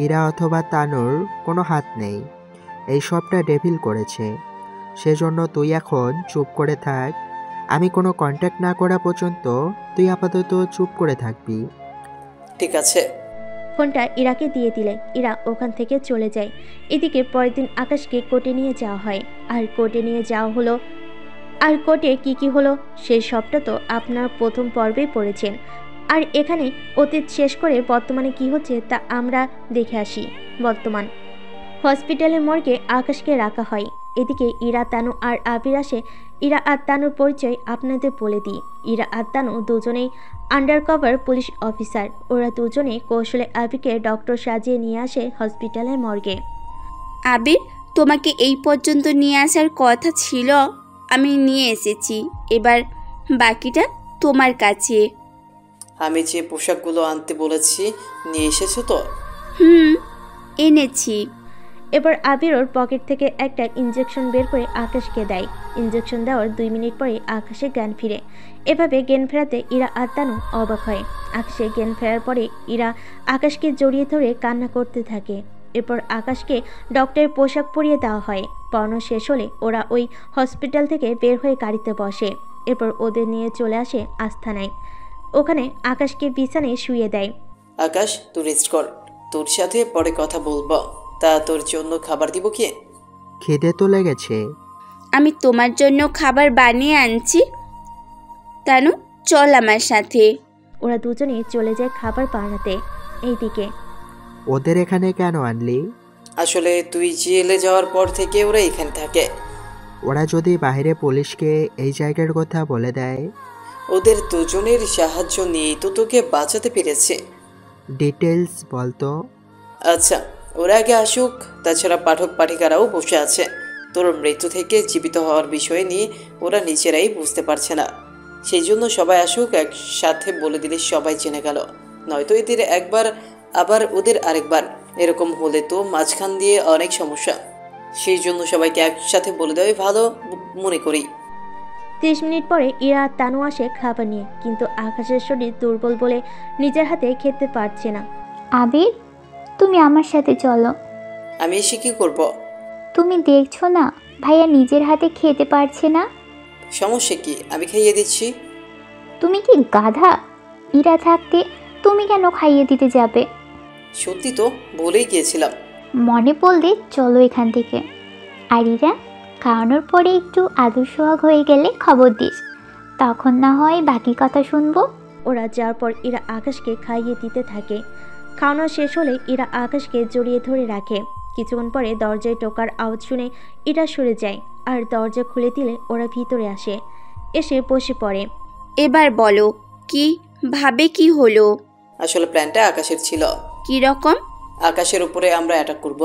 Speaker 3: ইরা অথবা তানুর কোনো হাত নেই। এই সবটা ডেভিল করেছে। সেজন্য তুই এখন চুপ করে থাক। আমি কোনো কন্ট্যাক্ট না করা পর্যন্ত তুই আপাতত চুপ করে থাকবি।
Speaker 5: ঠিক আছে।
Speaker 4: ফোনটা ইরাকে দিয়ে দিলে ইরা ওখান থেকে চলে যায়। এদিকে পরের দিন আকাশকে কোর্টে নিয়ে যাওয়া হয়। আর কোর্টে নিয়ে যাওয়া হলো। আর কোর্টে কি হলো সেই সবটা তো আপনার প্রথম পর্বেই পড়েছেন। আর এখানে অতীত শেষ করে বর্তমানে কি হচ্ছে তা আমরা দেখে আসি। বর্তমান হসপিটালের মর্গে আকাশকে রাখা হয়। এদিকে ইরা, তানু আর আবির আসে। ইরা আর তানুর পরিচয় আপনাদের বলে দিই। ইরা আর তানু দুজনেই আন্ডারকভার পুলিশ অফিসার। ওরা দুজনে কৌশলে আবিরকে ডক্টর সাজিয়ে নিয়ে আসে হসপিটালের মর্গে।
Speaker 1: আবির, তোমাকে এই পর্যন্ত নিয়ে আসার কথা ছিল, আমি নিয়ে এসেছি। এবার বাকিটা তোমার কাছে।
Speaker 5: আমি যে পোশাকগুলো আনতে বলেছি নিয়ে এসেছো তো?
Speaker 1: এনেছি।
Speaker 4: এবার আবির ওর পকেট থেকে একটা ইঞ্জেকশন বের করে আকাশকে দেয়। ইঞ্জেকশন দেওয়ার 2 মিনিট পরে আকাশে জ্ঞান ফিরে। এভাবে জ্ঞান ফেরাতে ইরা আর তানু অবাক হয়। আকাশে জ্ঞান ফেরার পরে ইরা আকাশকে জড়িয়ে ধরে কান্না করতে থাকে। এরপর আকাশকে ডক্টরের পোশাক পরিয়ে দেওয়া হয়। পড়ানো শেষ হলে ওরা ওই হসপিটাল থেকে বের হয়ে গাড়িতে বসে। এরপর ওদের নিয়ে চলে আসে আস্থানায়। ওখানে আকাশকে বিছানায় শুয়ে দেয়।
Speaker 5: আকাশ, তুই রেস্ট কর, তোর সাথে পরে কথা বলবো। তা তোর জন্য খাবার দিব কি?
Speaker 3: খিদে তো লেগেছে।
Speaker 1: আমি তোমার জন্য খাবার বানিয়ে আনছি। তানু, চল আমার সাথে।
Speaker 4: ওরা দুজনেই চলে যায় খাবার বানাতে। এইদিকে,
Speaker 3: ওদের এখানে কেন আনলি?
Speaker 5: আসলে তুই জেলে যাওয়ার পর থেকে ওরা এখানে থাকে।
Speaker 3: ওরা যদি বাইরে পুলিশকে এই জায়গার কথা বলে দেয়?
Speaker 5: ওদের দুজনের সাহায্য নিয়েই তো তোকে বাঁচাতে পেরেছে।
Speaker 3: ডিটেলস বলতো।
Speaker 5: আচ্ছা, ওরা আগে আসুক, তাছাড়া পাঠক পাঠিকারাও বসে আছে, তোর মৃত্যু থেকে জীবিত হওয়ার বিষয় নিয়ে ওরা নিজেরাই বুঝতে পারছে না। সেই জন্য সবাই আসুক, একসাথে বলে দিলে সবাই জেনে গেল, নয়তো এদের একবার আবার ওদের আরেকবার, এরকম হলে তো মাঝখান দিয়ে অনেক সমস্যা। সেই জন্য সবাইকে একসাথে বলে দেওয়াই ভালো মনে করি।
Speaker 4: 30 মিনিট পরে ইরা আর তানু আসে খাবার নিয়ে, কিন্তু আকাশের শরীর দুর্বল বলে নিজের হাতে খেতে পারছে না।
Speaker 19: আবির, তুমি আমার সাথে চলো।
Speaker 5: আমি এসে কি করব?
Speaker 19: তুমি দেখছো না ভাইয়া নিজের হাতে খেতে পারছে না?
Speaker 5: সমস্যা কি? আমি খাইয়ে দিচ্ছি।
Speaker 19: তুমি কি গাধা? ইরা থাকতে তুমি কেন খাইয়ে দিতে যাবে?
Speaker 5: সত্যি তো বলেই গিয়েছিলাম।
Speaker 19: মনে পড়লে চলো এখান থেকে। আর ইরা, খাওয়ানোর পরে একটু আদর সোহাগ হয়ে গেলে খবর দিস, তখন না হয় বাকি কথা শুনবো।
Speaker 4: ওরা যাওয়ার পর ইরা আকাশকে খাইয়ে দিতে থাকে। খাওয়ানো শেষ হলে ইরা আকাশকে জড়িয়ে ধরে রাখে। কিছুক্ষণ পরে দরজায় টোকার আওয়াজ শুনে ইরা সরে যায়, আর দরজা খুলে দিলে ওরা ভিতরে আসে, এসে বসে পড়ে।
Speaker 1: এবার বলো কি ভাবে কি হলো?
Speaker 5: আসলে প্ল্যানটা আকাশের ছিল।
Speaker 1: কি রকম?
Speaker 5: আকাশের উপরে আমরা অ্যাটাক করব।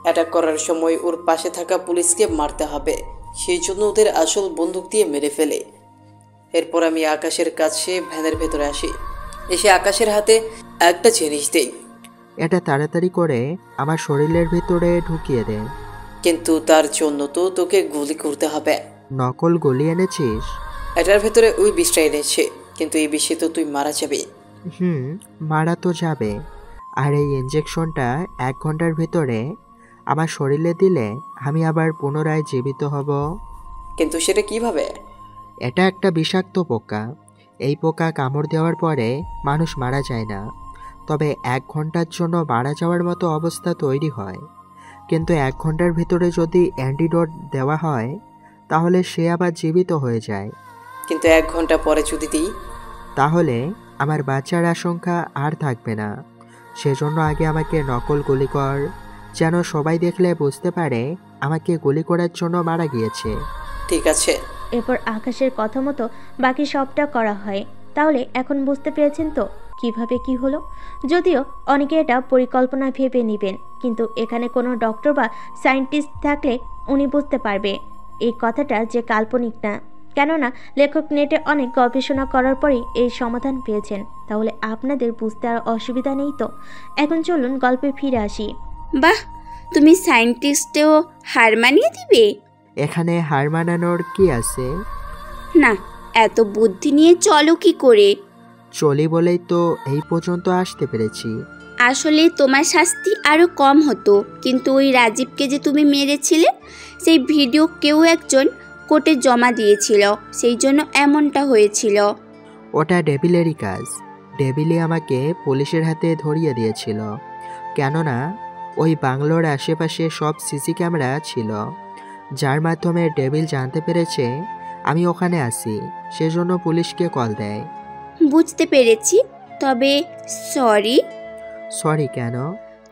Speaker 5: অ্যাটাক করার সময় ওর পাশে থাকা পুলিশকে মারতে হবে, সেই জন্য ওদের আসল বন্দুক দিয়ে মেরে ফেলে। এরপর আমি আকাশের কাছে ভ্যানের ভেতরে আসি, এসে আকাশের হাতে একটা জিনিস দেই।
Speaker 3: এটা তাড়াতাড়ি করে আমার শরীরের ভিতরে ঢুকিয়ে দে।
Speaker 5: কিন্তু তার জন্য তো তোকে গুলি করতে হবে।
Speaker 3: নকল গুলি এনেছিস?
Speaker 5: এটার ভেতরে ওই বিষটা এনেছে, কিন্তু এই বিষে তো তুই মারা যাবে।
Speaker 3: মারা তো যাবে। আর এই ইঞ্জেকশনটা 1 ঘন্টার ভিতরে আমার শরীরে দিলে আমি আবার পুনরায় জীবিত হব।
Speaker 5: কিন্তু সেটা কিভাবে?
Speaker 3: এটা একটা বিষাক্ত পোকা। এই পোকা কামড় দেওয়ার পরে মানুষ মারা যায় না, তবে 1 ঘন্টার জন্য মারা যাওয়ার মতো অবস্থা তৈরি হয়। কিন্তু 1 ঘন্টার ভিতরে যদি অ্যান্টিডোট দেওয়া হয় তাহলে সে আবার জীবিত হয়ে যায়।
Speaker 5: কিন্তু 1 ঘন্টা পরে যদি দিই?
Speaker 3: তাহলে আমার বাচ্চার আশঙ্কা আর থাকবে না। সেজন্য আগে আমাকে নকল গুলি কর, যেন সবাই দেখলে বুঝতে পারে আমাকে গুলি করার জন্য মারা গিয়েছে।
Speaker 5: ঠিক আছে।
Speaker 4: এরপর আকাশের কথা মতো বাকি সবটা করা হয়। তাহলে এখন বুঝতে পেরেছেন তো কিভাবে কি হলো? যদিও অনেকে এটা পরিকল্পনা ভেবে নেবেন, কিন্তু এখানে কোনো ডক্টর বা সায়েন্টিস্ট থাকলে উনি বুঝতে পারবে এই কথাটা যে কাল্পনিক না। কেননা লেখক নেটে অনেক গবেষণা করার পরেই এই সমাধান পেয়েছেন। তাহলে আপনাদের বুঝতে আর অসুবিধা নেই তো। এখন চলুন গল্পে ফিরে আসি।
Speaker 1: বাহ, তুমি সায়েন্টিস্টেও হার মানিয়ে দিবে?
Speaker 3: এখানে হার মানানোর কি আছে?
Speaker 1: না, এত বুদ্ধি নিয়ে চলো কি করে?
Speaker 3: চলি বলেই তো এই পর্যন্ত আসতে পেরেছি।
Speaker 1: আসলে তোমার শাস্তি আরও কম হতো, কিন্তু ওই রাজীবকে যে তুমি মেরেছিলে সেই ভিডিও কেউ একজন কোর্টে জমা দিয়েছিল, সেই জন্য এমনটা হয়েছিল।
Speaker 3: ওটা ডেভিলেরই কাজ। ডেভিলই আমাকে পুলিশের হাতে ধরিয়ে দিয়েছিল, কেননা ওই বাংলোর আশেপাশে সব সিসি ক্যামেরা ছিল, যার মাধ্যমে ডেভিল জানতে পেরেছে আমি ওখানে আছি, সেজন্য পুলিশকে কল দেয়।
Speaker 1: বুঝতে পেরেছি, তবে সরি।
Speaker 3: সরি কেন?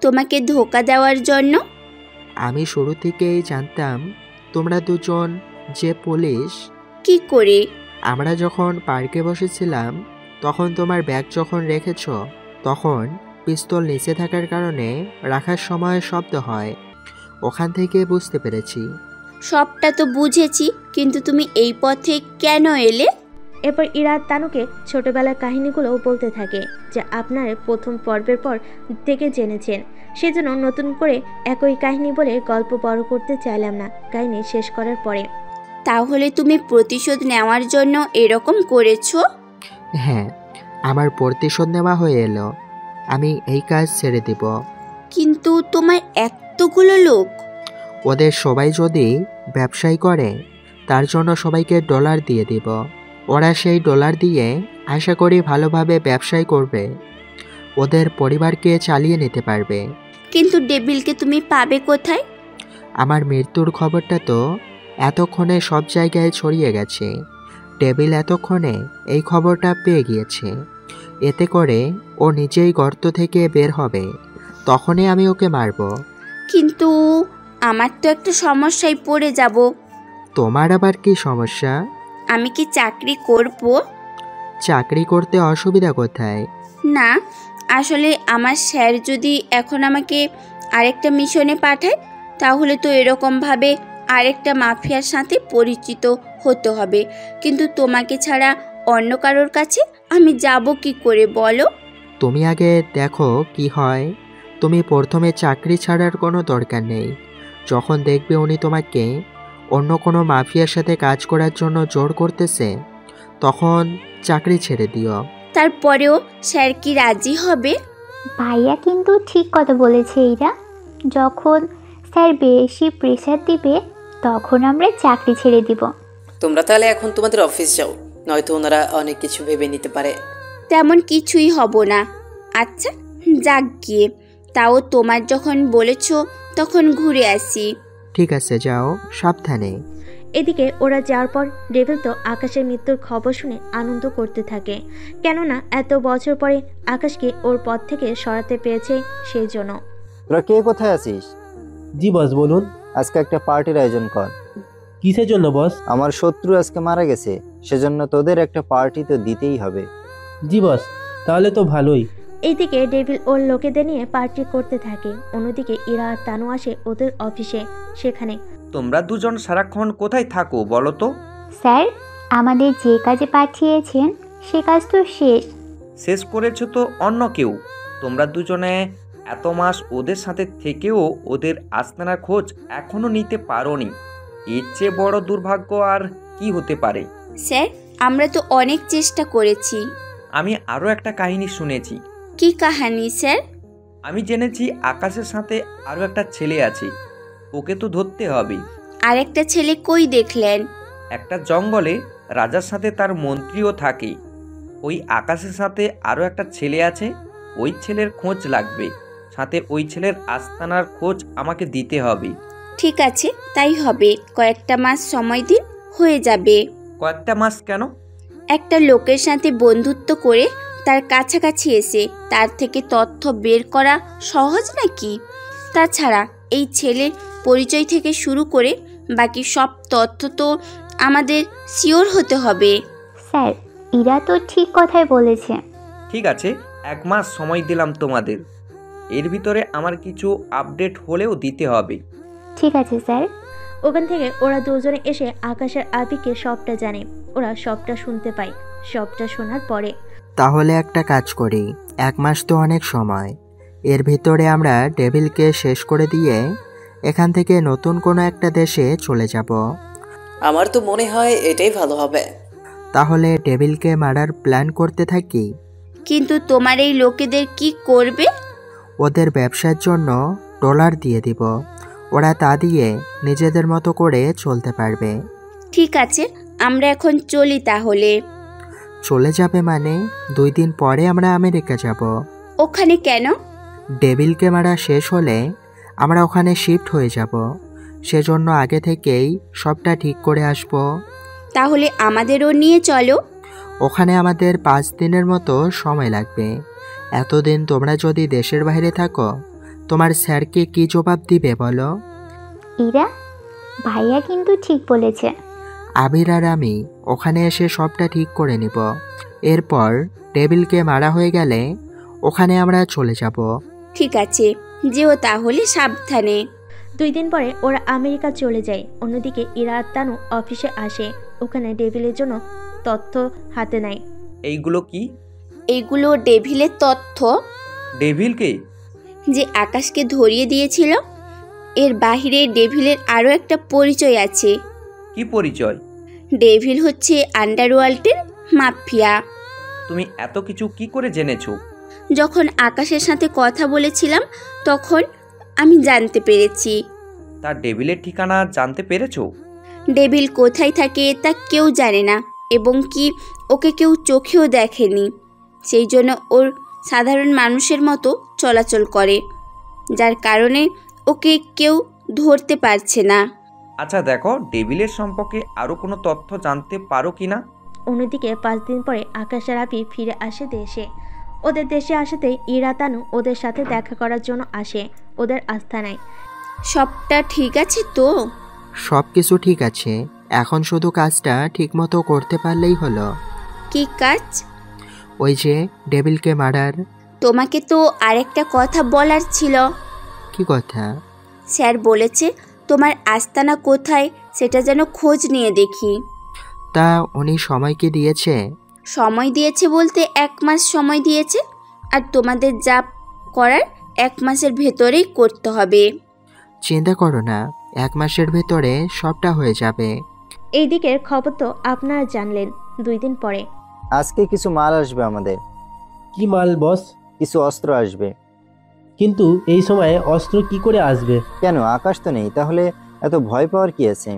Speaker 1: তোমাকে ধোকা দেওয়ার জন্য।
Speaker 3: আমি শুরু থেকেই জানতাম তোমরা দুজন যে পুলিশ।
Speaker 1: কি করে?
Speaker 3: আমরা যখন পার্কে বসেছিলাম তখন তোমার ব্যাগ যখন রেখেছ তখন পিস্তল নিচে থাকার কারণে রাখার সময় শব্দ হয়, ওখান থেকে বুঝতে পেরেছি।
Speaker 1: সবটা তো বুঝেছি, কিন্তু তুমি এই পথে কেন এলে?
Speaker 4: এরপর ইরা তানুকে ছোটবেলার কাহিনীগুলো বলতে থাকে, যা আপনারা প্রথম পর্বের পর থেকে জেনেছেন। সেজন্য নতুন করে একই কাহিনী বলে গল্প বড় করতে চাইলাম না কাহিনী শেষ করার পরে।
Speaker 1: তাহলে তুমি প্রতিশোধ নেওয়ার জন্য এরকম করেছো?
Speaker 3: হ্যাঁ, আমার প্রতিশোধ নেওয়া হয়ে এলো। আমি এই কাজ ছেড়ে দিব।
Speaker 1: কিন্তু তোমার এতগুলো লোক,
Speaker 3: ওদের সবাই যদি ব্যবসায়ী করে তার জন্য সবাইকে ডলার দিয়ে দিব। ওরা সেই ডলার দিয়ে আশা করি ভালোভাবে ব্যবসায় করবে, ওদের পরিবারকে চালিয়ে নিতে পারবে।
Speaker 1: কিন্তু ডেভিলকে তুমি পাবে কোথায়?
Speaker 3: আমার মৃত্যুর খবরটা তো এতক্ষণে সব জায়গায় ছড়িয়ে গেছে। ডেভিল এতক্ষণে এই খবরটা পেয়ে গিয়েছে, এতে করে ও নিজেই গর্ত থেকে বের হবে, তখনই আমি ওকে মারব।
Speaker 1: কিন্তু আমার তো একটা সমস্যায় পড়ে যাব।
Speaker 3: তোমার আবার কি সমস্যা?
Speaker 1: আমি কি চাকরি করব?
Speaker 3: চাকরি করতে অসুবিধা কোথায়?
Speaker 1: না, আসলে আমার স্যার যদি এখন আমাকে আরেকটা মিশনে পাঠায় তাহলে তো এরকমভাবে আরেকটা মাফিয়ার সাথে পরিচিত হতে হবে, কিন্তু তোমাকে ছাড়া অন্য কারোর কাছে আমি যাব কি করে বলো?
Speaker 3: তুমি আগে দেখো কি হয়। তুমি প্রথমে চাকরি ছাড়ার কোনো দরকার নেই। যখন দেখবে উনি তোমাকে অন্য কোনো মাফিয়ার সাথে কাজ করার জন্য জোর করতেছে, তখন চাকরি ছেড়ে দিও।
Speaker 1: তারপরেও স্যার কি রাজি হবে?
Speaker 19: ভাইয়া কিন্তু ঠিক কথা বলেছে এরা। যখন স্যার বেশি প্রেশার দিবে তখন আমরা চাকরি ছেড়ে দিব।
Speaker 5: তোমরা তাহলে এখন তোমাদের অফিস যাও, নয়তো ওনারা অনেক কিছু ভেবে নিতে পারে।
Speaker 1: তেমন কিছুই হব না। আচ্ছা যাক গিয়ে, তাও তোমার যখন বলেছ তখন ঘুরে আসি।
Speaker 3: ঠিক আছে, যাও, সাবধানে।
Speaker 4: এদিকে ওরা যাওয়ার পর ডেভিল তো আকাশের মৃত্যুর খবর শুনে আনন্দ করতে থাকে, কেননা এত বছর পরে আকাশকে ওর পথ থেকে সরাতে পেরেছে সেই জন্য।
Speaker 16: তোরা কে কোথায় আছিস?
Speaker 18: জি বস, বলুন।
Speaker 16: আজকে একটা পার্টির আয়োজন কর।
Speaker 18: কিসের জন্য বস?
Speaker 16: আমার শত্রু আজকে মারা গেছে, সেজন্য তোদের একটা পার্টি তো দিতেই হবে।
Speaker 18: জি বস, তাহলে তো ভালোই।
Speaker 4: এইদিকে ডেভিল ওর লোকেদের নিয়ে পার্টি করতে থাকে। অন্যদিকে ইরা আর তানু আসে ওদের অফিসে। সেখানে
Speaker 2: তোমরা দুজন সারাক্ষণ কোথায় থাকো বলো তো?
Speaker 19: স্যার, আমাদের যে কাজে পাঠিয়েছেন সে কাজ তো শেষ।
Speaker 2: শেষ করেছো তো অন্য কেউ। তোমরা দুজনে এত মাস ওদের সাথে থেকেও ওদের আস্তানার খোঁজ এখনো নিতে পারোনি। এর চেয়ে বড় দুর্ভাগ্য আর কি হতে পারে?
Speaker 1: স্যার, আমরা তো অনেক চেষ্টা করেছি।
Speaker 2: আমি আরও একটা কাহিনী শুনেছি।
Speaker 1: কি কাহিনী স্যার?
Speaker 2: আমি জেনেছি আকাশের সাথে আরও একটা ছেলে আছে, ওকে তো ধরতে হবে।
Speaker 1: আরেকটা ছেলে কই দেখলেন?
Speaker 2: একটা জঙ্গলে রাজার সাথে তার মন্ত্রীও থাকে। ওই আকাশের সাথে আরও একটা ছেলে আছে, ওই ছেলের খোঁজ লাগবে। সাথে ওই ছেলের আস্তানার খোঁজ আমাকে দিতে হবে।
Speaker 1: ঠিক আছে, তাই হবে। কয়েকটা মাস সময় দিন, হয়ে যাবে।
Speaker 2: কয়েকটা মাস কেন?
Speaker 1: একটা লোকের সাথে বন্ধুত্ব করে তার কাছাকাছি এসে তার থেকে তথ্য বের করা সহজ নাকি? তাছাড়া এই ছেলের পরিচয় থেকে শুরু করে বাকি সব তথ্য তো আমাদের শিওর হতে হবে।
Speaker 19: স্যার, ইরা তো ঠিক কথাই বলেছে।
Speaker 2: ঠিক আছে, 1 মাস সময় দিলাম তোমাদের। এর ভিতরে আমার কিছু আপডেট হলেও দিতে হবে।
Speaker 19: ঠিক আছে স্যার।
Speaker 4: ওখান থেকে ওরা দুজনে এসে আকাশের আবিকে সবটা জানে। ওরা সবটা শুনতে পায়। সবটা শোনার পরে
Speaker 3: তাহলে একটা কাজ করি, 1 মাস তো অনেক সময়। এর ভিতরে আমরা ডেভিলকে শেষ করে দিয়ে এখান থেকে নতুন কোনো একটা দেশে চলে যাব।
Speaker 5: আমার তো মনে হয় এটাই ভালো হবে।
Speaker 3: তাহলে ডেভিলকে মারার প্ল্যান করতে থাকি।
Speaker 1: কিন্তু তোমার এই লোকেদের কি করবে?
Speaker 3: ওদের ব্যবসার জন্য ডলার দিয়ে দিব, ওরা তা দিয়ে নিজেদের মতো করে চলতে পারবে।
Speaker 1: ঠিক আছে, আমরা এখন চলি তাহলে।
Speaker 3: চলে যাবে মানে? 2 দিন পরে আমরা আমেরিকা যাব।
Speaker 1: ওখানে কেন?
Speaker 3: ডেভিলকে মারা শেষ হলে আমরা ওখানে শিফট হয়ে যাব, সেজন্য আগে থেকেই সবটা ঠিক করে আসব।
Speaker 1: তাহলে আমাদেরও নিয়ে চলো।
Speaker 3: ওখানে আমাদের 5 দিনের মতো সময় লাগবে। এতদিন তোমরা যদি দেশের বাইরে থাকো, তোমার স্যারকে কি জবাব দিবে বলো?
Speaker 19: ইরা, ভাইয়া কিন্তু ঠিক বলেছে।
Speaker 3: আবির আর আমি ওখানে এসে সবটা ঠিক করে নিব। এরপর ডেভিলকে মারা হয়ে গেলে ওখানে আমরা চলে যাব।
Speaker 1: ঠিক আছে, যেও তাহলে সাবধানে।
Speaker 4: 2 দিন পরে ওরা আমেরিকা চলে যায়। অন্যদিকে ইরা আর তানু অফিসে আসে। ওখানে ডেভিলের জন্য তথ্য হাতে নেয়।
Speaker 2: এইগুলো কি?
Speaker 1: এইগুলো ডেভিলের তথ্য।
Speaker 2: ডেভিলকে?
Speaker 1: যে আকাশকে ধরিয়ে দিয়েছিল। এর বাহিরে ডেভিলের আরও একটা পরিচয় আছে।
Speaker 2: কি পরিচয়?
Speaker 1: ডেভিল হচ্ছে আন্ডারওয়ার্ল্ডের মাফিয়া।
Speaker 2: তুমি এত কিছু কি করে জেনেছো?
Speaker 1: যখন আকাশের সাথে কথা বলেছিলাম তখন আমি জানতে পেরেছি।
Speaker 2: তার ডেভিলের ঠিকানা জানতে পেরেছো?
Speaker 1: ডেভিল কোথায় থাকে তা কেউ জানে না, এবং কি ওকে কেউ চোখেও দেখেনি। সেই জন্য ওর সাধারণ মানুষের মতো চলাচল করে, যার কারণে ওকে কেউ ধরতে পারছে না।
Speaker 2: আচ্ছা দেখো, ডেভিলের সম্পর্কে আরও কোনো তথ্য জানতে পারো কি না?
Speaker 4: অন্যদিকে 5 দিন পরে আকাশ আর আবি ফিরে আসে দেশে। ওদের দেশে আসাতেই ইরা তানু ওদের সাথে দেখা করার জন্য আসে ওদের আস্তানায়।
Speaker 1: সবটা ঠিক আছে তো?
Speaker 3: সব কিছু ঠিক আছে, এখন শুধু কাজটা ঠিকমতো করতে পারলেই হলো।
Speaker 1: কি কাজ?
Speaker 3: ওই যে ডেভিলকে মারার।
Speaker 1: তোমাকে তো আরেকটা কথা বলার ছিল।
Speaker 3: কি কথা?
Speaker 1: স্যার বলেছে তোমার আস্তানা কোথায় সেটা যেন খোঁজ নিয়ে দেখি।
Speaker 3: তা উনি সময় কি দিয়েছে?
Speaker 1: সময় দিয়েছে বলতে 1 মাস সময় দিয়েছে, আর তোমাদের যা করার 1 মাসের ভেতরেই করতে হবে।
Speaker 3: চিন্তা করো না, 1 মাসের ভেতরে সবটা হয়ে যাবে।
Speaker 4: এই দিকের খবর তো আপনারা জানলেন। 2 দিন পরে
Speaker 16: আজকে কিছু মাল আসবে আমাদের।
Speaker 18: কি মাল বস?
Speaker 16: কিছু অস্ত্র আসবে।
Speaker 18: কিন্তু এই সময়ে অস্ত্র কি করে আসবে?
Speaker 16: কেন, আকাশ তো নেই, তাহলে এত ভয় পাওয়ার কি আছে?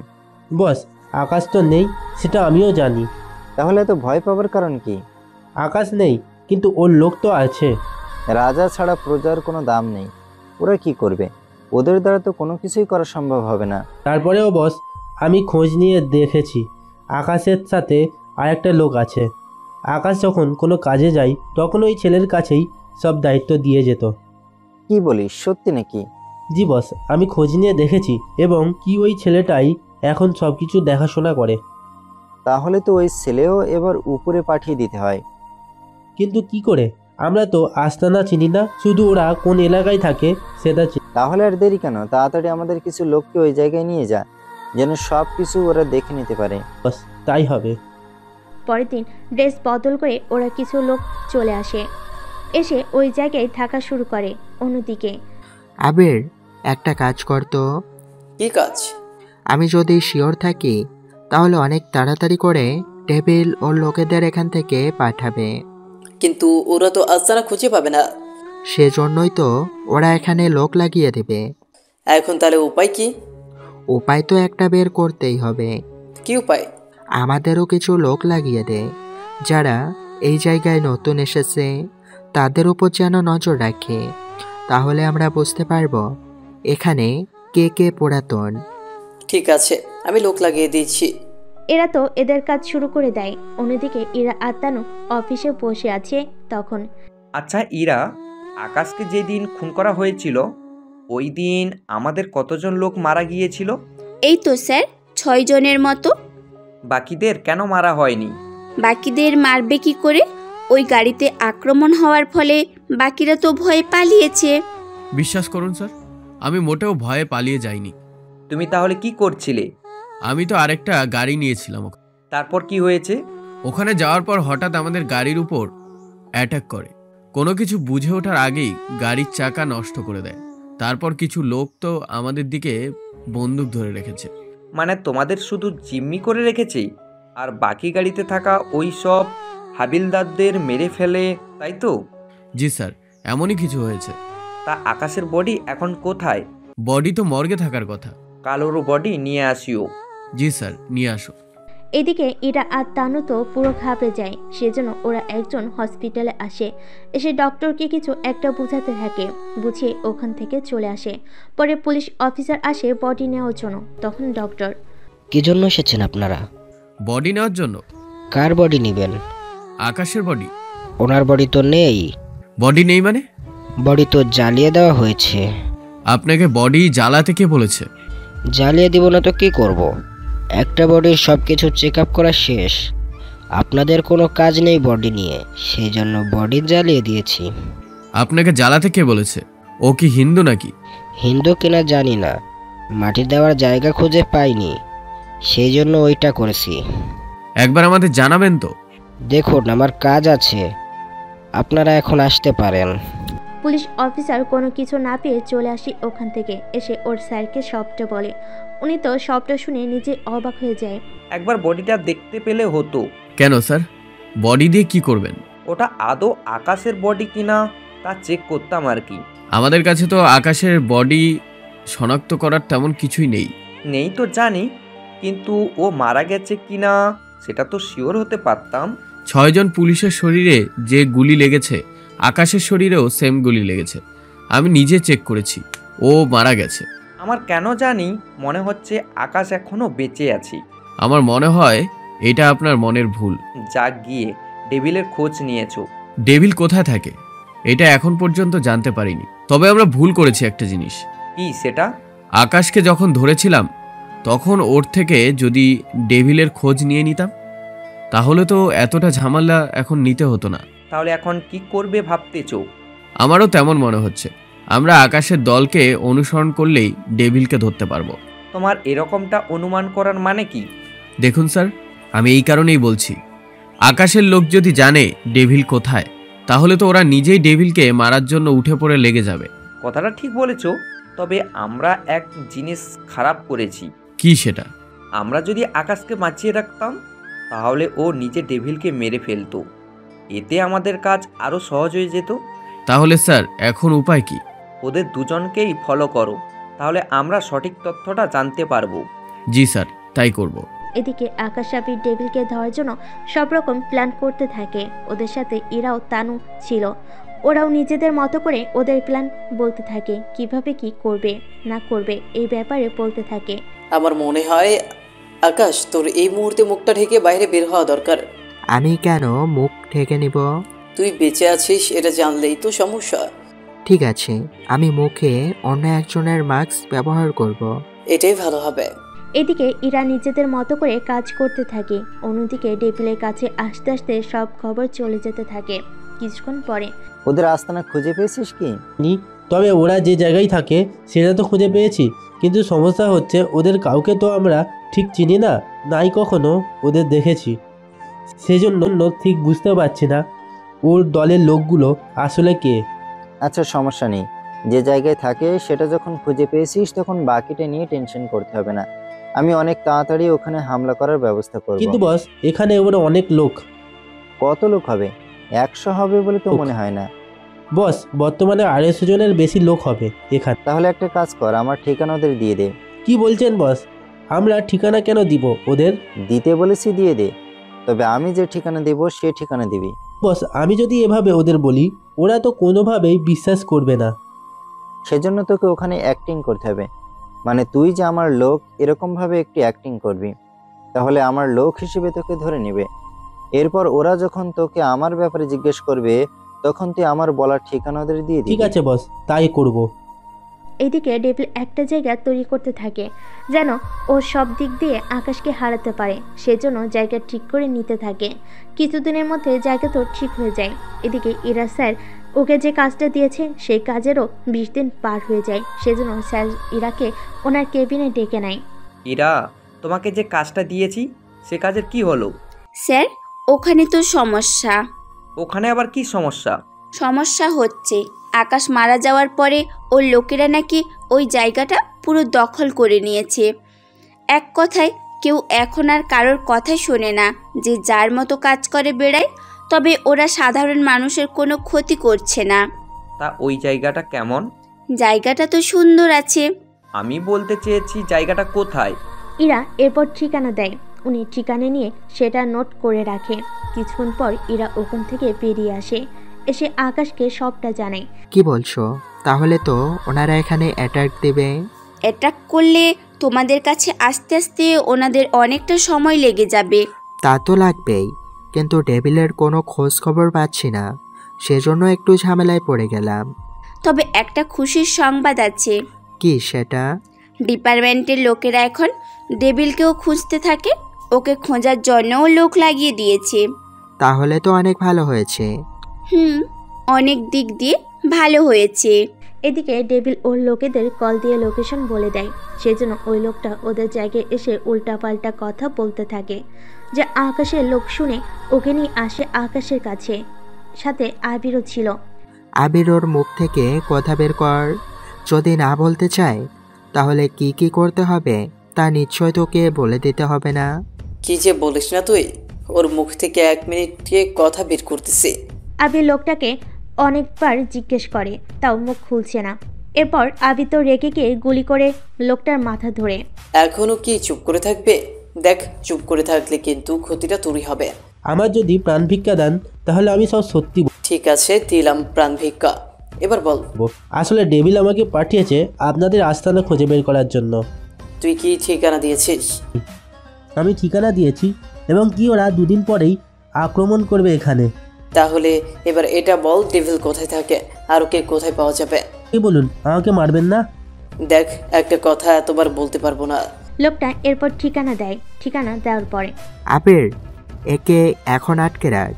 Speaker 18: বস, আকাশ তো নেই সেটা আমিও জানি।
Speaker 16: তাহলে এত ভয় পাওয়ার কারণ কি?
Speaker 18: আকাশ নেই কিন্তু ওর লোক তো আছে।
Speaker 16: রাজা ছাড়া প্রজার কোনো দাম নেই। ওরা কি করবে? ওদের দ্বারা তো কোনো কিছুই করা সম্ভব হবে না।
Speaker 18: তারপরেও বস, আমি খোঁজ নিয়ে দেখেছি আকাশের সাথে আরেকটা লোক আছে। আকাশ যখন কোনো কাজে যায় তখন ওই ছেলের কাছেই সব দায়িত্ব দিয়ে যেত।
Speaker 16: কি বলিস, সত্যি নাকি?
Speaker 18: জি বস, আমি খোঁজ নিয়ে দেখেছি, এবং কি ওই ছেলেটাই এখন সব কিছু দেখাশোনা করে।
Speaker 16: তাহলে তো ওই ছেলেও এবার উপরে পাঠিয়ে দিতে হয়।
Speaker 18: কিন্তু কি করে? আমরা তো আস্তানা চিনি না, শুধু ওরা কোন এলাকায় থাকে সেটা চিনি।
Speaker 16: তাহলে আর দেরি কেন, তাড়াতাড়ি আমাদের কিছু লোককে ওই জায়গায় নিয়ে যা, যেন সব কিছু ওরা দেখে নিতে পারে।
Speaker 18: বস, তাই হবে।
Speaker 4: পরের দিন ড্রেস বদল করে ওরা কিছু লোক চলে আসে, এসে ওই জায়গায় থাকা শুরু করে। অন্যদিকে
Speaker 3: আবির, একটা কাজ করতো।
Speaker 5: কি কাজ?
Speaker 3: আমি যদি শিওর থাকি তাহলে অনেক তাড়াতাড়ি করে টেবিল ওর লোকেদের এখান থেকে পাঠাবে।
Speaker 5: কিন্তু ওরা তো আস্তানা খুঁজে পাবে না।
Speaker 3: সেজন্যই তো ওরা এখানে লোক লাগিয়ে দেবে।
Speaker 5: এখন তাহলে উপায় কি?
Speaker 3: উপায় তো একটা বের করতেই হবে।
Speaker 5: কি উপায়?
Speaker 3: আমাদেরও কিছু লোক লাগিয়ে দে, যারা এই জায়গায় নতুন এসেছে তাদের উপর যেন নজর রাখে। তাহলে আমরা বুঝতে পারবো এখানে কে কে পুরাতন।
Speaker 5: ঠিক আছে, আমি লোক লাগিয়ে দিচ্ছি।
Speaker 4: এরা তো এদের কাজ শুরু করে দেয়। অন্যদিকে ইরা আর তানু অফিসে বসে আছে। তখন
Speaker 2: আচ্ছা ইরা, আকাশকে যেদিন খুন করা হয়েছিল ওই দিন আমাদের কতজন লোক মারা গিয়েছিল?
Speaker 1: এই তো স্যার, 6 জনের মতো।
Speaker 2: বাকিদের কেন মারা হয়নি?
Speaker 1: বাকিদের মারবে কি করে? ওই গাড়িতে আক্রমণ হওয়ার ফলে বাকিরা তো ভয়ে পালিয়েছে।
Speaker 7: বিশ্বাস করুন স্যার, আমি মোটেও ভয়ে পালিয়ে যাইনি।
Speaker 2: তুমি তাহলে কি করছিলে?
Speaker 7: আমি তো আরেকটা গাড়ি নিয়েছিলাম।
Speaker 2: তারপর কি হয়েছে?
Speaker 7: ওখানে যাওয়ার পর হঠাৎ আমাদের গাড়ির উপর অ্যাটাক করে। কোনো কিছু বুঝে ওঠার আগেই গাড়ির চাকা নষ্ট করে দেয়। তারপর কিছু লোক তো আমাদের দিকে বন্দুক ধরে রেখেছে।
Speaker 2: মানে তোমাদের শুধু জিম্মি করে রেখেছে, আর বাকি গাড়িতে থাকা ওই সব হাবিলদারদের মেরে ফেলে, তাই তো?
Speaker 7: জি স্যার, এমনই কিছু হয়েছে।
Speaker 2: তা আকাশের বডি এখন কোথায়?
Speaker 7: বডি তো মর্গে থাকার কথা।
Speaker 2: কালোর বডি নিয়ে আসিও।
Speaker 7: জি স্যার, নিয়ে আসো।
Speaker 4: এদিকে ইরা আর তানু তো পুরো ঘাবড়ে যায়। সেজন্য ওরা একজন হসপিটালে আসে। এসে ডক্টরকে কিছু একটা বোঝাতে থাকে। বুঝিয়ে ওখান থেকে চলে আসে। পরে পুলিশ অফিসার আসে বডি নেওয়ার জন্য। তখন ডক্টর,
Speaker 20: কি জন্য এসেছেন আপনারা?
Speaker 7: বডি নেওয়ার জন্য।
Speaker 20: কার বডি নেবেন?
Speaker 7: আকাশের বডি।
Speaker 20: ওনার বডি তো নেই।
Speaker 7: বডি নেই মানে?
Speaker 20: বডি তো জ্বালিয়ে দেওয়া হয়েছে।
Speaker 7: আপনাকে বডি জ্বালাতে কে বলেছে?
Speaker 20: জ্বালিয়ে দিব না তো কি করব? একটা বডির সব কিছু চেক আপ করা শেষ। আপনাদের কোনো কাজ নেই বডি নিয়ে, সেই জন্য বডি জ্বালিয়ে দিয়েছি।
Speaker 7: আপনাকে জ্বালাতে কে বলেছে? ও কি হিন্দু নাকি?
Speaker 20: হিন্দু কিনা জানি না, মাটি দেওয়ার জায়গা খুঁজে পাইনি, সেই জন্য ওইটা করেছি।
Speaker 7: একবার আমাদের জানাবেন তো?
Speaker 20: দেখুন, আমার কাজ আছে, আপনারা এখন আসতে পারেন।
Speaker 4: পুলিশ অফিসার কোনো কিছু না পেয়ে চলে আসি ওখান থেকে। এসে ওর স্যারকে সবটা বলে। উনি তো সবটা শুনে নিজে অবাক হয়ে যায়।
Speaker 2: একবার বডিটা দেখতে পেলে হতো।
Speaker 7: কেন স্যার, বডি দিয়ে কি করবেন?
Speaker 2: ওটা আদৌ আকাশের বডি কিনা তা চেক করতাম আর কি।
Speaker 7: আমাদের কাছে তো আকাশের বডি শনাক্ত করার তেমন কিছুই নেই।
Speaker 2: নেই তো জানি, কিন্তু ও মারা গেছে কিনা সেটা তো শিওর হতে পারতাম।
Speaker 7: 6 জন পুলিশের শরীরে যে গুলি লেগেছে, আকাশের শরীরেও সেম গুলি লেগেছে। আমি নিজে চেক করেছি, ও মারা গেছে।
Speaker 2: আমার কেন জানি মনে হচ্ছে আকাশ এখনো বেঁচে আছে।
Speaker 7: আমার মনে হয় এটা আপনার মনের ভুল।
Speaker 2: যা গিয়ে ডেভিলের খোঁজ নিয়েছো।
Speaker 7: ডেভিল কোথায় থাকে এটা এখন পর্যন্ত জানতে পারিনি। তবে আমরা ভুল করেছি একটা জিনিস।
Speaker 2: কি সেটা?
Speaker 7: আকাশকে যখন ধরেছিলাম তখন ওর থেকে যদি ডেভিলের খোঁজ নিয়ে নিতাম তাহলে তো এতটা ঝামেলা এখন নিতে হতো না।
Speaker 2: তাহলে এখন কি করবে ভাবতেছো?
Speaker 7: আমারও তেমন মনে হচ্ছে। আমরা আকাশের দলকে অনুসরণ করলেই ডেভিলকে ধরতে পারবো।
Speaker 2: তোমার এরকমটা অনুমান করার মানে কি?
Speaker 7: দেখুন স্যার, আমি এই কারণেই বলছি, আকাশের লোক যদি জানে ডেভিল কোথায়, তাহলে তো ওরা নিজেই ডেভিলকে মারার জন্য উঠে পড়ে লেগে যাবে।
Speaker 2: কথাটা ঠিক বলেছ, তবে আমরা এক জিনিস খারাপ করেছি।
Speaker 7: কি সেটা?
Speaker 2: আমরা যদি আকাশকে বাঁচিয়ে রাখতাম তাহলে ও নিজে ডেভিলকে মেরে ফেলতো। এতে আমাদের কাজ আরও সহজ হয়ে যেত।
Speaker 7: তাহলে স্যার এখন উপায় কি?
Speaker 2: ওদের দুজনকেই ফলো করো, তাহলে আমরা সঠিক তথ্যটা জানতে পারবো।
Speaker 7: জি স্যার, তাই করব।
Speaker 4: এদিকে আকাশ আবির ডেভিলকে ধরার জন্য সব রকম প্ল্যান করতে থাকে। ওদের সাথে ইরাও তানু ছিল। ওরাও নিজেদের মতো করে ওদের প্ল্যান বলতে থাকে, কিভাবে কি করবে না করবে এই ব্যাপারে বলতে থাকে।
Speaker 5: আমার মনে হয় আকাশ, তোর এই মুহূর্তে মুখটা ঢেকে বাইরে বের হওয়া দরকার।
Speaker 3: আমি কেন মুখ ঢেকে নিব?
Speaker 5: তুই বেঁচে আছিস এটা জানলেই তো সমস্যা।
Speaker 3: ঠিক আছে, আমি মুখে অন্য একজনের মাস্ক ব্যবহার করব।
Speaker 5: এটাই ভালো হবে।
Speaker 4: এদিকে ইরা নিজেদের মতো করে কাজ করতে থাকে। অন্যদিকে ডেভিলের কাছে আস্তে আস্তে সব খবর চলে যেতে থাকে। কিছুক্ষণ পরে
Speaker 16: ওদের আস্তানা খুঁজে পেয়েছিস কি?
Speaker 18: তবে ওরা যে জায়গায় থাকে সেটা তো খুঁজে পেয়েছি, কিন্তু সমস্যা হচ্ছে ওদের কাউকে তো আমরা ঠিক চিনি না, নাই কখনো ওদের দেখেছি। সেজন্য ঠিক বুঝতে পারছি না ওর দলের লোকগুলো আসলে কে।
Speaker 16: আচ্ছা সমস্যা নেই, যে জায়গায় থাকে সেটা যখন খুঁজে পেয়েছিস তখন বাকিটা নিয়ে টেনশন করতে হবে না। আমি অনেক তাড়াতাড়ি ওখানে হামলা করার ব্যবস্থা করব।
Speaker 18: কিন্তু বস, এখানে ওরা অনেক লোক।
Speaker 16: কত লোক হবে? 100 হবে বলে তো মনে হয় না।
Speaker 18: বস, বর্তমানে 250 জনের বেশি লোক হবে এখানে।
Speaker 16: তাহলে একটা কাজ কর, আমার ঠিকানা ওদের দিয়ে দে।
Speaker 18: কি বলছেন বস? আমরা ঠিকানা কেন দিব ওদের?
Speaker 16: দিতে বলেছি দিয়ে দে, তবে আমি যে ঠিকানা দেব সে ঠিকানা দিবি।
Speaker 18: বস, আমি যদি এভাবে ওদের বলি ওরা তো কোনোভাবেই বিশ্বাস করবে না।
Speaker 16: সেজন্য তোকে ওখানে অ্যাক্টিং করতে হবে, মানে তুই যে আমার লোক এরকম ভাবে একটু অ্যাক্টিং করবি, তাহলে আমার লোক হিসেবে তোকে ধরে নেবে। এরপর ওরা যখন তোকে আমার ব্যাপারে জিজ্ঞেস করবে তখন তুই আমার বলার ঠিকানা ওদের দিয়ে দিবি।
Speaker 18: ঠিক আছে বস, তাই করব।
Speaker 4: এদিকে ডেভিল একটা জায়গা তৈরি করতে থাকে যেন ও সব দিক দিয়ে আকাশকে হারাতে পারে। সেজন্য জায়গা ঠিক করে নিতে থাকে। কিছুদিনের মধ্যে জায়গা তো ঠিক হয়ে যায়। এদিকে ইরা স্যার ওকে যে কাজটা দিয়েছে সেই কাজেরও 20 দিন পার হয়ে যায়। সেজন্য স্যার ইরাকে ওনার কেবিনে ডেকে নেয়।
Speaker 2: ইরা, তোমাকে যে কাজটা দিয়েছি সে কাজের কি হলো?
Speaker 1: স্যার, ওখানে তো সমস্যা।
Speaker 2: ওখানে আবার কি সমস্যা?
Speaker 1: সমস্যা হচ্ছে আকাশ মারা যাওয়ার পরে ওর লোকেরা নাকি ওই জায়গাটা পুরো দখল করে নিয়েছে। এক কথায় কেউ এখন আর কারোর কথাই শোনে না, যে যার মতো কাজ করে বেড়ায়। তবে ওরা সাধারণ মানুষের কোনো ক্ষতি করছে না।
Speaker 2: তা ওই জায়গাটা কেমন?
Speaker 1: জায়গাটা তো সুন্দর আছে।
Speaker 2: আমি বলতে চেয়েছি জায়গাটা কোথায়।
Speaker 4: ইরা এরপর ঠিকানা দেয়। উনি ঠিকানা নিয়ে সেটা নোট করে রাখে। কিছুক্ষণ পর ইরা ওখান থেকে বেরিয়ে আসে। এসে আকাশকে সবটা জানায়।
Speaker 3: কি বলছো? তাহলে তো ওনারা এখানে অ্যাটাক দেবে।
Speaker 1: অ্যাটাক করলে তোমাদের কাছে আস্তে আস্তে ওনাদের অনেকটা সময় লেগে যাবে।
Speaker 3: তা তো লাগবেই, কিন্তু ডেভিলের কোনো খোঁজ খবর পাচ্ছি না, সেজন্য একটু ঝামেলায় পড়ে গেলাম।
Speaker 1: তবে একটা খুশির সংবাদ আছে।
Speaker 3: কি সেটা?
Speaker 1: ডিপার্টমেন্টের লোকেরা এখন ডেভিলকেও খুঁজতে থাকে। ওকে খোঁজার জন্যও লোক লাগিয়ে দিয়েছে।
Speaker 3: তাহলে তো অনেক ভালো হয়েছে।
Speaker 1: অনেক দিক দিয়ে ভালো হয়েছে।
Speaker 4: এদিকে ডেভিল ওর লোকেদের কল দিয়ে লোকেশন বলে দেয়। সেজন্য ওই লোকটা ওদের জায়গায় এসে উল্টাপাল্টা কথা বলতে থাকে। যে আকাশের লোক শুনে ওকে নিয়ে আসে আকাশের কাছে। সাথে আবিরও ছিল।
Speaker 3: আবির ওর মুখ থেকে কথা বের কর। যদি না বলতে চায় তাহলে কি কি করতে হবে তা নিশ্চয় তোকে বলে দিতে হবে না?
Speaker 5: কি যে বলিস না তুই, ওর মুখ থেকে 1 মিনিটে কথা বের করতেছে।
Speaker 4: আবির লোকটাকে অনেকবার জিজ্ঞেস করে, তাও মুখ খুলছে না। এরপর আবির তো রেগে গিয়ে গুলি করে লোকটার মাথা ধরে।
Speaker 5: এখনো কি চুপ করে থাকবে? দেখ, চুপ করে থাকলে কিন্তু ক্ষতিটা তোরই হবে।
Speaker 18: আমার যদি প্রাণ ভিক্ষা দেন তাহলে আমি সব সত্যি।
Speaker 5: ঠিক আছে, দিলাম প্রাণ ভিক্ষা। এবার বল।
Speaker 18: আসলে ডেভিল আমাকে পাঠিয়েছে আপনাদের আস্তানা খুঁজে বের করার জন্য।
Speaker 5: তুই কি ঠিকানা দিয়েছিস?
Speaker 18: আমি ঠিকানা দিয়েছি, এবং কি ওরা 2 দিন পরেই আক্রমণ করবে এখানে।
Speaker 5: তাহলে এবার এটা বল, ডেভিল কোথায় থাকে আর ওকে কোথায় পাওয়া যাবে?
Speaker 18: কি বলুন, আমাকে মারবেন না?
Speaker 5: দেখ, একটা কথা এতবার বলতে পারবো না।
Speaker 4: লোকটা এরপর ঠিকানা দেয়। ঠিকানা দেওয়ার পরে,
Speaker 3: আবির, একে এখন আটকে রাখ।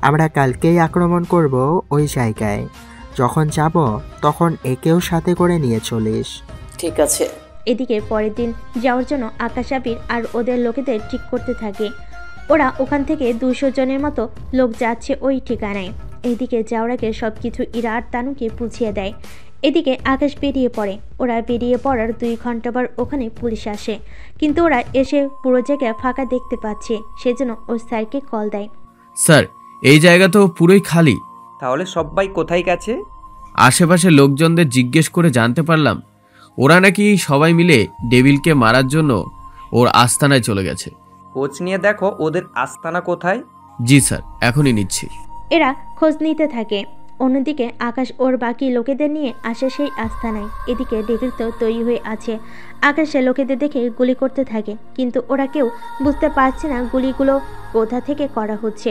Speaker 3: আমরা কালকেই আক্রমণ করব ওই জায়গায়। যখন যাব তখন একেও সাথে করে নিয়ে চলিস।
Speaker 5: ঠিক আছে।
Speaker 4: এদিকে পরের দিন যাওয়ার জন্য আকাশ আবির আর ওদের লোকেদের ঠিক করতে থাকে। ওরা ওখান থেকে 200 জনের মতো লোক যাচ্ছে ওই ঠিকানায়। এদিকে যাওয়ার আগে সব কিছু ইরা আর তানুকে বুঝিয়ে দেয়। এদিকে আকাশ বেরিয়ে পড়ে। ওরা বেরিয়ে পড়ার 2 ঘন্টা পর ওখানে পুলিশ আসে, কিন্তু ওরা এসে পুরো জায়গা ফাঁকা দেখতে পাচ্ছে, সেজন্য ওর স্যারকে কল দেয়।
Speaker 7: স্যার, এই জায়গা তো পুরোই খালি।
Speaker 2: তাহলে সবাই কোথায় গেছে?
Speaker 7: আশেপাশে লোকজনদের জিজ্ঞেস করে জানতে পারলাম ওরা নাকি সবাই মিলে ডেভিলকে মারার জন্য ওর আস্তানায় চলে গেছে।
Speaker 2: খোঁজ নিয়ে দেখো ওদের আস্তানা কোথায়।
Speaker 7: জি স্যার, এখনই নিচ্ছি।
Speaker 4: এরা খোঁজ নিতে থাকে। অন্যদিকে আকাশ ওর বাকি লোকেদের নিয়ে আসে সেই আস্তানায়। এদিকে ডেভিল তো তৈরি হয়ে আছে। আকাশে লোকেদের দেখে গুলি করতে থাকে, কিন্তু ওরা কেউ বুঝতে পারছে না গুলিগুলো কোথা থেকে করা হচ্ছে।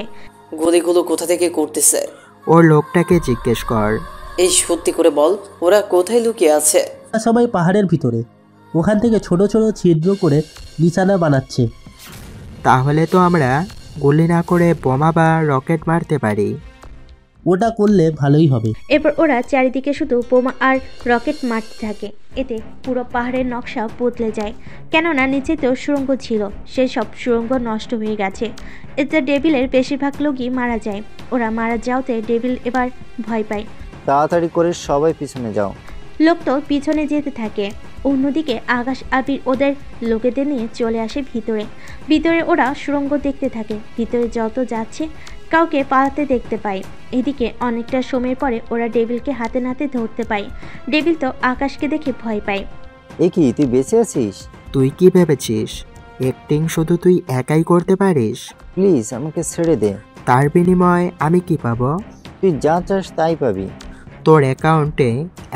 Speaker 5: গুলিগুলো কোথা থেকে করতেছে?
Speaker 3: ওর লোকটাকে জিজ্ঞেস কর।
Speaker 5: এই সত্যি করে বল, ওরা কোথায় লুকিয়ে আছে?
Speaker 18: সবাই পাহাড়ের ভিতরে, ওখান থেকে ছোট ছোট ছিদ্র করে নিশানা বানাচ্ছে।
Speaker 3: তাহলে তো আমরা গুলি না করে বোমা বা রকেট মারতে পারি।
Speaker 18: ওটা করলে ভালোই হবে।
Speaker 4: এরপর ওরা চারিদিকে শুধু বোমা আর রকেট মারতে থাকে। এতে পুরো পাহাড়ের নকশা বদলে যায়, কেননা নিচে তো সুড়ঙ্গ ছিল, সেই সব সুড়ঙ্গ নষ্ট হয়ে গেছে। এতে ডেভিলের বেশিরভাগ লোকই মারা যায়। ওরা মারা যাওয়াতে ডেভিল এবার ভয় পায়।
Speaker 16: তাড়াতাড়ি করে সবাই পিছনে যাও।
Speaker 4: লোক তো পিছনে যেতে থাকে। অন্যদিকে আকাশ আবির ওদের লোকেদের নিয়ে চলে আসে ভিতরে ওরা সুড়ঙ্গ দেখতে থাকে। ভিতরে যত যাচ্ছে কাউকে পালাতে দেখতে পায়। এদিকে অনেকটা সময় পরে ওরা ডেভিলকে হাতে নাতে ধরতে পায়। ডেভিল তো আকাশকে দেখে ভয় পায়।
Speaker 16: এ কি, তুই বেঁচে আছিস?
Speaker 3: তুই কি ভেবেছিস অ্যাক্টিং শুধু তুই একাই করতে পারিস?
Speaker 16: প্লিজ আমাকে ছেড়ে দে।
Speaker 3: তার বিনিময়ে আমি কি পাবো?
Speaker 16: তুই যা চাস তাই পাবি।
Speaker 3: তোর অ্যাকাউন্টে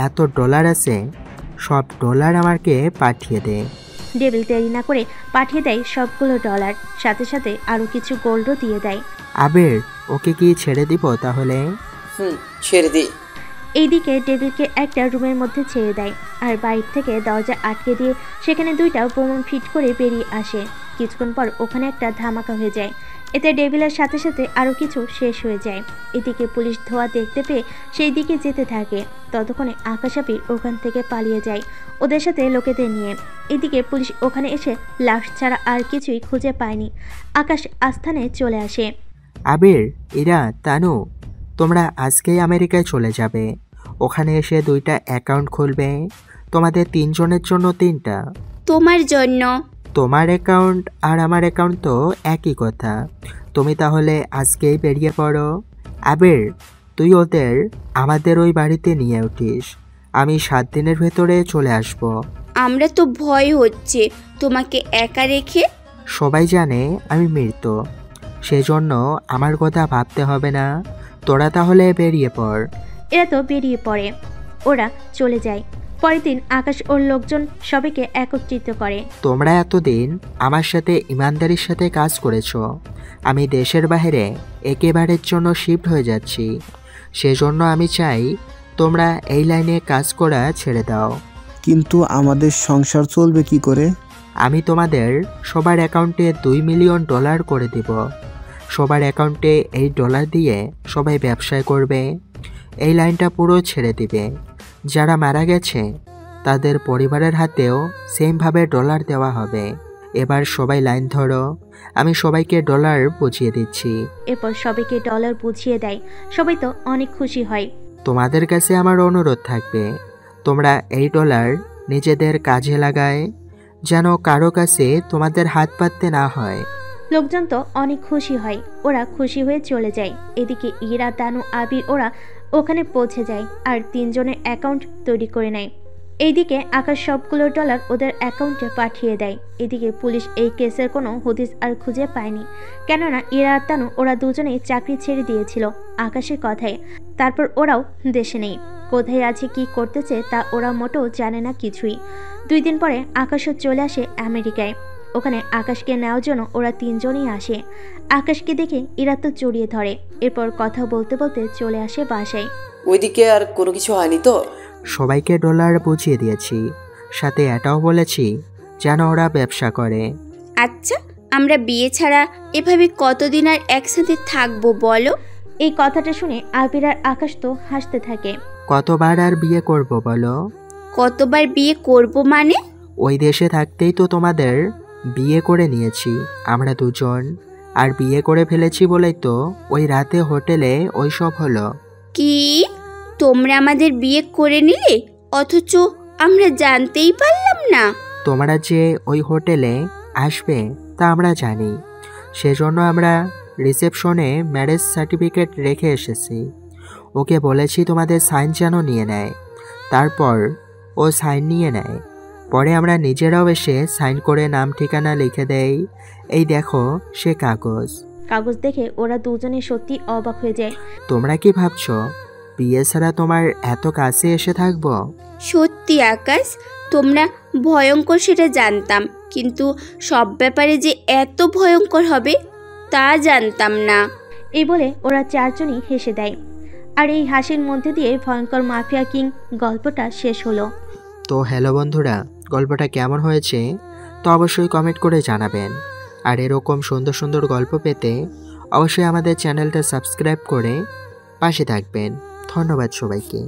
Speaker 3: এত ডলার আছে, সব ডলার আমাকে পাঠিয়ে দে।
Speaker 4: ডেভিল দেরি না করে পাঠিয়ে দেয় সবগুলো ডলার, সাথে সাথে আরো কিছু গোল্ডও দিয়ে দেয়।
Speaker 3: আবির, ওকে কি ছেড়ে দিব তাহলে?
Speaker 5: ছেড়ে দি।
Speaker 4: এইদিকে ডেভিলকে একটা রুমের মধ্যে ছেড়ে দেয়, আর বাইরে থেকে দরজা আটকে দিয়ে সেখানে 2টা বোমা ফিট করে বেরিয়ে আসে। কিছুক্ষণ পর ওখানে একটা ধামাকা হয়ে যায়। এতে ডেভিলের সাথে সাথে আরও কিছু শেষ হয়ে যায়। এদিকে পুলিশ ধোঁয়া দেখতে পেয়ে সেই দিকে যেতে থাকে। ততক্ষণে আকাশ আবির ওখান থেকে পালিয়ে যায় ওদের সাথে লোকেদের নিয়ে। এদিকে পুলিশ ওখানে এসে লাশ ছাড়া আর কিছুই খুঁজে পায়নি। আকাশ আস্থানে চলে আসে।
Speaker 3: আবির, ইরা, তানু, তোমরা আজকেই আমেরিকায় চলে যাবে। ওখানে এসে 2টা অ্যাকাউন্ট খুলবে। তোমাদের 3 জনের জন্য 3টা।
Speaker 1: তোমার জন্য।
Speaker 3: তোমার অ্যাকাউন্ট আর আমার অ্যাকাউন্ট তো একই কথা। তুমি তাহলে আজকেই বেরিয়ে পড়ো। আবির, তুই ওদের আমাদের ওই বাড়িতে নিয়ে উঠিস। আমি 7 দিনের ভেতরে চলে আসব।
Speaker 1: আমরা তো ভয় হচ্ছে তোমাকে একা রেখে।
Speaker 3: সবাই জানে আমি মৃত, সেজন্য আমার কথা ভাবতে হবে না। তোরা তাহলে বেরিয়ে পড়।
Speaker 4: এরা তো বেরিয়ে পড়ে। ওরা চলে যায়। পরের দিন আকাশ ওর লোকজন সবাইকে একত্রিত করে।
Speaker 3: তোমরা এতদিন আমার সাথে ইমানদারির সাথে কাজ করেছো। আমি দেশের বাইরে একেবারের জন্য শিফট হয়ে যাচ্ছি, সেজন্য আমি চাই তোমরা এই লাইনে কাজ করা ছেড়ে দাও।
Speaker 6: কিন্তু আমাদের সংসার চলবে কি করে?
Speaker 3: আমি তোমাদের সবার অ্যাকাউন্টে $2 মিলিয়ন করে দেব। সবার অ্যাকাউন্টে এই ডলার দিয়ে সবাই ব্যবসায় করবে। এই লাইনটা পুরো ছেড়ে দিবে। যারা মারা গেছে তাদের পরিবারের হাতেও সেমভাবে ডলার দেওয়া হবে। এবার সবাই লাইন ধরো, আমি সবাইকে ডলার বুঝিয়ে দিচ্ছি।
Speaker 4: এরপর সবাইকে ডলার বুঝিয়ে দেয়। সবাই তো অনেক খুশি হয়।
Speaker 3: তোমাদের কাছে আমার অনুরোধ থাকবে, তোমরা এই ডলার নিজেদের কাজে লাগায়, যেন কারো কাছে তোমাদের হাত পাততে না হয়।
Speaker 4: লোকজন তো অনেক খুশি হয়। ওরা খুশি হয়ে চলে যায়। এদিকে ইরা, তানু, আবির ওরা ওখানে পৌঁছে যায় আর 3 জনের অ্যাকাউন্ট তৈরি করে নেয়। এইদিকে আকাশ সবগুলো ডলার ওদের অ্যাকাউন্টে পাঠিয়ে দেয়। এদিকে পুলিশ এই কেসের কোনো হদিস আর খুঁজে পায়নি, কেননা ইরা আর তানু ওরা দুজনেই চাকরি ছেড়ে দিয়েছিল আকাশের কথায়। তারপর ওরাও দেশে নেই। কোথায় আছে, কি করতেছে তা ওরা মোটেও জানে না কিছুই। 2 দিন পরে আকাশও চলে আসে আমেরিকায়। ওখানে আকাশকে নেওয়ার জন্য ওরা 3 জনই আসে। আকাশকে দেখে ইরা তো জড়িয়ে ধরে। এরপর কথা বলতে বলতে চলে আসে বাসায়।
Speaker 5: ওইদিকে আর কোনো কিছু হয়নি তো?
Speaker 3: সবাইকে ডলার বুঝিয়ে দিয়েছি, সাথে এটাও বলেছি যেন ওরা ব্যবসা করে।
Speaker 1: আচ্ছা, আমরা বিয়ে ছাড়া এভাবে কতদিন আর একসাথে থাকবো বলো?
Speaker 4: এই কথাটা শুনে আবির আর আকাশ তো হাসতে থাকে।
Speaker 3: কতবার আর বিয়ে করব বলো?
Speaker 1: কতবার বিয়ে করব মানে?
Speaker 3: ওই দেশে থাকতেই তো তোমাদের বিয়ে করে নিয়েছি আমরা দুজন, আর বিয়ে করে ফেলেছি বলেই তো ওই রাতে হোটেলে ওইসব হলো।
Speaker 1: কি তোমরা আমাদের বিয়ে করে নিলে অথচ আমরা জানতেই পারলাম না?
Speaker 3: তোমরা যে ওই হোটেলে আসবে তা আমরা জানি, সেজন্য আমরা রিসেপশনে ম্যারেজ সার্টিফিকেট রেখে এসেছি। ওকে বলেছি তোমাদের সাইন যেন নিয়ে নেয়, তারপর ও সাইন নিয়ে নেয়। পরে আমরা নিজেরাও এসে সাইন করে নাম ঠিকানা লিখে দেই। এই দেখো সে কাগজ।
Speaker 4: কাগজ দেখে ওরা দুজনে সত্যি অবাক হয়ে যায়।
Speaker 3: তোমরা কি ভাবছো বিয়ে ছাড়া তোমার এত কাছে এসে থাকবো?
Speaker 1: সত্যি আকাশ, তোমরা ভয়ঙ্কর সেটা জানতাম, কিন্তু সব ব্যাপারে যে এত ভয়ঙ্কর হবে তা জানতাম না।
Speaker 4: এই বলে ওরা চারজনই হেসে দেয়। আর এই হাসির মধ্যে দিয়ে ভয়ঙ্কর মাফিয়া কিং গল্পটা শেষ হলো।
Speaker 3: তো হ্যালো বন্ধুরা, গল্পটা কেমন হয়েছে তো অবশ্যই কমেন্ট করে জানাবেন। আর এরকম সুন্দর সুন্দর গল্প পেতে অবশ্যই আমাদের চ্যানেলটা সাবস্ক্রাইব করে পাশে থাকবেন। ধন্যবাদ সবাইকে।